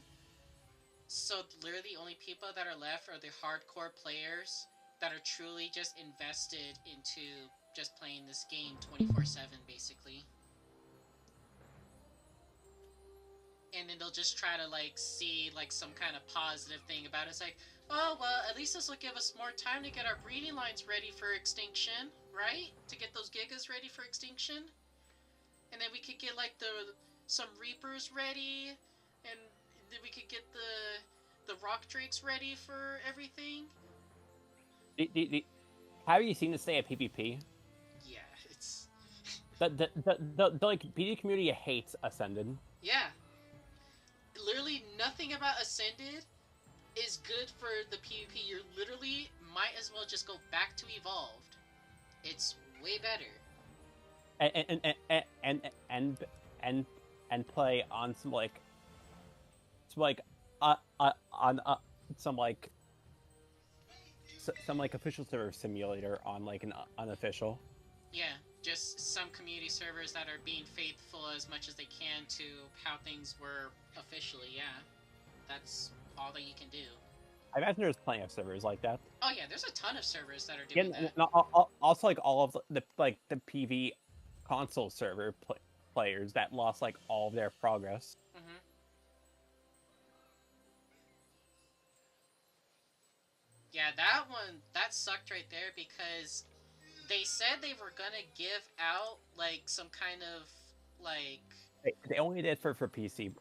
So literally the only people that are left are the hardcore players that are truly just invested into just playing this game 24/7, basically. And then they'll just try to, like, see, like, some kind of positive thing about it. It's like, oh, well, at least this will give us more time to get our breeding lines ready for extinction, right? To get those gigas ready for extinction. And then we could get, like, some Reapers ready, and then we could get the Rock Drakes ready for everything. Have you seen the state of PvP? Yeah, it's... the like, PD community hates Ascended. Yeah. Literally nothing about Ascended is good for the PvP. You literally might as well just go back to Evolved. It's way better. And play on some like some official server simulator on like an unofficial. Yeah, just some community servers that are being faithful as much as they can to how things were officially. Yeah, that's all that you can do. I imagine there's plenty of servers like that. Oh yeah, there's a ton of servers that are doing that. Also, like, all of the PV console server players that lost like all of their progress. Mm-hmm. Yeah, that sucked right there, because they said they were gonna give out like some kind of like... They only did for PC.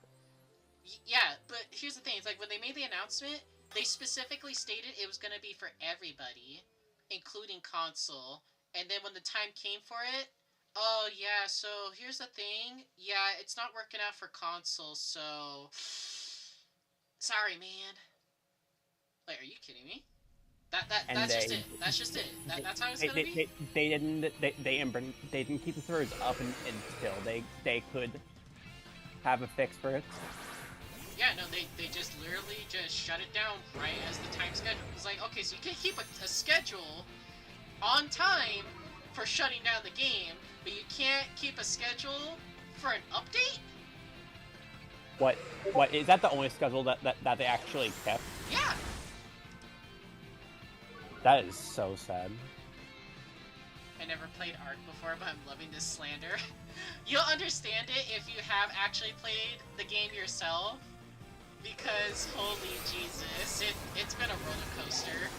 Yeah, but here's the thing, it's like when they made the announcement, they specifically stated it was gonna be for everybody, including console, and then when the time came for it, oh yeah, so here's the thing, yeah, it's not working out for console, so... Sorry, man. Like, are you kidding me? That's just it. That's just it. That's how it's gonna be. They didn't keep the servers up until they could have a fix for it. Yeah, no, they just literally just shut it down right as the time schedule. It's like, okay, so you can keep a schedule on time for shutting down the game, but you can't keep a schedule for an update? What is that the only schedule that they actually kept? Yeah. That is so sad. I never played Ark before, but I'm loving this slander. You'll understand it if you have actually played the game yourself, because holy Jesus, it's been a roller coaster.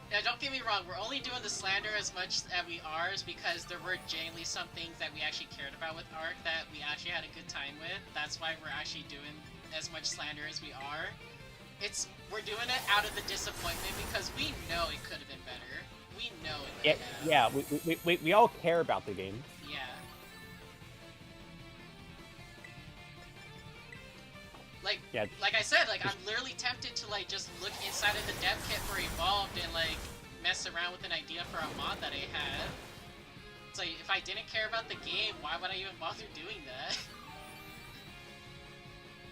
Now, don't get me wrong, we're only doing the slander as much as we are because there were genuinely some things that we actually cared about with Arc that we actually had a good time with. That's why we're actually doing as much slander as we are. We're doing it out of the disappointment because we know it could have been better. We know it could have. Yeah, we all care about the game. Yeah. Like I said, like I'm literally tempted to like just look inside of the dev kit for Evolved and like mess around with an idea for a mod that I had. It's like if I didn't care about the game, why would I even bother doing that?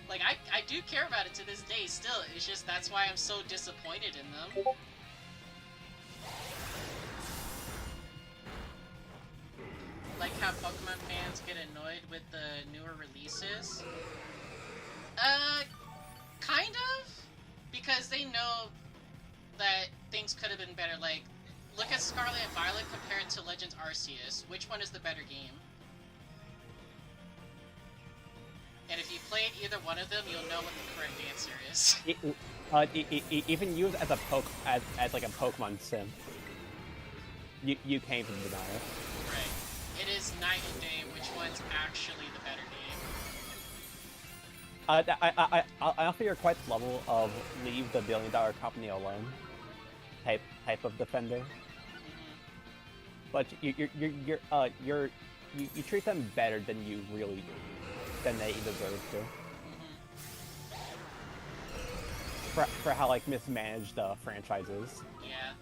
Like I do care about it to this day still. It's just that's why I'm so disappointed in them. Like how Pokemon fans get annoyed with the newer releases. Kind of? Because they know that things could have been better. Like, look at Scarlet and Violet compared to Legends Arceus. Which one is the better game? And if you played either one of them, you'll know what the correct answer is. Even used as as like a Pokemon sim, you came from denial. Right. It is night and day which one's actually the better game. I offer you're quite the level of leave the billion-dollar company alone type of defender. Mm-hmm. But you treat them better than than they deserve to. Mm-hmm. For how like mismanaged the franchise is. Yeah.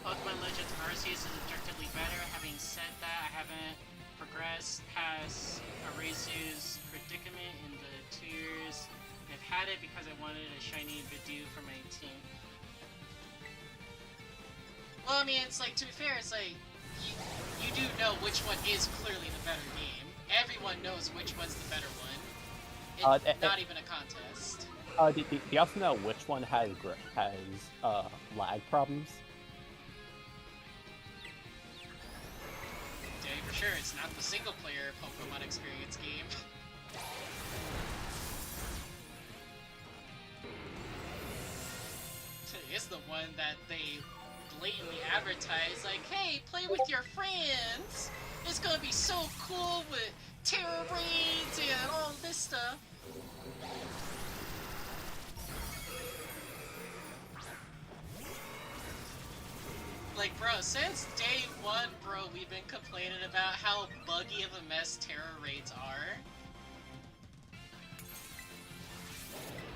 Pokemon Legends Arceus is objectively better. Having said that, I haven't progressed past Arceus' predicament in the 2 years I've had it because I wanted a shiny Bidoof for my team. Well, I mean, it's like, to be fair, it's like, you do know which one is clearly the better game. Everyone knows which one's the better one. It's not even a contest. Do you also know which one has lag problems? For sure, it's not the single-player Pokemon experience game. It's the one that they blatantly advertise, like, hey, play with your friends! It's gonna be so cool with Terra Raids and all this stuff. Like, bro, since day one, bro, we've been complaining about how buggy of a mess Terra Raids are.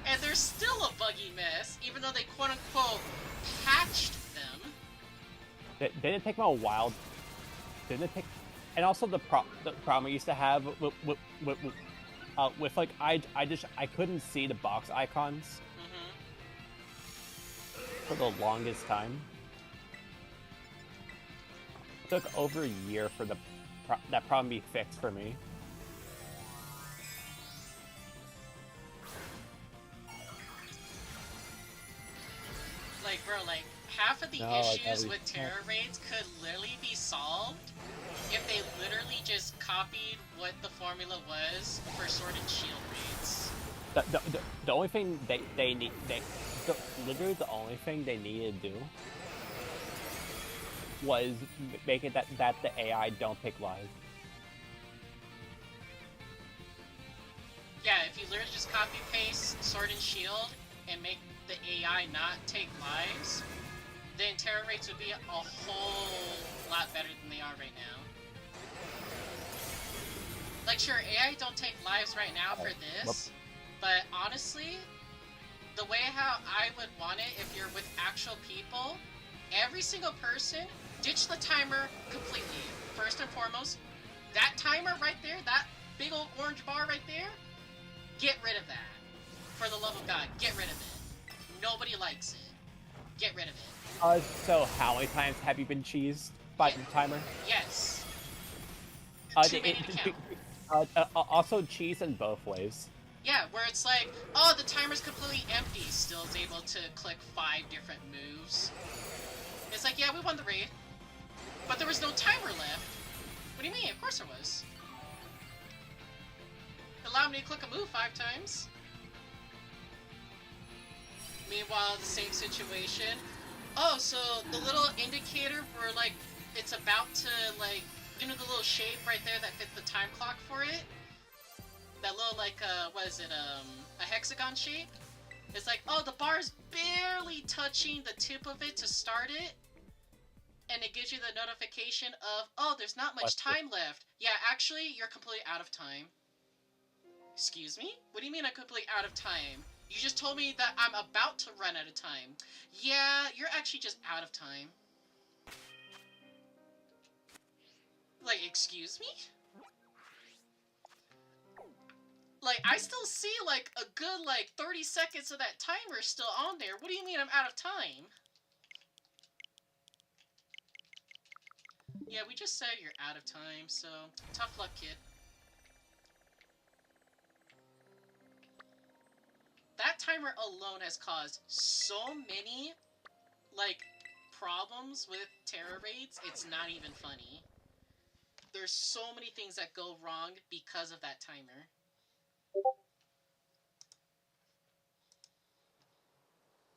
And they're still a buggy mess, even though they quote-unquote patched them. Didn't it take them a while? Didn't it take... And also the problem I used to have with like, I couldn't see the box icons for the longest time. It took over a year for that problem to be fixed for me. Like, bro, like, half of the issues with Terra Raids could literally be solved if they literally just copied what the formula was for Sword and Shield raids. The only thing literally the only thing they needed to do was make it that the AI don't pick live. Yeah, if you literally just copy-paste Sword and Shield and make the AI not take lives, then Terra Raids would be a whole lot better than they are right now. Like, sure, AI don't take lives right now for this, but honestly, the way how I would want it if you're with actual people, every single person, ditch the timer completely. First and foremost, that timer right there, that big old orange bar right there, get rid of that. For the love of God, get rid of it. Nobody likes it. Get rid of it. So how many times have you been cheesed by the timer? Yes. Too many to count. Also cheese in both ways. Yeah, where it's like, oh, the timer's completely empty, still is able to click 5 different moves. It's like, yeah, we won the raid. But there was no timer left. What do you mean? Of course there was. It allowed me to click a move 5 times. Meanwhile, the same situation. Oh, so the little indicator where, like, it's about to, like, you know the little shape right there that fits the time clock for it? That little, like, what is it, a hexagon shape? It's like, oh, the bar is barely touching the tip of it to start it. And it gives you the notification of, oh, there's not much time left. Yeah, actually, you're completely out of time. Excuse me? What do you mean I'm completely out of time? You just told me that I'm about to run out of time. Yeah, you're actually just out of time. Like, excuse me? Like, I still see, like, a good, like, 30 seconds of that timer still on there. What do you mean I'm out of time? Yeah, we just said you're out of time, so tough luck, kid. That timer alone has caused so many, like, problems with terror raids, it's not even funny. There's so many things that go wrong because of that timer.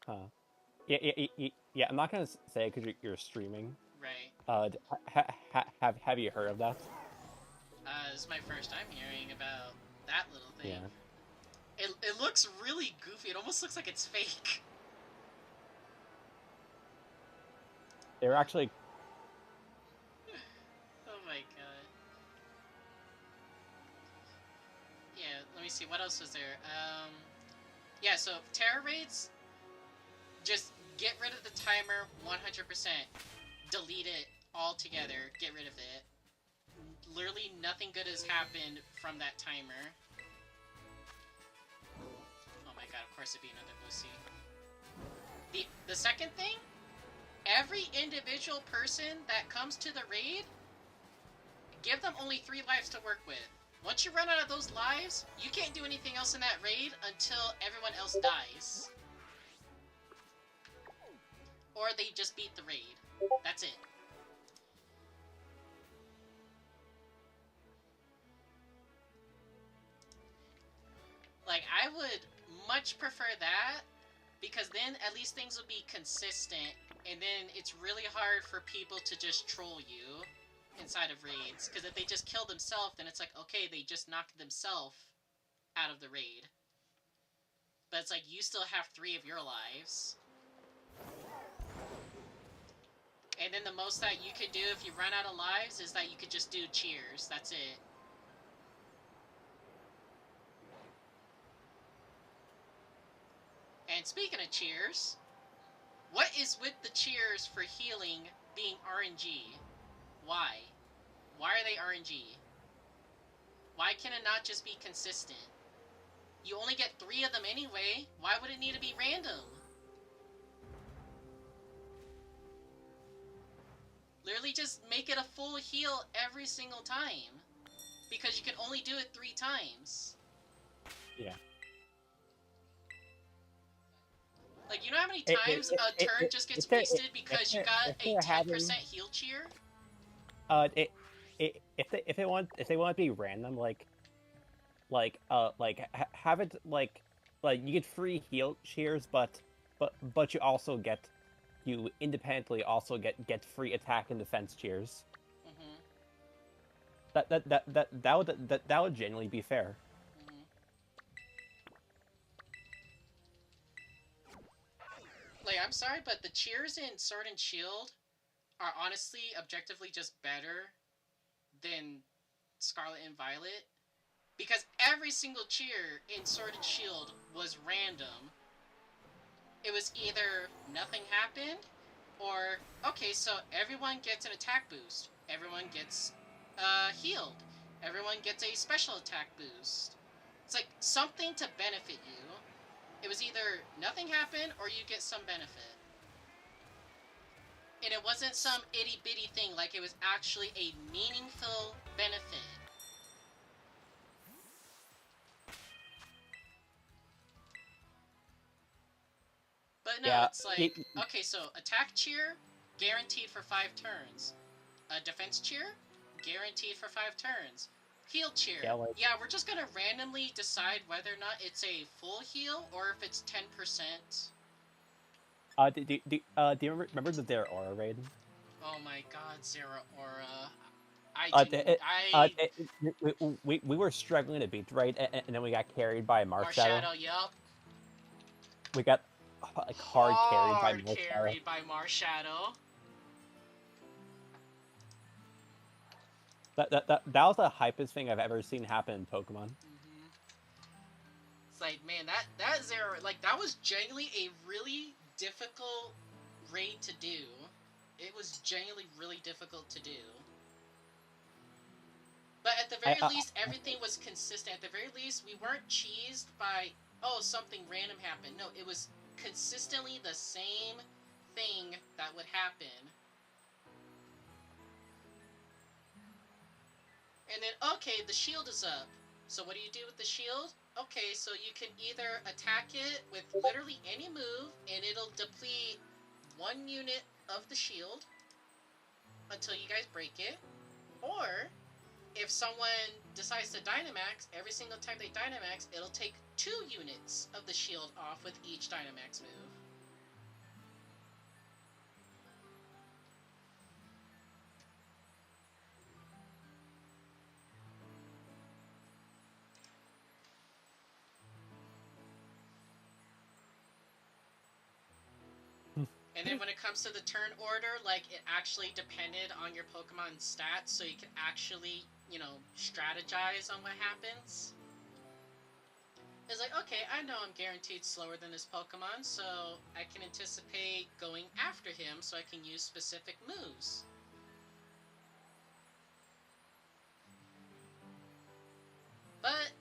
Huh. Yeah, I'm not gonna say it because you're streaming. Right. Have you heard of that? This is my first time hearing about that little thing. Yeah. It looks really goofy. It almost looks like it's fake. They're actually... Oh my god. Yeah, let me see. What else was there? Yeah, so terror raids, just get rid of the timer 100%. Delete it altogether. Get rid of it. Literally nothing good has happened from that timer. Oh my god, of course it'd be another Lucy. The second thing, every individual person that comes to the raid, give them only 3 lives to work with. Once you run out of those lives, you can't do anything else in that raid until everyone else dies. Or they just beat the raid. That's it. Like, I would much prefer that, because then at least things will be consistent, and then it's really hard for people to just troll you inside of raids, because if they just kill themselves, then it's like, okay, they just knocked themselves out of the raid. But it's like, you still have 3 of your lives. And then the most that you could do if you run out of lives is that you could just do cheers. That's it. And speaking of cheers, what is with the cheers for healing being RNG? Why? Why are they RNG? Why can it not just be consistent? You only get 3 of them anyway. Why would it need to be random? Literally just make it a full heal every single time. Because you can only do it 3 times. Yeah. Like, you know how many times a turn just gets wasted because you got a 10% heal cheer? If they want to be random, have it like you get free heal cheers, but you independently also get free attack and defense cheers. Mm-hmm. That would genuinely be fair. Like, I'm sorry, but the cheers in Sword and Shield are honestly, objectively just better than Scarlet and Violet. Because every single cheer in Sword and Shield was random. It was either nothing happened, or, okay, so everyone gets an attack boost. Everyone gets healed. Everyone gets a special attack boost. It's like something to benefit you. It was either nothing happened or you get some benefit. And it wasn't some itty-bitty thing, like it was actually a meaningful benefit. But no, yeah, it's like, okay, so attack cheer, guaranteed for 5 turns. Defense cheer, guaranteed for 5 turns. Heal cheer. Yeah, we're just gonna randomly decide whether or not it's a full heal or if it's 10%. Do you remember the Zera Aura raid? Oh my god, Zera Aura. We were struggling to beat the raid, and then we got carried by Marshadow. Yup. We got like hard carried by Marshadow. That was the hypest thing I've ever seen happen in Pokemon. Mm-hmm. It's like, man, that Zera, like, that was genuinely a really difficult raid to do. It was genuinely really difficult to do. But at the very least, everything was consistent. At the very least, we weren't cheesed by, oh, something random happened. No, it was consistently the same thing that would happen. And then, okay, the shield is up. So what do you do with the shield? Okay, so you can either attack it with literally any move, and it'll deplete 1 unit of the shield until you guys break it. Or, if someone decides to Dynamax, every single time they Dynamax, it'll take 2 units of the shield off with each Dynamax move. And then when it comes to the turn order, like, it actually depended on your Pokemon stats, so you can actually, you know, strategize on what happens. It's like, okay, I know I'm guaranteed slower than this Pokemon, so I can anticipate going after him so I can use specific moves. But,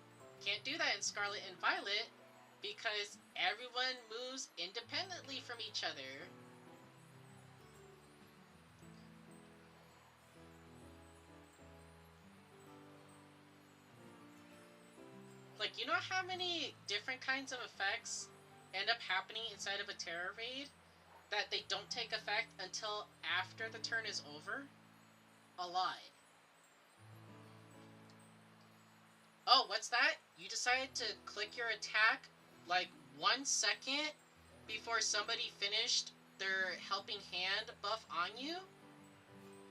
can't do that in Scarlet and Violet, because everyone moves independently from each other. Like, you know how many different kinds of effects end up happening inside of a Terra raid that they don't take effect until after the turn is over? A lot. Oh, what's that? You decided to click your attack like 1 second before somebody finished their helping hand buff on you?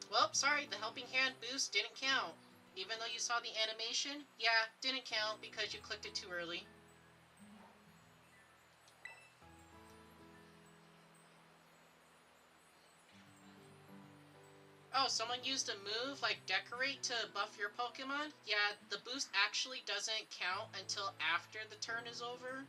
Well, sorry, the helping hand boost didn't count. Even though you saw the animation, yeah, didn't count because you clicked it too early. Oh, someone used a move like Decorate to buff your Pokemon? Yeah, the boost actually doesn't count until after the turn is over.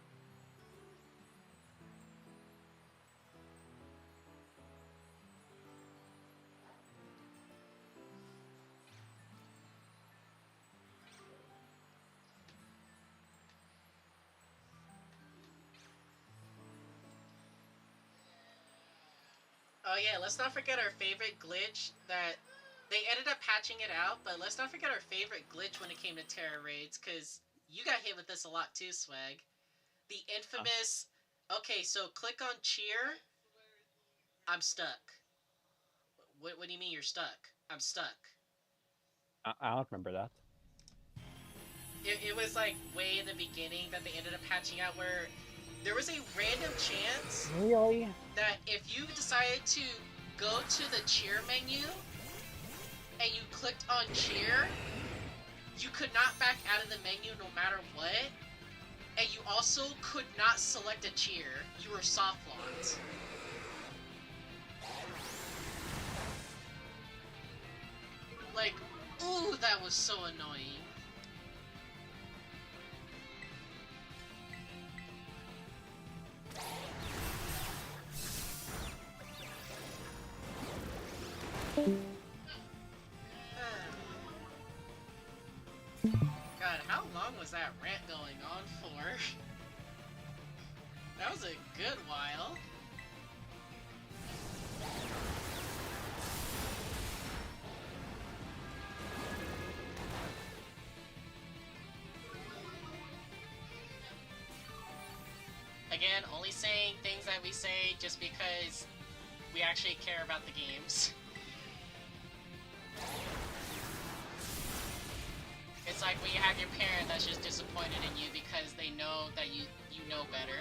Oh yeah, let's not forget our favorite glitch that... They ended up patching it out, but let's not forget our favorite glitch when it came to Terra raids, because you got hit with this a lot too, Swag. The infamous... Okay, so click on cheer. I'm stuck. What do you mean you're stuck? I'm stuck. I don't remember that. It was like way in the beginning that they ended up patching out where there was a random chance Really? that if you decided to go to the cheer menu and you clicked on cheer, you could not back out of the menu no matter what, and you also could not select a cheer. You were soft locked. Like, ooh, that was so annoying. God, how long was that rant going on for? That was a good while. Again, only saying things that we say just because we actually care about the games. It's like when you have your parent that's just disappointed in you because they know that you know better.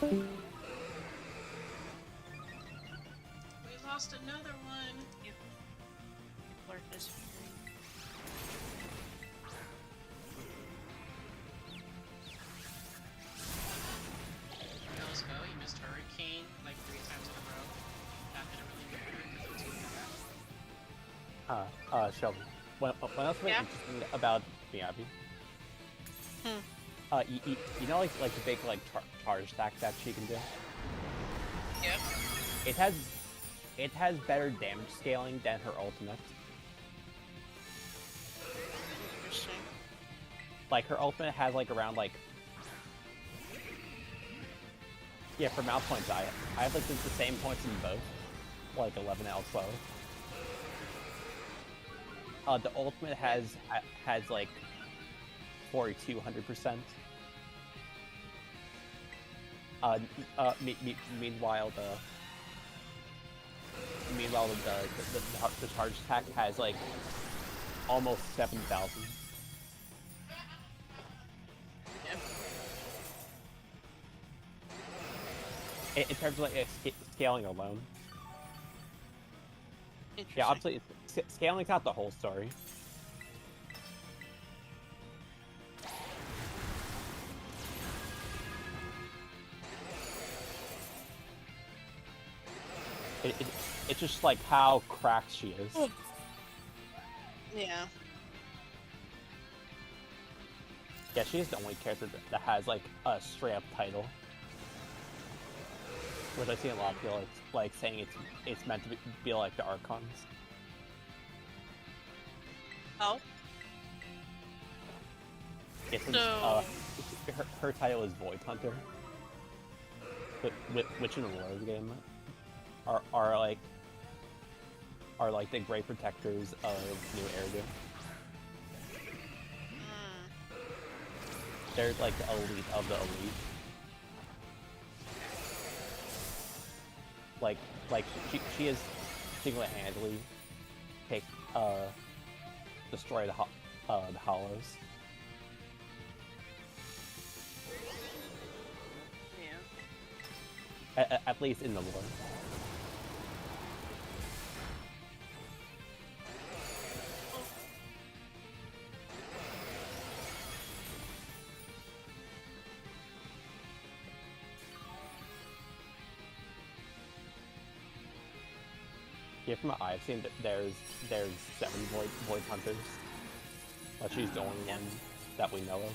We lost another one. Yep. People are disappearing. Let's go. You missed Hurricane like 3 times in a row. That didn't really matter because it was too bad. Shelby. What else was interesting about Miyabi? You know, like the big charge attack that she can do. Yep. It has better damage scaling than her ultimate. Interesting. Like her ultimate has like around like for mouth points I have like the same points in both, like 11 out of 12. The ultimate has like 4,200%. Meanwhile the charge attack has like almost 7,000. Yep. In terms of like scaling alone. Yeah, obviously scaling's not the whole story. It's just like how cracked she is. Yeah. Yeah, she's the only character that has like a straight up title. Which I see a lot of people like saying it's meant to be like the Archons. Oh. Her title is Void Hunter, which in the lore of the game are like the great protectors of New Eridu. They're like the elite of the elite. Like she is single-handedly destroy the Hollows. Yeah. At least in the lore. Yeah, from what I've seen, there's 7 void hunters, but she's the only one that we know of.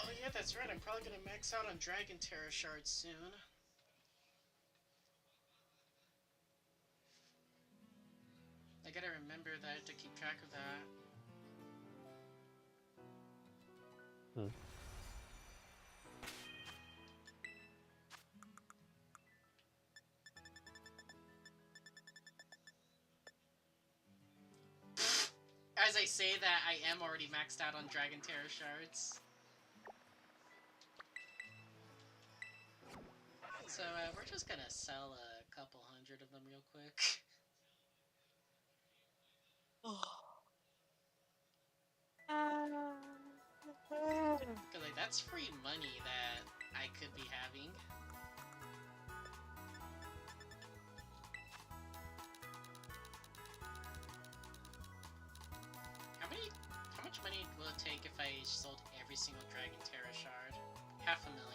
Oh yeah, that's right. I'm probably gonna max out on Dragon Terror shards soon. I gotta remember that to keep track of that. As I say that, I am already maxed out on Dragon Terror shards. So we're just gonna sell a couple hundred of them real quick. Oh. That's free money that I could be having. How much money will it take if I sold every single Dragon Terra shard? 500,000.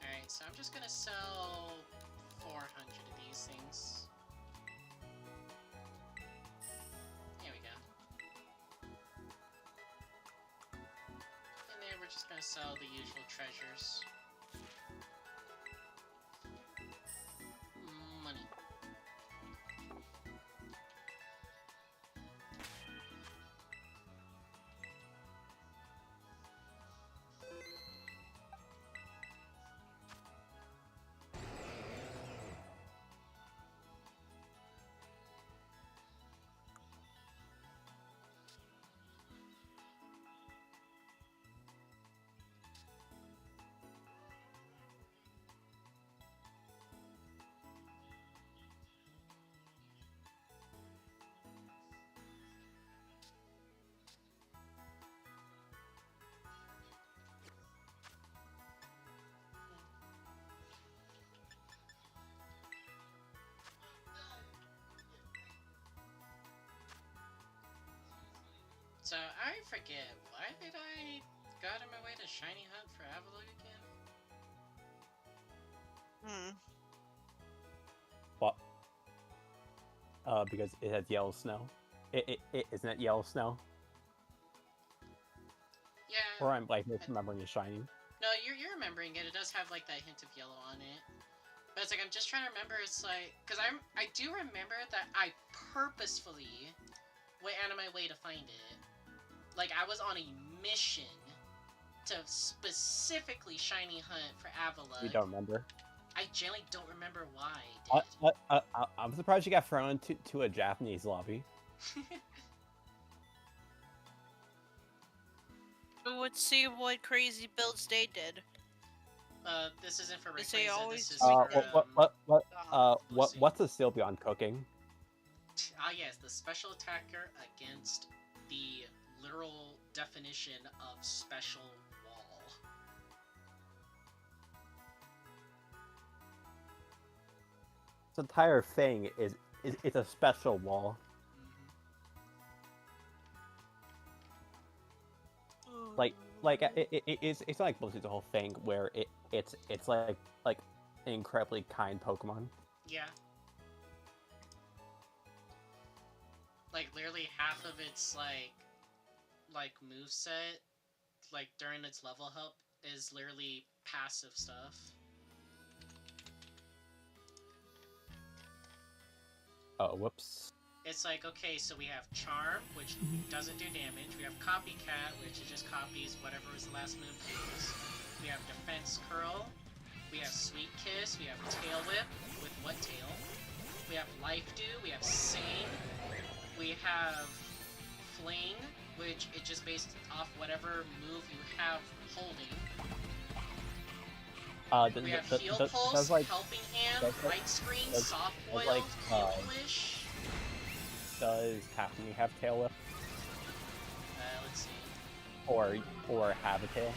Alright, so I'm just gonna sell 400 of these things. There we go. And then we're just gonna sell the usual treasures. Money. So, I forget, why did I got on my way to Shiny Hunt for Avalugg again? What? Because it has yellow snow. Isn't it yellow snow? Yeah. Or I'm like misremembering the shiny. No, you're remembering it. It does have like that hint of yellow on it. But it's like I'm just trying to remember. It's like because I do remember that I purposefully went out of my way to find it. Like I was on a mission to specifically shiny hunt for Avalugg. You don't remember? I generally don't remember why I did. I'm surprised you got thrown to a Japanese lobby. Let's see what crazy builds they did. This isn't for Rayquaza. They always This is for, what's a Sylveon cooking? Yes, the special attacker against the literal definition of special wall. This entire thing is it's a special wall. It's like mostly the whole thing where it's like an incredibly kind Pokemon. Yeah. Like literally half of its like moveset, like during its level up, is literally passive stuff. Oh, whoops. It's like, okay, so we have Charm, which doesn't do damage. We have Copycat, which it just copies whatever was the last move used. We have Defense Curl. We have Sweet Kiss. We have Tail Whip. With what tail? We have Life Dew. We have Sane. We have Fling, which it just based off whatever move you have holding. We have Heal Pulse, Helping Hand, Light Screen, Soft Boiled, Heal-ish. Does Happiny have Tail Whip? Let's see. Or have a tail?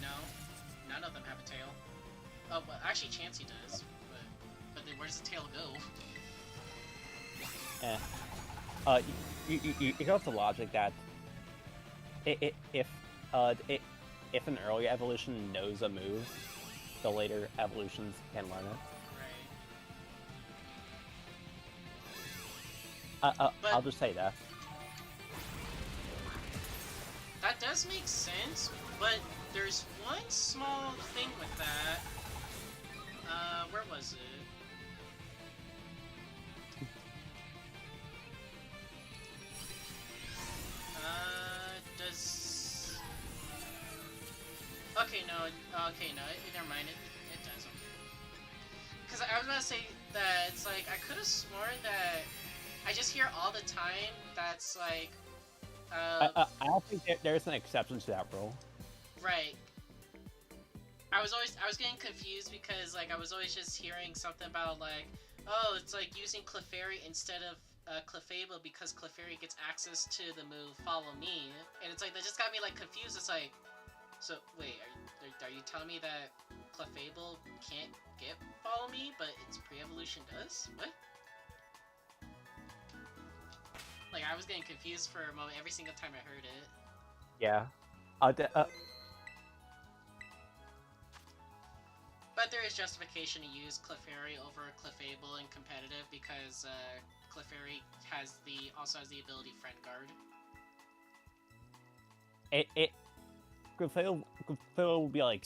No. None of them have a tail. Oh, but actually Chansey does. But then where does the tail go? You go with the logic that if an early evolution knows a move, the later evolutions can learn it. I'll just say that. That does make sense, but there's one small thing with that. Where was it? Does... Okay, no, never mind, it doesn't. Because I was about to say that it's like, I could have sworn that I just hear all the time that's like, I don't think there's an exception to that rule. Right. I was getting confused because like I was always just hearing something about like, oh, it's like using Clefairy instead of Clefable because Clefairy gets access to the move Follow Me, and it's like that just got me like confused. It's like, so wait, are you telling me that Clefable can't get Follow Me, but its pre-evolution does? What? Like, I was getting confused for a moment every single time I heard it. Yeah. But there is justification to use Clefairy over Clefable in competitive because Clefairy also has the ability Friend Guard. Clefable would be like,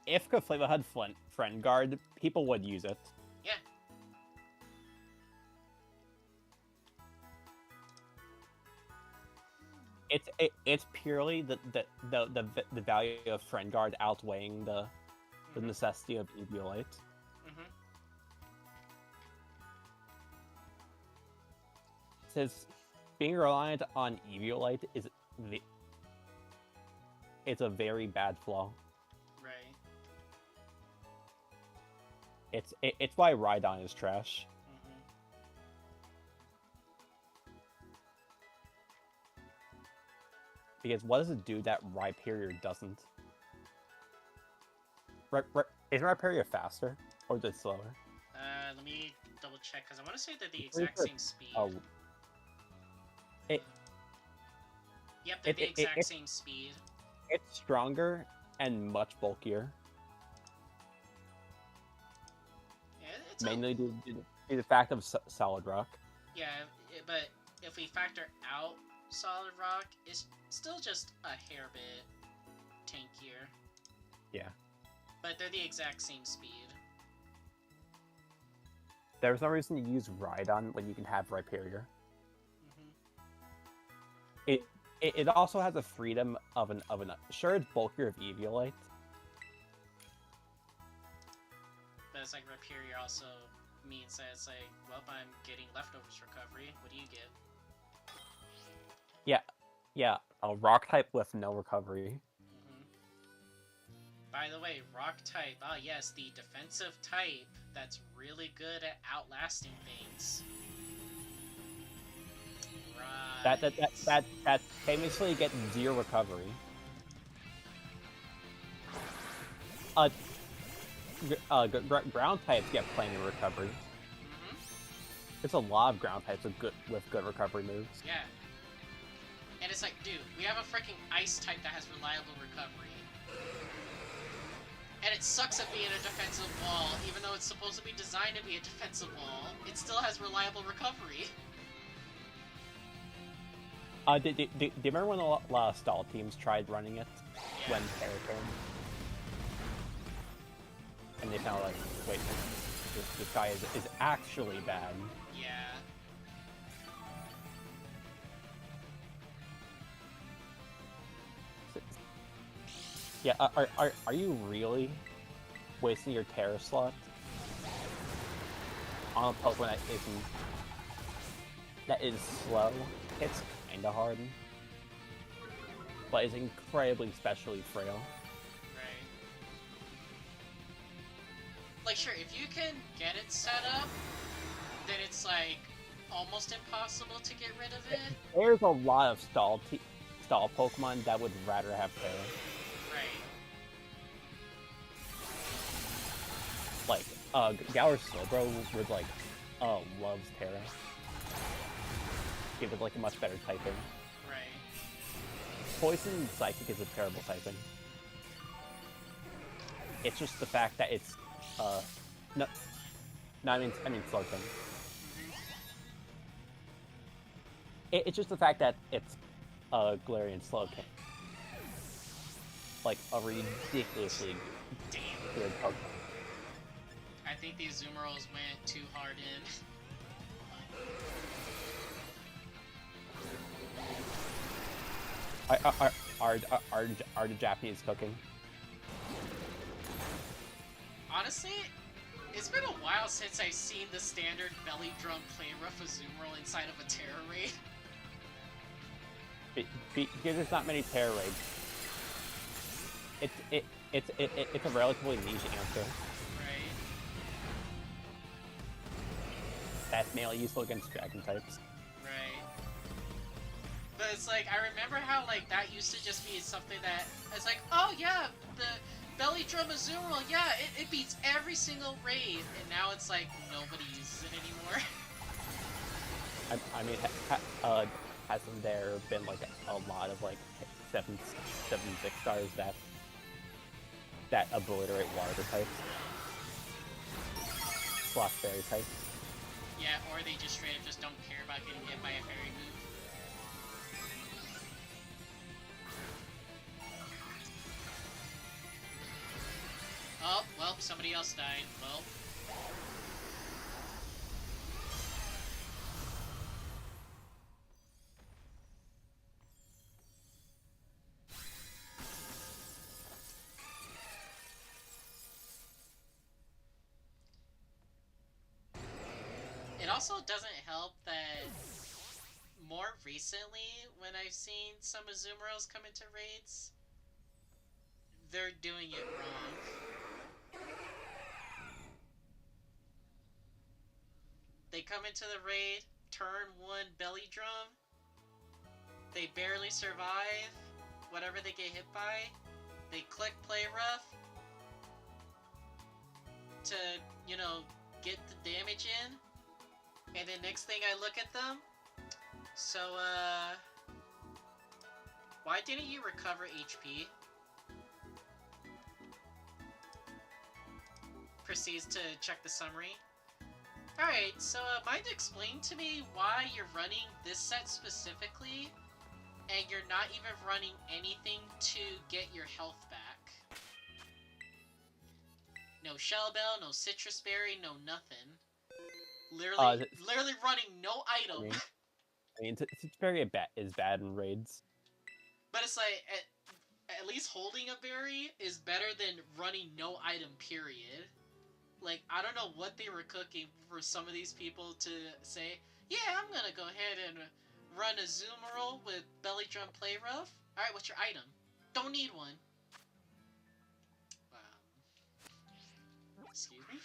if Clefable had Friend Guard, people would use it. Yeah. It's purely the value of Friend Guard outweighing the necessity of Eviolite. Says being reliant on Eviolite it's a very bad flaw. Right. It's why Rhydon is trash. Because what does it do that Rhyperior doesn't? Isn't Rhyperior faster? Or is it slower? Let me double check, because I want to say they're the exact same speed. Oh. Yep, they're the exact same speed. It's stronger and much bulkier. Yeah, it's mainly due to the fact of Solid Rock. Yeah, but if we factor out Solid Rock, it's still just a hair bit tankier. Yeah. But they're the exact same speed. There's no reason to use Rhydon when you can have Rhyperior. It also has the freedom of an sure, it's bulkier of Eviolite. But it's like Rhyperior also means that it's like, well, I'm getting leftovers recovery. What do you get? Yeah, a rock type with no recovery. By the way, rock type, yes, the defensive type that's really good at outlasting things. Right. That famously gets 0 recovery. Ground types get plenty of recovery. There's a lot of ground types with good recovery moves. Yeah. And it's like, dude, we have a freaking ice type that has reliable recovery. And it sucks at being a defensive wall, even though it's supposed to be designed to be a defensive wall. It still has reliable recovery. Do you remember when a lot of stall teams tried running it when Terra turned? And they found like, wait, this guy is actually bad. Yeah. Yeah, are you really wasting your Terra slot on a Pokemon that is slow? It's kinda hard, but is incredibly specially frail. Right. Like, sure, if you can get it set up, then it's like almost impossible to get rid of it. There's a lot of stall Pokemon that would rather have Terra. Right. Like, Galar Slowbro would like, loves Terra. Give it like a much better typing. Right. Poison Psychic is a terrible typing. It's just the fact that it's, no, I mean Slowking. It's just the fact that it's, Galarian Slowking. Like, a ridiculously good Pokemon. I think these Zoomerals went too hard in. Are the Japanese cooking? Honestly, it's been a while since I've seen the standard belly drum play rough of Zoomeral inside of a Terra raid. Because there's not many Terra raids. It's a relatively niche answer. Right. that's mainly useful against dragon types. Right. But it's like, I remember how, like, that used to just be something that, it's like, oh yeah, the Belly Drum Azumarill, yeah, it beats every single raid, and now it's like, nobody uses it anymore. I mean, hasn't there been, like, a lot of, like, 7-6 stars that obliterate water types? Sloth fairy types? Yeah, or they just straight up just don't care about getting hit by a fairy move. Oh, well, somebody else died. Well. It also doesn't help that more recently, when I've seen some Azumarills come into raids, they're doing it wrong. They come into the raid, turn 1 belly drum, they barely survive whatever they get hit by, they click play rough to, you know, get the damage in, and then next thing I look at them, so, why didn't you recover HP? Proceeds to check the summary. Alright, so mind explain to me why you're running this set specifically, and you're not even running anything to get your health back. No Shell Bell, no Citrus Berry, no nothing. Literally running no item. I mean, Citrus Berry is bad in raids. But it's like, at least holding a berry is better than running no item, period. Like, I don't know what they were cooking for some of these people to say, yeah, I'm gonna go ahead and run a Azumarill with Belly Drum Play Rough. Alright, what's your item? Don't need one. Excuse me?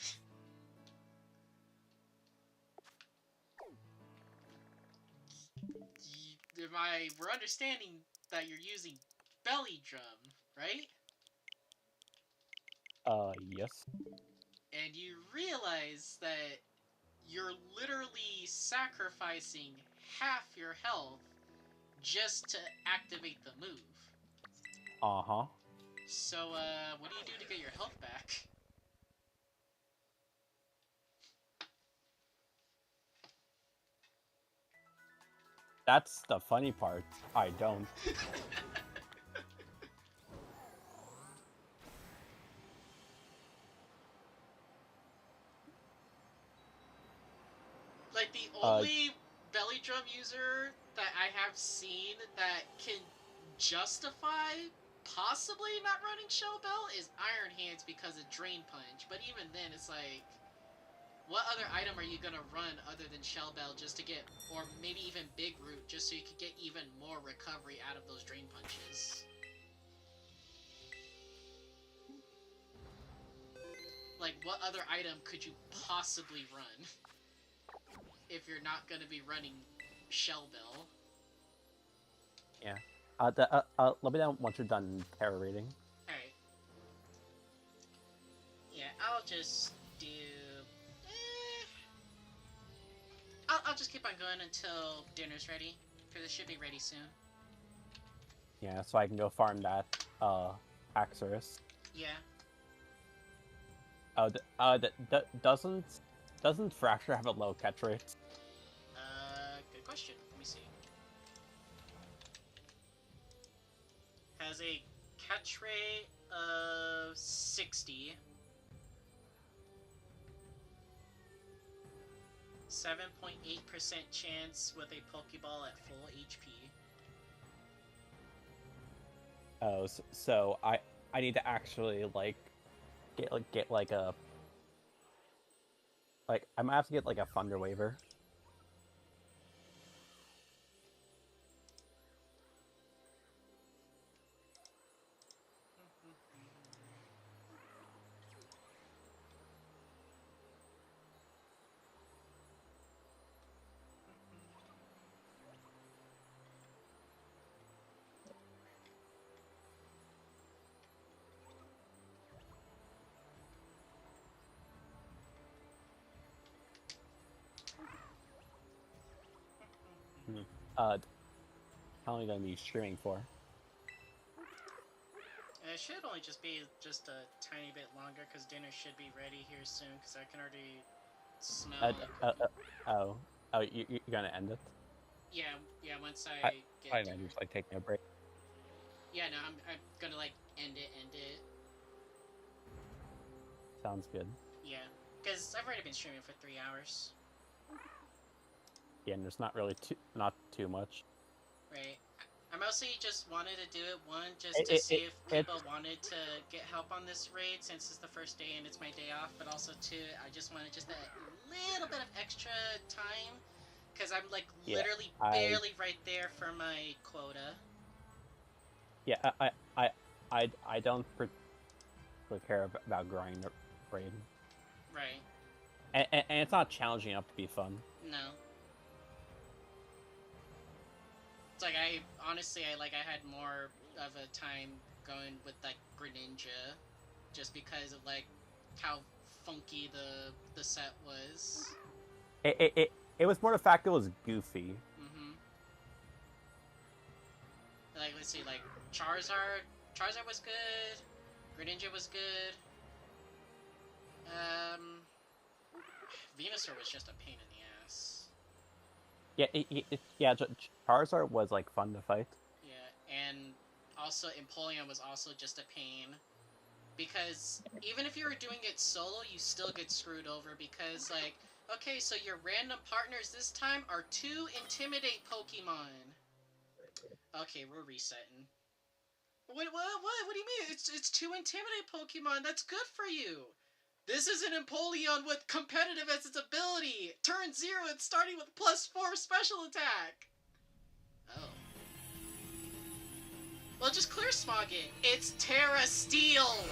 We're understanding that you're using Belly Drum, right? Yes. And you realize that you're literally sacrificing half your health just to activate the move. Uh-huh. So, what do you do to get your health back? That's the funny part. I don't. Like, the only Belly Drum user that I have seen that can justify possibly not running Shell Bell is Iron Hands because of Drain Punch. But even then, it's like, what other item are you gonna run other than Shell Bell just to get, or maybe even Big Root, just so you could get even more recovery out of those Drain Punches? Like, what other item could you possibly run if you're not gonna be running Shell Bell? Yeah. Let me know once you're done terror rating. Alright. Yeah, I'll just do... I'll just keep on going until dinner's ready, because it should be ready soon. Yeah, so I can go farm that, Axorus. Yeah. Doesn't Fracture have a low catch rate? Good question. Let me see. Has a catch rate of 60. 7.8% chance with a Pokeball at full HP. Oh, so I need to actually like get like a I'm gonna have to get like a Thunder Waver. How long are you gonna be streaming for? It should only just be just a tiny bit longer because dinner should be ready here soon because I can already smell you're gonna end it? Yeah, once I get I dinner. just like taking a break. Yeah, no, I'm gonna like end it. Sounds good. Yeah, because I've already been streaming for 3 hours. Yeah, and there's not really not too much. Right. I mostly just wanted to do it, one, just to see if people wanted to get help on this raid since it's the first day and it's my day off, but also, two, I just wanted just a little bit of extra time, because I'm, like, literally barely right there for my quota. Yeah, I don't particularly care about growing the raid. Right. And it's not challenging enough to be fun. No. It's like, I had more of a time going with, like, Greninja, just because of, like, how funky the set was. It was more the fact it was goofy. Mm-hmm. Like, let's see, like, Charizard was good, Greninja was good, Venusaur was just a pain in the ass. Yeah, Charizard was, like, fun to fight. Yeah, and also Empoleon was also just a pain. Because even if you were doing it solo, you still get screwed over because, like, okay, so your random partners this time are 2 Intimidate Pokemon. Okay, we're resetting. What do you mean? It's 2 Intimidate Pokemon. That's good for you. This is an Empoleon with competitive as its ability. Turn 0, it's starting with +4 special attack. Oh. Well, just clear Smog it. It's Terra Steel.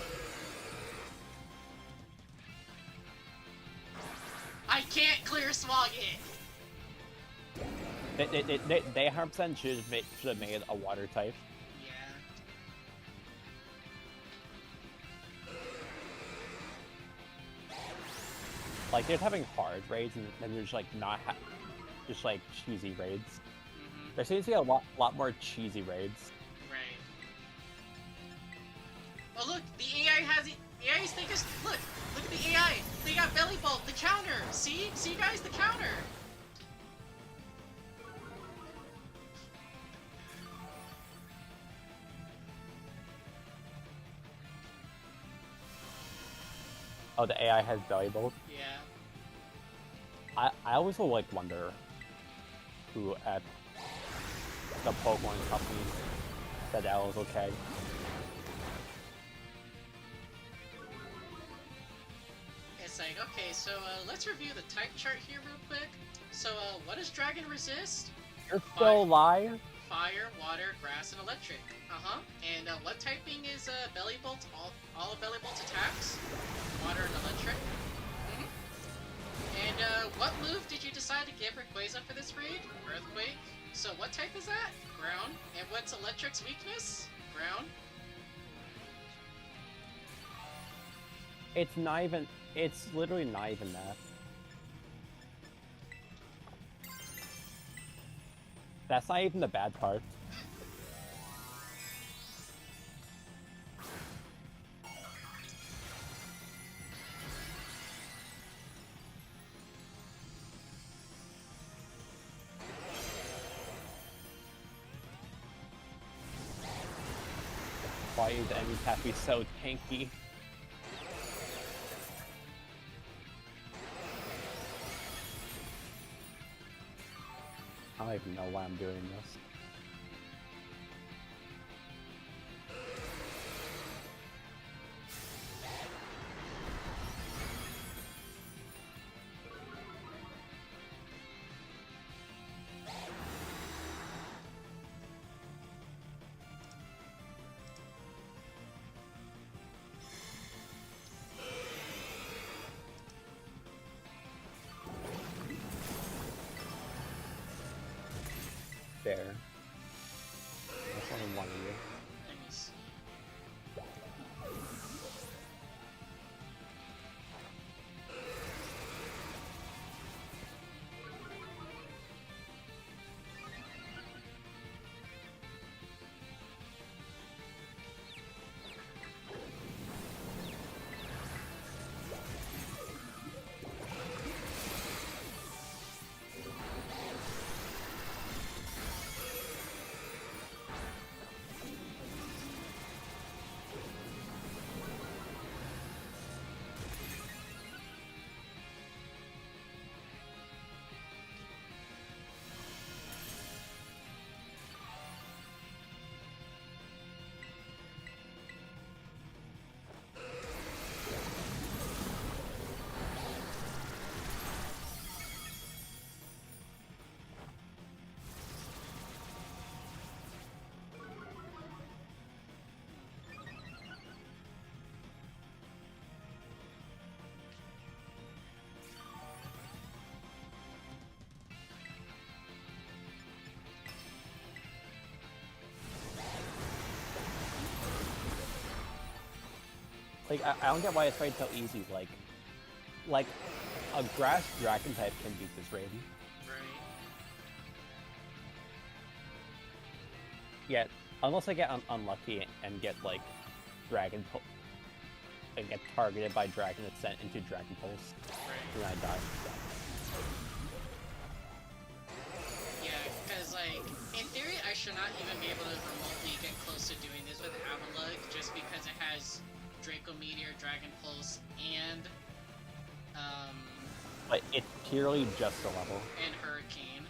I can't clear Smog it. They 100% should have made a water type. Like, they're having hard raids, and then there's, like, just, like, cheesy raids. Mm-hmm. There seems to be a lot more cheesy raids. Right. Well, look, the AI has it. AI's think is look at the AI. They got Belly Bolt, the counter. See, guys, the counter. Oh, the AI has Belly Bolt? Yeah. I always will, like, wonder who at the Pokemon company said that was okay. It's like, okay, so let's review the type chart here real quick. So, what does Dragon resist? You're still alive? Fire, water, grass, and electric. Uh-huh. And what typing is Belly Bolt? All of Belly Bolt's attacks? Water and electric? Mm-hmm. And what move did you decide to give Rayquaza for this raid? Earthquake. So what type is that? Ground. And what's Electric's weakness? Ground. It's literally not even that. That's not even the bad part. Why is the enemy have to be so tanky? I don't even know why I'm doing this. There. That's only one of you. Let me see. Like, I don't get why it's so easy. Like a grass dragon type can beat this raid. Right. Yeah, unless I get unlucky and get like dragon and get targeted by dragon that's sent into Dragon Pulse, right. and I die. Yeah, because like in theory, I should not even be able to remotely get close to doing this with Avalugg, just because it has Draco Meteor, Dragon Pulse, and But it's purely just a level. And Hurricane.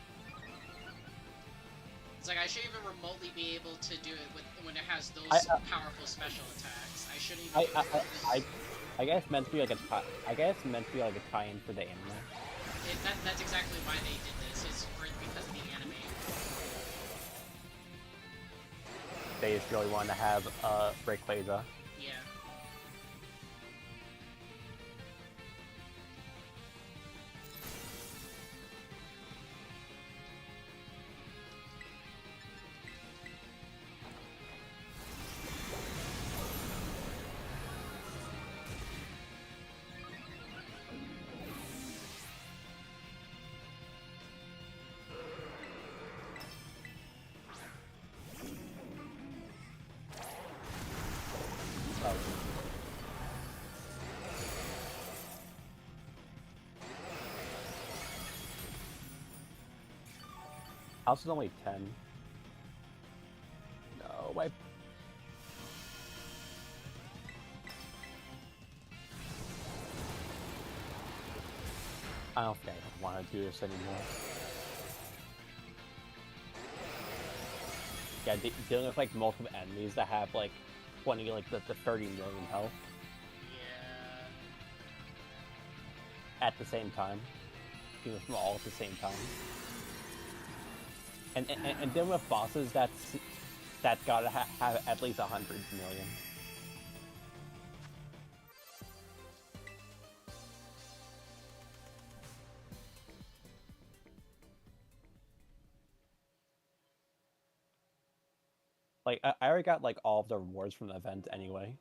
It's like I should even remotely be able to do it when it has those powerful special attacks. I shouldn't even. I guess meant to be like a tie-in for the anime. That's exactly why they did this. Is because of the anime. They just really wanted to have Rayquaza. Yeah. House is only 10. No, my... I don't think I want to do this anymore. Yeah, dealing with like multiple enemies that have like 20, like the 30 million health. Yeah. At the same time. Dealing with them all at the same time. And then with bosses that gotta have at least 100 million. Like I already got like all of the rewards from the event anyway.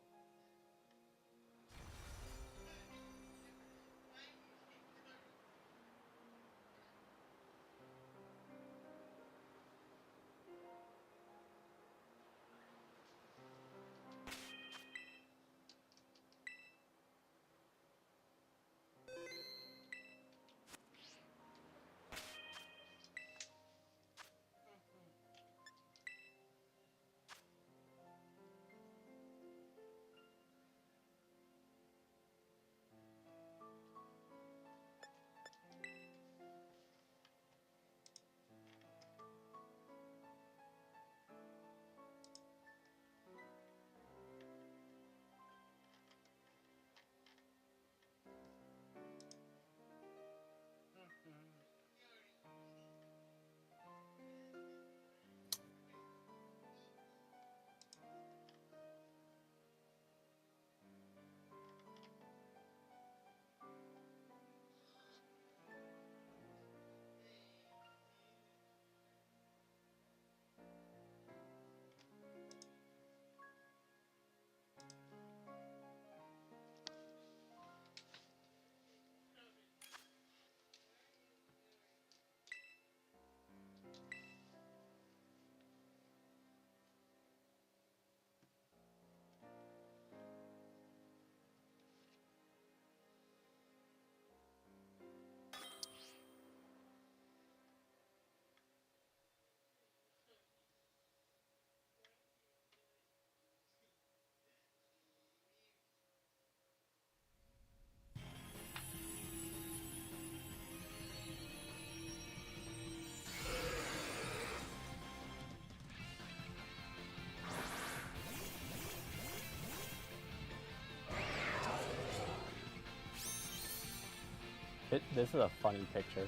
This is a funny picture.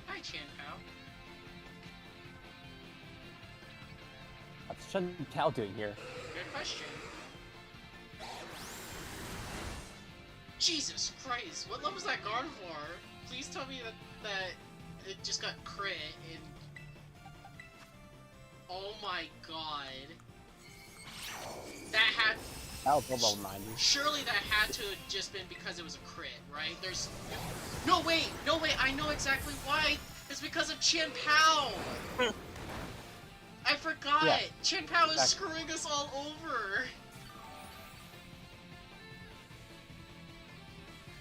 Hi, Chan Pao. What's Chen Tao doing here? Good question. Jesus Christ, what level was that Gardevoir? Please tell me that it just got crit and... Oh my god. That had... That was level 90. Surely that had to have just been because it was a crit, right? There's... No, wait! I know exactly why! It's because of Chen Pao! I forgot! Yeah, Chen Pao is screwing us all over!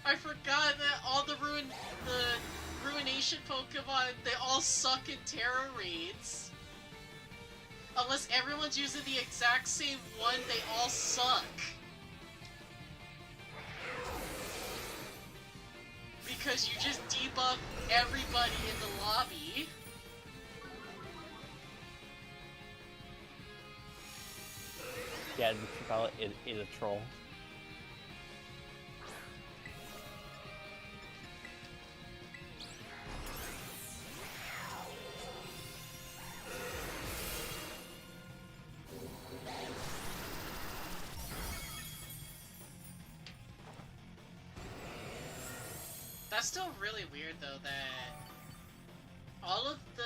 I forgot that all the Ruination Pokemon, they all suck in Terra Raids. Unless everyone's using the exact same one, they all suck. Because you just debuff everybody in the lobby. Yeah, the Scarlet is a troll. That's still really weird though that all of the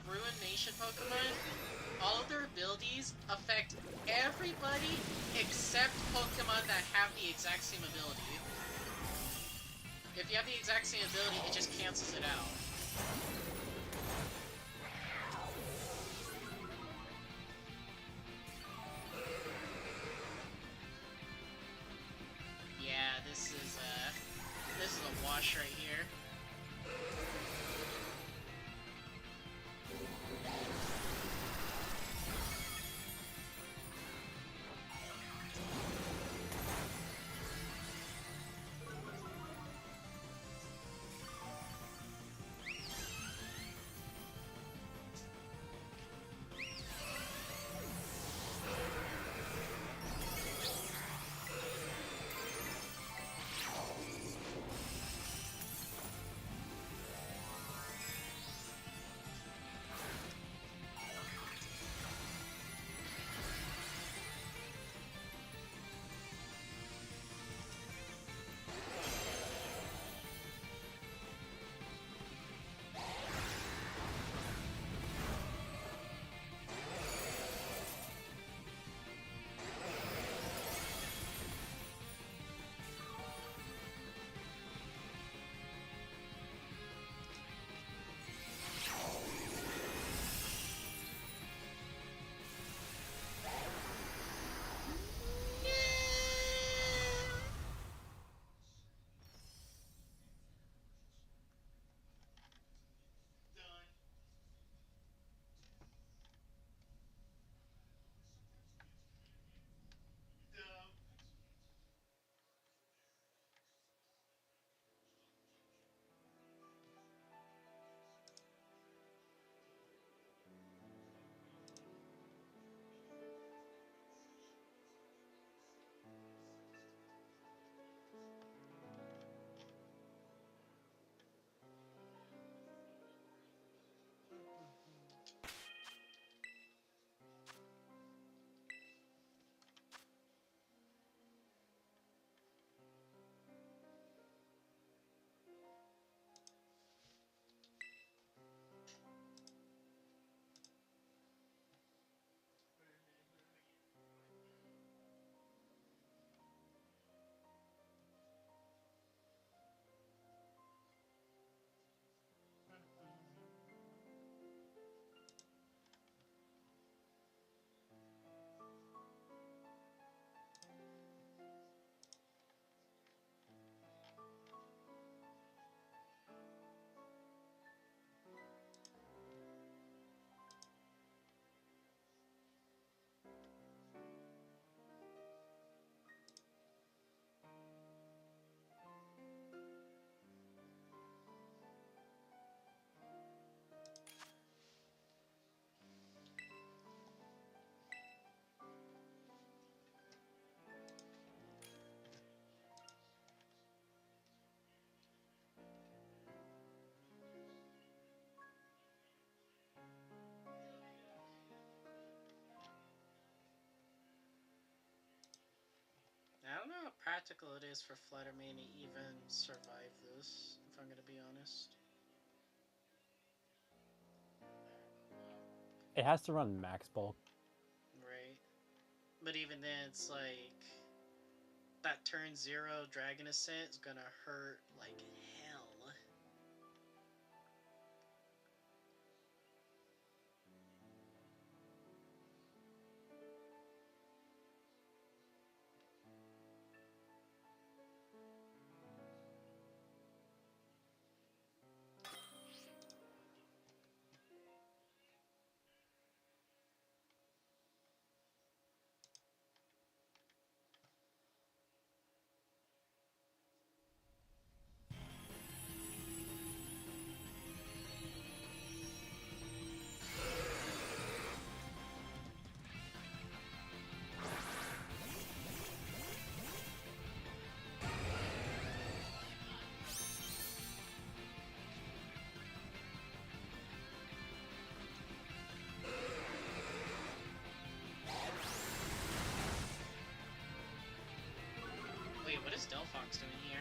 Ruination Pokemon, all of their abilities affect everybody except Pokemon that have the exact same ability. If you have the exact same ability, it just cancels it out. Yeah, this is a wash right here. I don't know how practical it is for Fluttermane to even survive this, if I'm gonna be honest. It has to run max bulk. Right. But even then, it's like that turn 0 Dragon Ascent is gonna hurt like hell. Wait, what is Delphox doing here?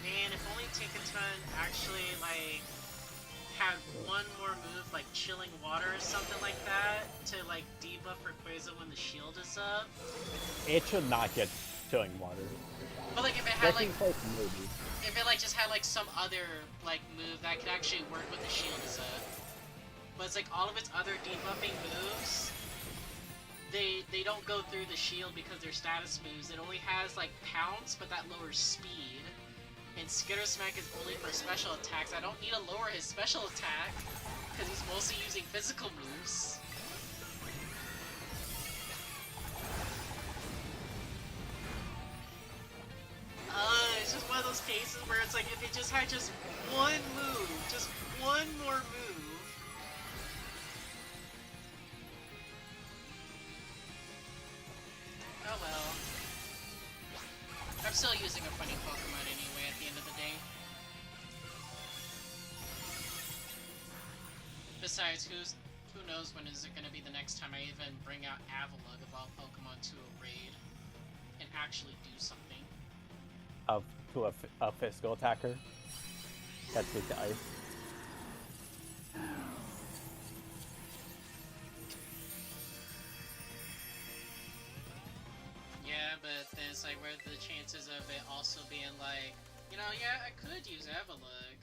Man, if only Tinkaton actually, like, had one more move, like Chilling Water or something like that, to, like, debuff Rayquaza when the shield is up. It should not get Chilling Water. But, like, if it had, like, if it, like, just had, like, some other, like, move that could actually work when the shield is up. But it's like all of its other debuffing moves, they don't go through the shield because they're status moves. It only has, like, Pounce, but that lowers speed. And Skitter Smack is only for special attacks. I don't need to lower his special attack, because he's mostly using physical moves. It's just one of those cases where it's like, if it just had just one move, just one more move. Oh well. I'm still using a funny Pokemon anyway at the end of the day. Besides, who knows when is it going to be the next time I even bring out Avalugg of all Pokemon to a raid and actually do something. To a physical attacker. That's weak to ice. Yeah, but then it's like, where are the chances of it also being like, you know, yeah, I could use Avalugg,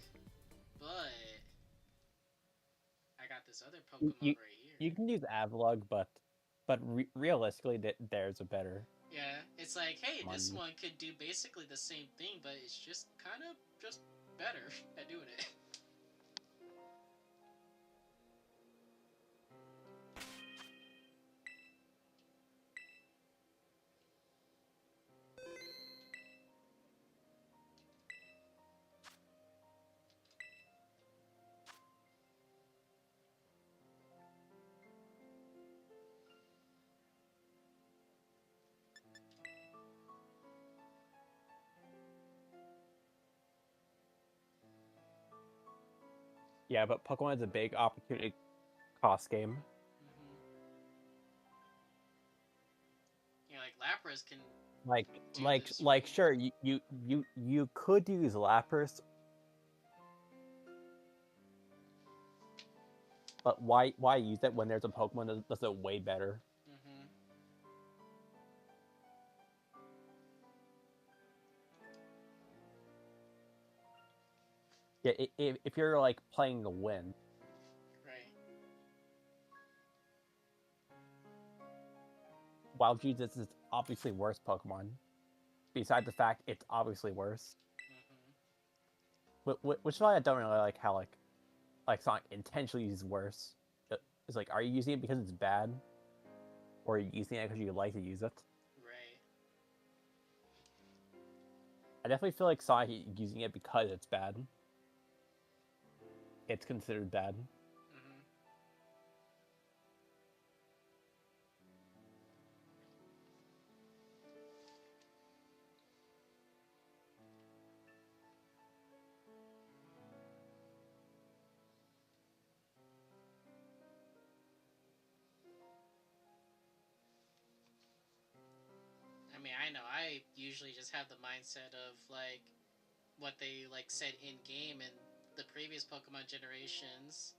but I got this other Pokemon right here. You can use Avalugg, but realistically, there's a better. Yeah, it's like, hey, this one could do basically the same thing, but it's just kind of just better at doing it. Yeah, but Pokemon is a big opportunity cost game. Yeah, like Lapras can. Sure, you could use Lapras, but why use it when there's a Pokemon that does it way better? Yeah, if you're like playing to win. Right. Wild Jesus is obviously worse Pokemon. Besides the fact it's obviously worse. Which is why I don't really like how like Sonic intentionally uses worse. It's like, are you using it because it's bad? Or are you using it because you like to use it? Right. I definitely feel like Sonic using it because it's bad. It's considered bad. I mean, I know I usually just have the mindset of like what they like said in game in the previous Pokemon generations.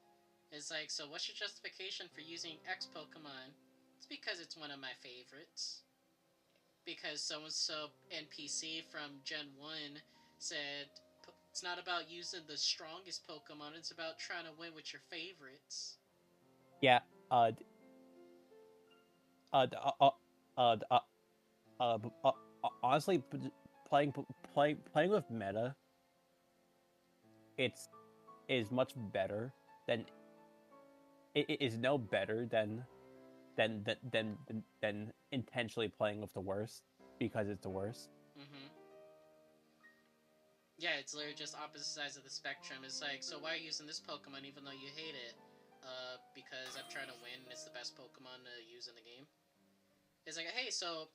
It's like, so what's your justification for using X Pokemon? It's because it's one of my favorites. Because so-and-so NPC from Gen 1 said it's not about using the strongest Pokemon, it's about trying to win with your favorites. Yeah, honestly, playing with meta, is much better than it is no better than intentionally playing with the worst because it's the worst. Yeah, it's literally just opposite sides of the spectrum. It's like, so why are you using this Pokemon even though you hate it? Because I'm trying to win and it's the best Pokemon to use in the game. It's like, hey, so,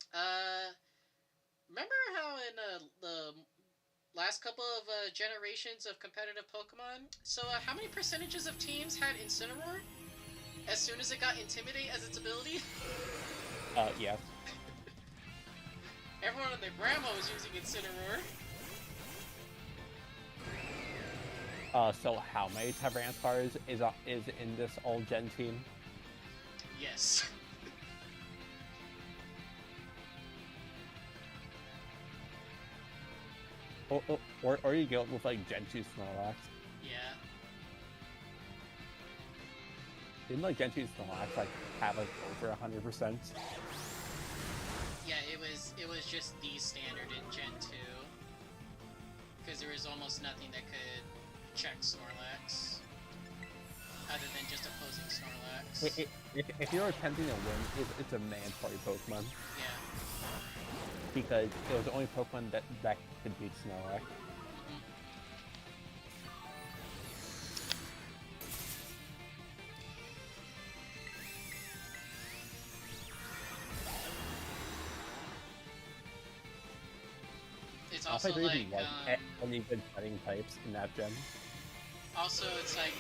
remember how in the last couple of generations of competitive Pokemon, so how many percentages of teams had Incineroar as soon as it got Intimidate as its ability? Yes. Everyone and their grandma was using Incineroar. So how many Tyranitar is in this old gen team? Yes. Or you go with like Gen 2 Snorlax. Yeah. Didn't like Gen 2 Snorlax like have like over 100%? Yeah, it was just the standard in Gen 2. Because there was almost nothing that could check Snorlax. Other than just opposing Snorlax. If you're attempting to win, it's a mandatory Pokemon. Yeah. Because it was the only Pokemon that could beat Snorlax. It's also like, any good fighting types in that gen. Also, it's like,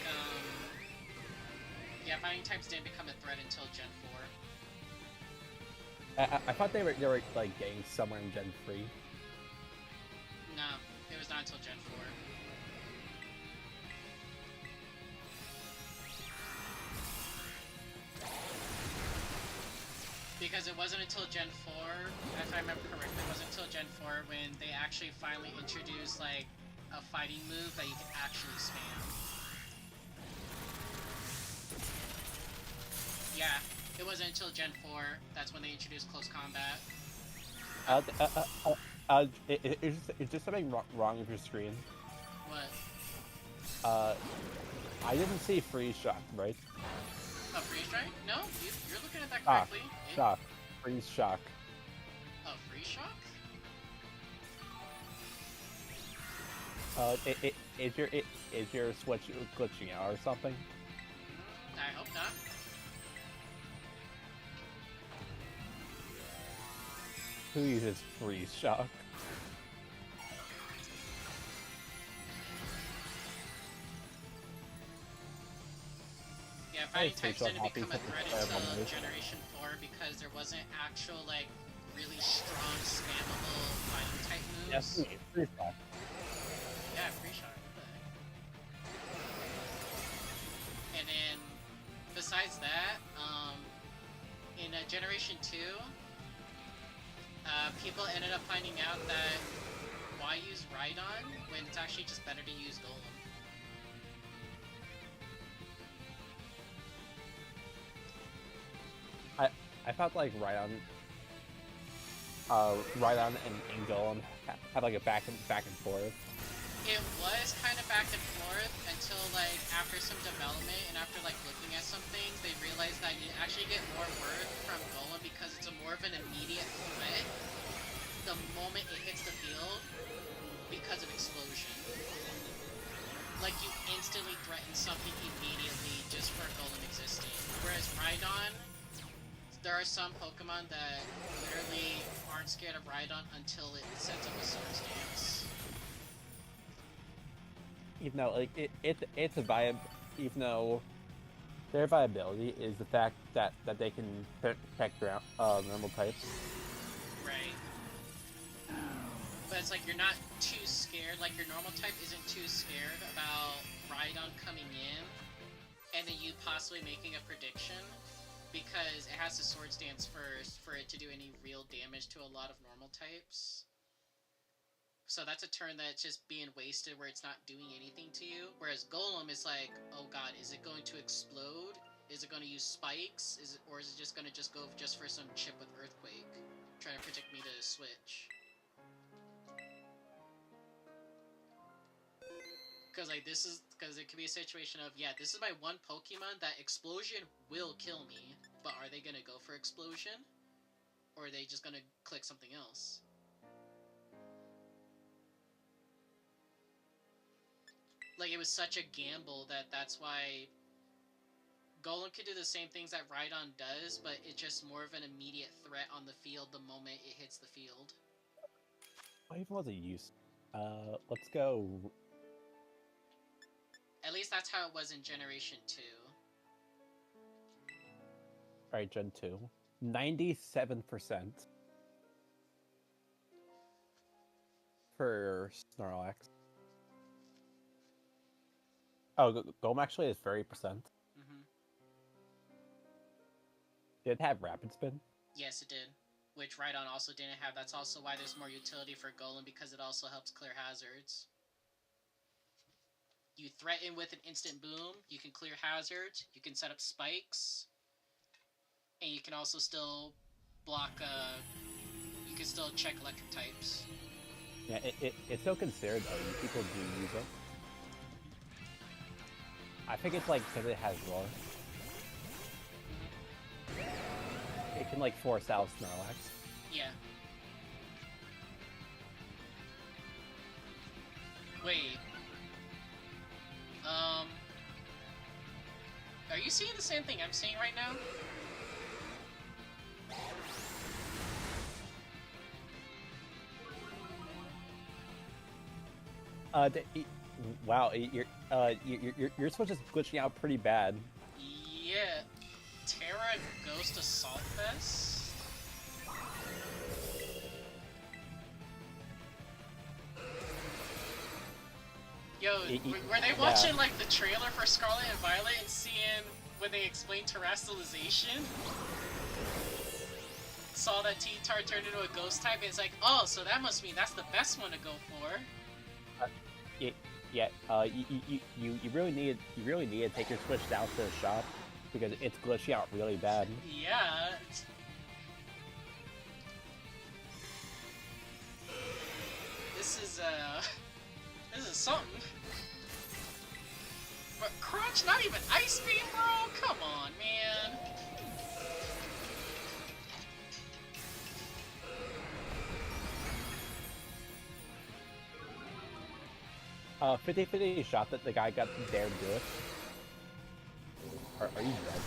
yeah, fighting types didn't become a threat until Gen 4. I thought they were like getting somewhere in Gen 3. No, it was not until Gen 4. Because it wasn't until Gen 4, if I remember correctly, it wasn't until Gen 4 when they actually finally introduced, like, a fighting move that you could actually spam. Yeah, it wasn't until Gen 4, that's when they introduced close combat. Is there something wrong with your screen? What? I didn't see Freeze Shock, right? Oh, Freeze Strike? No, you're looking at that correctly. Shock. Freeze Shock. Oh, Freeze Shock? Is your Switch glitching out or something? I hope not. Who uses Freeze Shock? Yeah, fighting types didn't become a threat until Generation 4 because there wasn't actual, like, really strong, spammable fighting type moves. Yes, free shot. Yeah, free shot. And then, besides that, in Generation 2, people ended up finding out that why use Rhydon when it's actually just better to use Golem. I felt like Rhydon and Golem had like a back and forth. It was kind of back and forth until like after some development and after like looking at some things, they realized that you actually get more worth from Golem because it's a more of an immediate threat the moment it hits the field because of explosion. Like you instantly threaten something immediately just for Golem existing. Whereas Rhydon, there are some Pokemon that literally aren't scared of Rhydon until it sets up a Swords Dance. Even though like it's a even though their viability is the fact that they can protect normal types. Right. But it's like you're not too scared, like your normal type isn't too scared about Rhydon coming in and then you possibly making a prediction because it has to Swords Dance first for it to do any real damage to a lot of normal types. So that's a turn that's just being wasted where it's not doing anything to you. Whereas Golem is like, oh god, is it going to explode? Is it going to use spikes? Or is it just going to go just for some chip with Earthquake? Trying to predict me to switch. Because like because it could be a situation of, yeah, this is my one Pokemon that Explosion will kill me, but are they gonna go for Explosion? Or are they just gonna click something else? Like, it was such a gamble that's why Golem could do the same things that Rhydon does, but it's just more of an immediate threat on the field the moment it hits the field. Why even was it used? Let's go. At least that's how it was in Generation 2. Alright, Gen 2. 97% for Snorlax. Oh, Golem actually is 30%. Mm-hmm. Did it have Rapid Spin? Yes, it did. Which Rhydon also didn't have. That's also why there's more utility for Golem, because it also helps clear hazards. You threaten with an instant boom, you can clear hazards, you can set up spikes, and you can also still block, you can still check electric types. Yeah, it's still considered, though. People do use it. I think it's like because it has Roar. It can like force out Snorlax. Yeah. Wait. Are you seeing the same thing I'm seeing right now? Wow, your Switch is glitching out pretty bad. Yeah. Terra Ghost Assault Fest? Yo, were they watching like the trailer for Scarlet and Violet and seeing when they explained terrestrialization? Saw that T-Tar turned into a ghost type and it's like, oh, so that must mean that's the best one to go for. You really need to take your Switch down to the shop because it's glitching out really bad. Yeah. This is something. But Crunch, not even Ice Beam, bro? Come on, man. 50-50 shot that the guy got there to do it. Are you dead?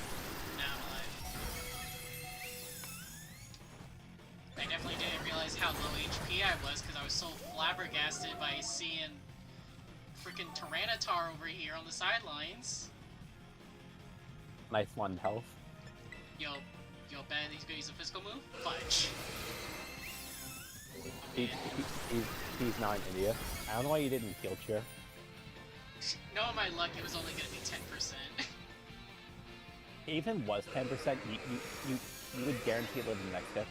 No, I'm alive. I definitely didn't realize how low HP I was because I was so flabbergasted by seeing freaking Tyranitar over here on the sidelines. nice one health. Yo, Ben, he's gonna use a physical move? Fudge. He's not an idiot. I don't know why you didn't heal cheer. Knowing my luck, it was only gonna be 10%. Even was 10%, you would guarantee live the next hit.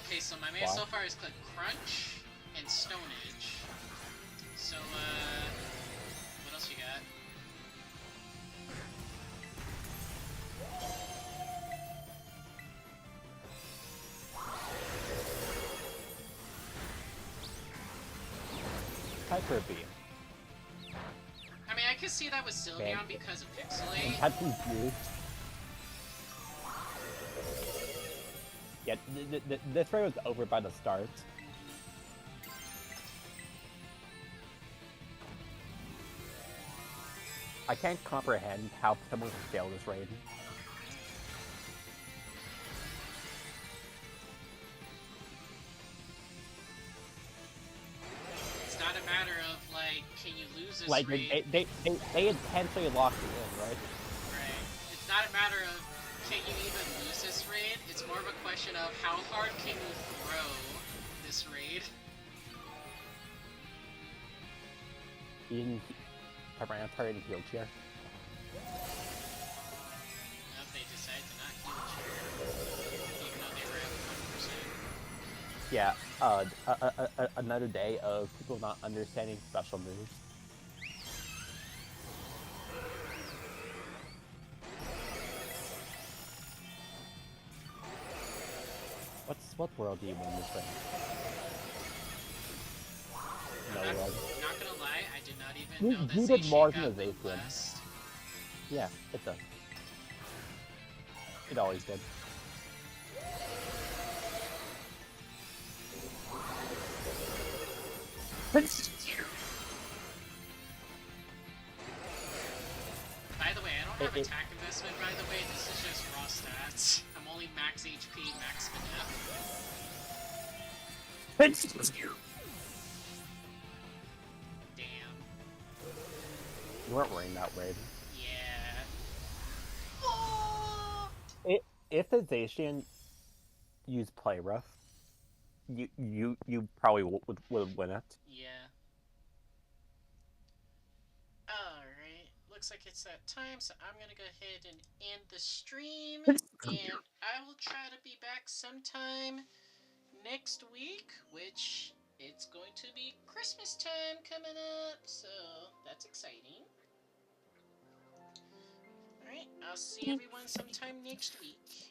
Okay, so my man so far has clicked Crunch and Stone Edge. So, what else you got? Hyper Beam. I mean, I could see that with Sylveon because of Pixelate. That's confused. Yeah, this raid was over by the start. I can't comprehend how someone can fail this raid. It's not a matter of, like, can you lose this like, raid? they intentionally locked it in, right? Right. It's not a matter of can you even lose this raid? It's more of a question of how hard can you throw this raid? Tyranitar didn't heal cheer. If they decide to not heal cheer, even though they were at 100%. Yeah, another day of people not understanding special moves. What world do you win this raid? No world. Not gonna lie, I did not even know that You did more than got the moved Zacian. last. Yeah, it does. It always did. By the way, I don't have attack investment, by the way, this is just raw stats. I'm only max HP, max FNF. Damn. You weren't wearing that raid. Yeah. Oh! If the Zacian used Play Rough, you probably would win it. Yeah. Alright, looks like it's that time, so I'm gonna go ahead and end the stream, and I will try to be back sometime next week, which it's going to be Christmas time coming up, so that's exciting. Alright, I'll see everyone sometime next week.